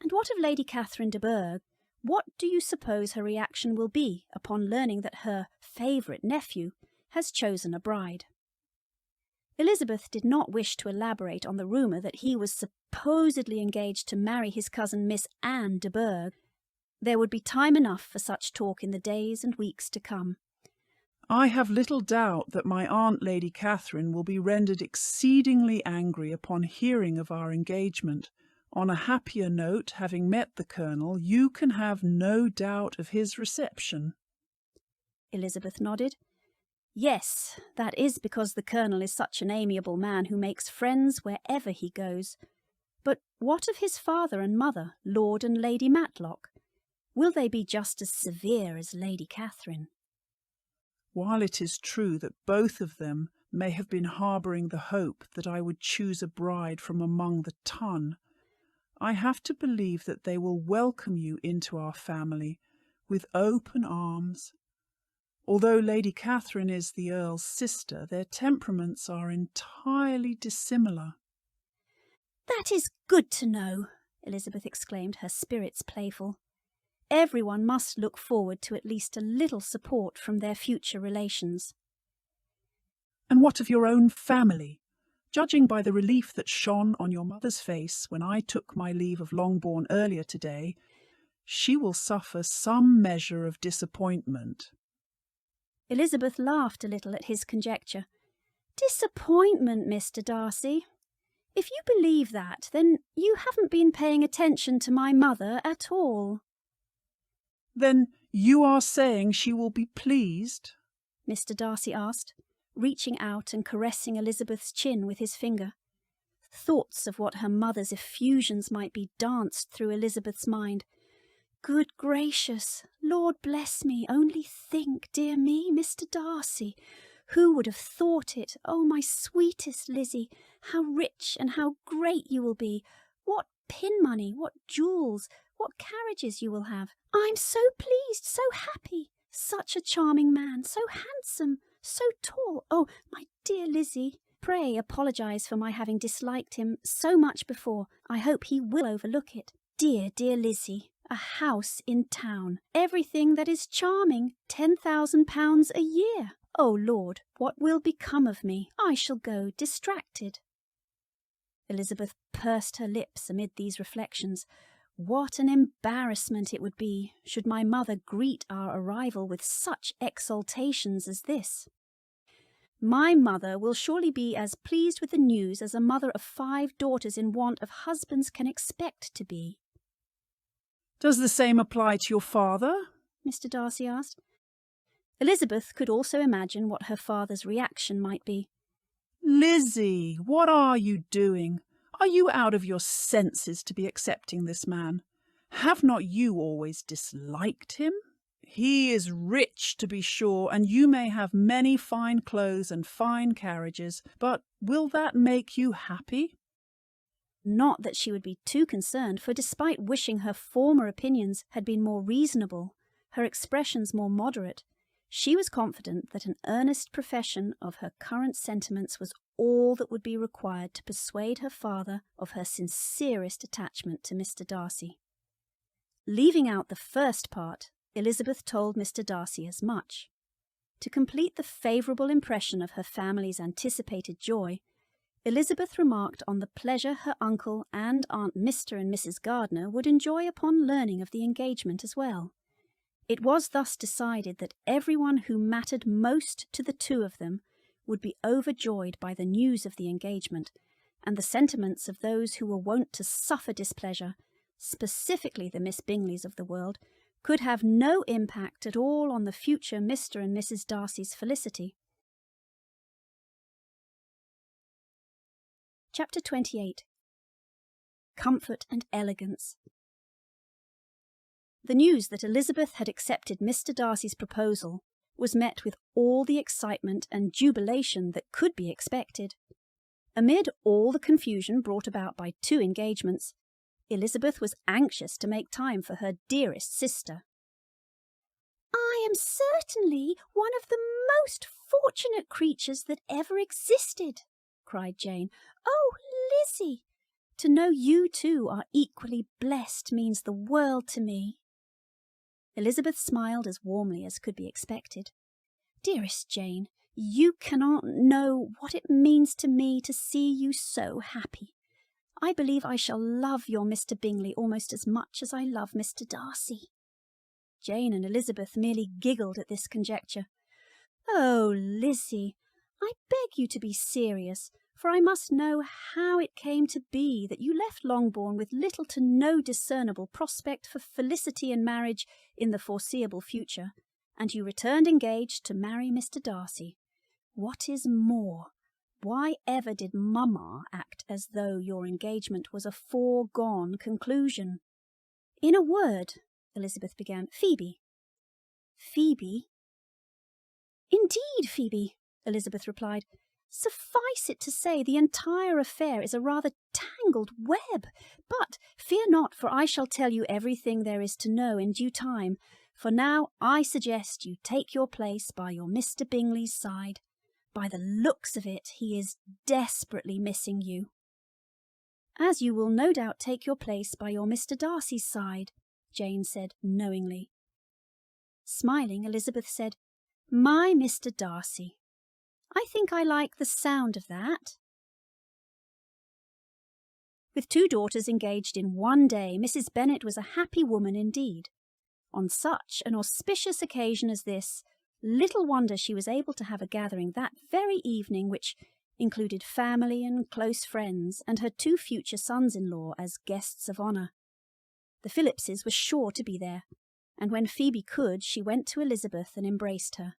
"And what of Lady Catherine de Bourgh? What do you suppose her reaction will be upon learning that her favourite nephew has chosen a bride?" Elizabeth did not wish to elaborate on the rumour that he was supposedly engaged to marry his cousin Miss Anne de Bourgh. There would be time enough for such talk in the days and weeks to come. I have little doubt that my aunt Lady Catherine will be rendered exceedingly angry upon hearing of our engagement. On a happier note, having met the Colonel, you can have no doubt of his reception. Elizabeth nodded. "Yes, that is because the Colonel is such an amiable man who makes friends wherever he goes. But what of his father and mother, Lord and Lady Matlock? Will they be just as severe as Lady Catherine?" While it is true that both of them may have been harbouring the hope that I would choose a bride from among the ton, I have to believe that they will welcome you into our family with open arms. Although Lady Catherine is the Earl's sister, their temperaments are entirely dissimilar. "That is good to know," Elizabeth exclaimed, her spirits playful. "Everyone must look forward to at least a little support from their future relations." And what of your own family? Judging by the relief that shone on your mother's face when I took my leave of Longbourn earlier today, she will suffer some measure of disappointment. Elizabeth laughed a little at his conjecture. "Disappointment, Mr. Darcy? If you believe that, then you haven't been paying attention to my mother at all." Then you are saying she will be pleased? Mr. Darcy asked, reaching out and caressing Elizabeth's chin with his finger. Thoughts of what her mother's effusions might be danced through Elizabeth's mind. "Good gracious, Lord bless me, only think, dear me, Mr. Darcy. Who would have thought it? Oh, my sweetest Lizzie, how rich and how great you will be. What pin money, what jewels, what carriages you will have. I'm so pleased, so happy. Such a charming man, so handsome, so tall. Oh, my dear Lizzie, pray apologise for my having disliked him so much before. I hope he will overlook it. Dear, dear Lizzie, a house in town, everything that is charming, £10,000 a year. Oh, Lord, what will become of me? I shall go distracted." Elizabeth pursed her lips amid these reflections. What an embarrassment it would be should my mother greet our arrival with such exultations as this. My mother will surely be as pleased with the news as a mother of 5 daughters in want of husbands can expect to be. Does the same apply to your father? Mr. Darcy asked. Elizabeth could also imagine what her father's reaction might be. Lizzie, what are you doing? Are you out of your senses to be accepting this man? Have not you always disliked him? He is rich, to be sure, and you may have many fine clothes and fine carriages, but will that make you happy? Not that she would be too concerned, for despite wishing her former opinions had been more reasonable, her expressions more moderate, she was confident that an earnest profession of her current sentiments was all that would be required to persuade her father of her sincerest attachment to Mr. Darcy. Leaving out the first part, Elizabeth told Mr. Darcy as much. To complete the favourable impression of her family's anticipated joy, Elizabeth remarked on the pleasure her uncle and Aunt Mr. and Mrs. Gardiner would enjoy upon learning of the engagement as well. It was thus decided that everyone who mattered most to the two of them would be overjoyed by the news of the engagement, and the sentiments of those who were wont to suffer displeasure, specifically the Miss Bingleys of the world, could have no impact at all on the future Mr. and Mrs. Darcy's felicity. Chapter 28. Comfort and Elegance. The news that Elizabeth had accepted Mr. Darcy's proposal was met with all the excitement and jubilation that could be expected. Amid all the confusion brought about by 2 engagements, Elizabeth was anxious to make time for her dearest sister. I am certainly one of the most fortunate creatures that ever existed, cried Jane. Oh, Lizzie! To know you two are equally blessed means the world to me. Elizabeth smiled as warmly as could be expected. Dearest Jane, you cannot know what it means to me to see you so happy. I believe I shall love your Mr. Bingley almost as much as I love Mr. Darcy. Jane and Elizabeth merely giggled at this conjecture. Oh, Lizzie, I beg you to be serious, for I must know how it came to be that you left Longbourn with little to no discernible prospect for felicity and marriage in the foreseeable future, and you returned engaged to marry Mr. Darcy. What is more, why ever did Mamma act as though your engagement was a foregone conclusion? In a word, Elizabeth began. Phoebe. Phoebe? Indeed, Phoebe, Elizabeth replied. Suffice it to say, the entire affair is a rather tangled web. But fear not, for I shall tell you everything there is to know in due time. For now I suggest you take your place by your Mr. Bingley's side. By the looks of it, he is desperately missing you. As you will no doubt take your place by your Mr. Darcy's side, Jane said knowingly. Smiling, Elizabeth said, My Mr. Darcy. I think I like the sound of that. With 2 daughters engaged in one day, Mrs. Bennet was a happy woman indeed. On such an auspicious occasion as this, little wonder she was able to have a gathering that very evening which included family and close friends, and her 2 future sons-in-law as guests of honour. The Phillipses were sure to be there, and when Phoebe could, she went to Elizabeth and embraced her.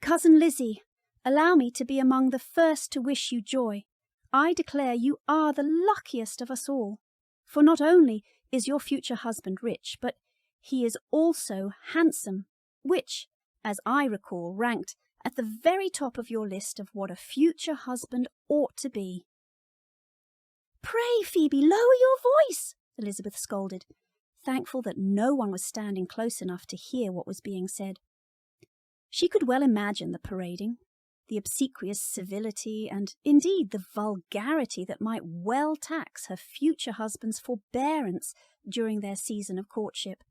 Cousin Lizzie, allow me to be among the first to wish you joy. I declare you are the luckiest of us all, for not only is your future husband rich, but he is also handsome, which, as I recall, ranked at the very top of your list of what a future husband ought to be. Pray, Phoebe, lower your voice, Elizabeth scolded, thankful that no one was standing close enough to hear what was being said. She could well imagine the parading, the obsequious civility, and indeed the vulgarity that might well tax her future husband's forbearance during their season of courtship.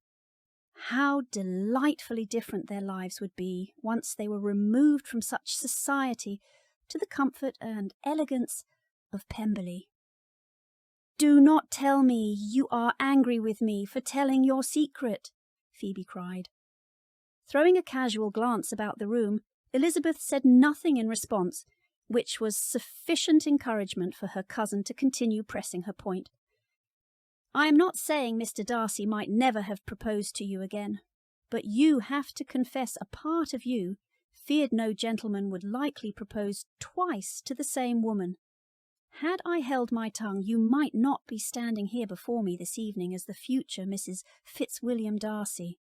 How delightfully different their lives would be once they were removed from such society to the comfort and elegance of Pemberley. do not tell me you are angry with me for telling your secret," Phoebe cried. Throwing a casual glance about the room, Elizabeth said nothing in response, which was sufficient encouragement for her cousin to continue pressing her point. "I am not saying Mr. Darcy might never have proposed to you again, but you have to confess a part of you feared no gentleman would likely propose twice to the same woman. Had I held my tongue, you might not be standing here before me this evening as the future Mrs. Fitzwilliam Darcy."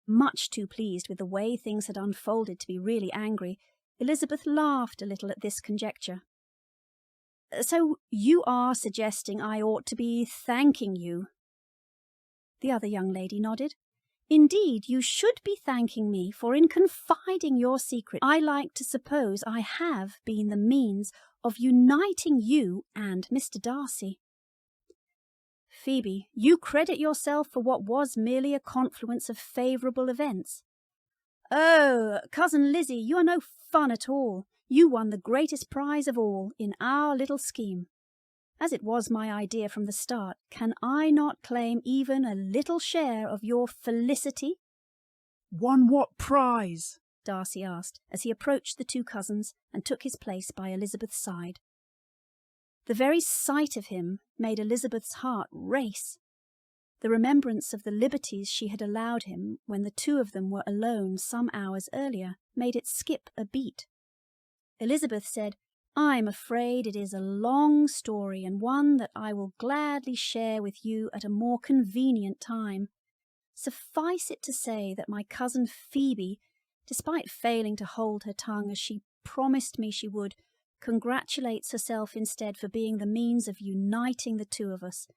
Much too pleased with the way things had unfolded to be really angry, Elizabeth laughed a little at this conjecture. "So you are suggesting I ought to be thanking you?" The other young lady nodded. "Indeed, you should be thanking me, for in confiding your secret, I like to suppose I have been the means of uniting you and Mr. Darcy." "Phoebe, you credit yourself for what was merely a confluence of favourable events." "Oh, Cousin Lizzie, you are no fun at all. You won the greatest prize of all in our little scheme. As it was my idea from the start, can I not claim even a little share of your felicity?" "Won what prize?" Darcy asked as he approached the two cousins and took his place by Elizabeth's side. The very sight of him made Elizabeth's heart race. The remembrance of the liberties she had allowed him when the two of them were alone some hours earlier made it skip a beat. Elizabeth said, "I'm afraid it is a long story and one that I will gladly share with you at a more convenient time. Suffice it to say that my cousin Phoebe, despite failing to hold her tongue as she promised me she would, congratulates herself instead for being the means of uniting the two of us.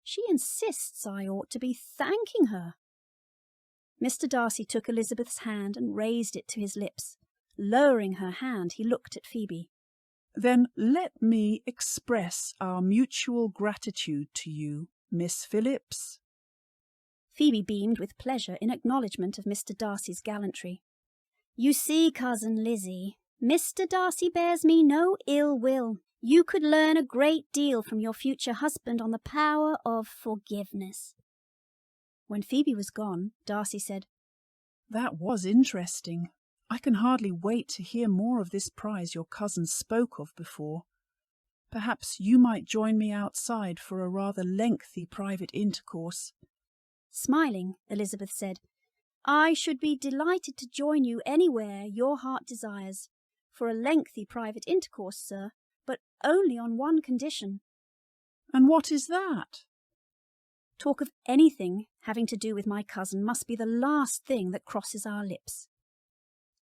She insists I ought to be thanking her." Mr. Darcy took Elizabeth's hand and raised it to his lips. Lowering her hand, he looked at Phoebe. "Then let me express our mutual gratitude to you, Miss Phillips." Phoebe beamed with pleasure in acknowledgment of Mr. Darcy's gallantry. "You see, Cousin Lizzie, Mr. Darcy bears me no ill will. You could learn a great deal from your future husband on the power of forgiveness." When Phoebe was gone, Darcy said, "That was interesting. I can hardly wait to hear more of this prize your cousin spoke of before. Perhaps you might join me outside for a rather lengthy private intercourse." Smiling, Elizabeth said, "I should be delighted to join you anywhere your heart desires, for a lengthy private intercourse, sir, but only on one condition." "And what is that?" "Talk of anything having to do with my cousin must be the last thing that crosses our lips."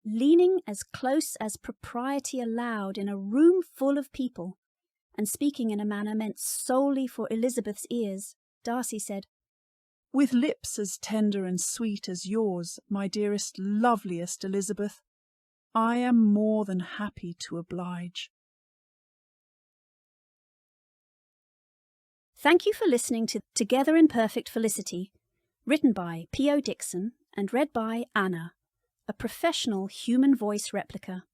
Leaning as close as propriety allowed in a room full of people, and speaking in a manner meant solely for Elizabeth's ears, Darcy said, "With lips as tender and sweet as yours, my dearest, loveliest Elizabeth, I am more than happy to oblige." Thank you for listening to Together in Perfect Felicity, written by P.O. Dixon and read by Anna, a professional human voice replica.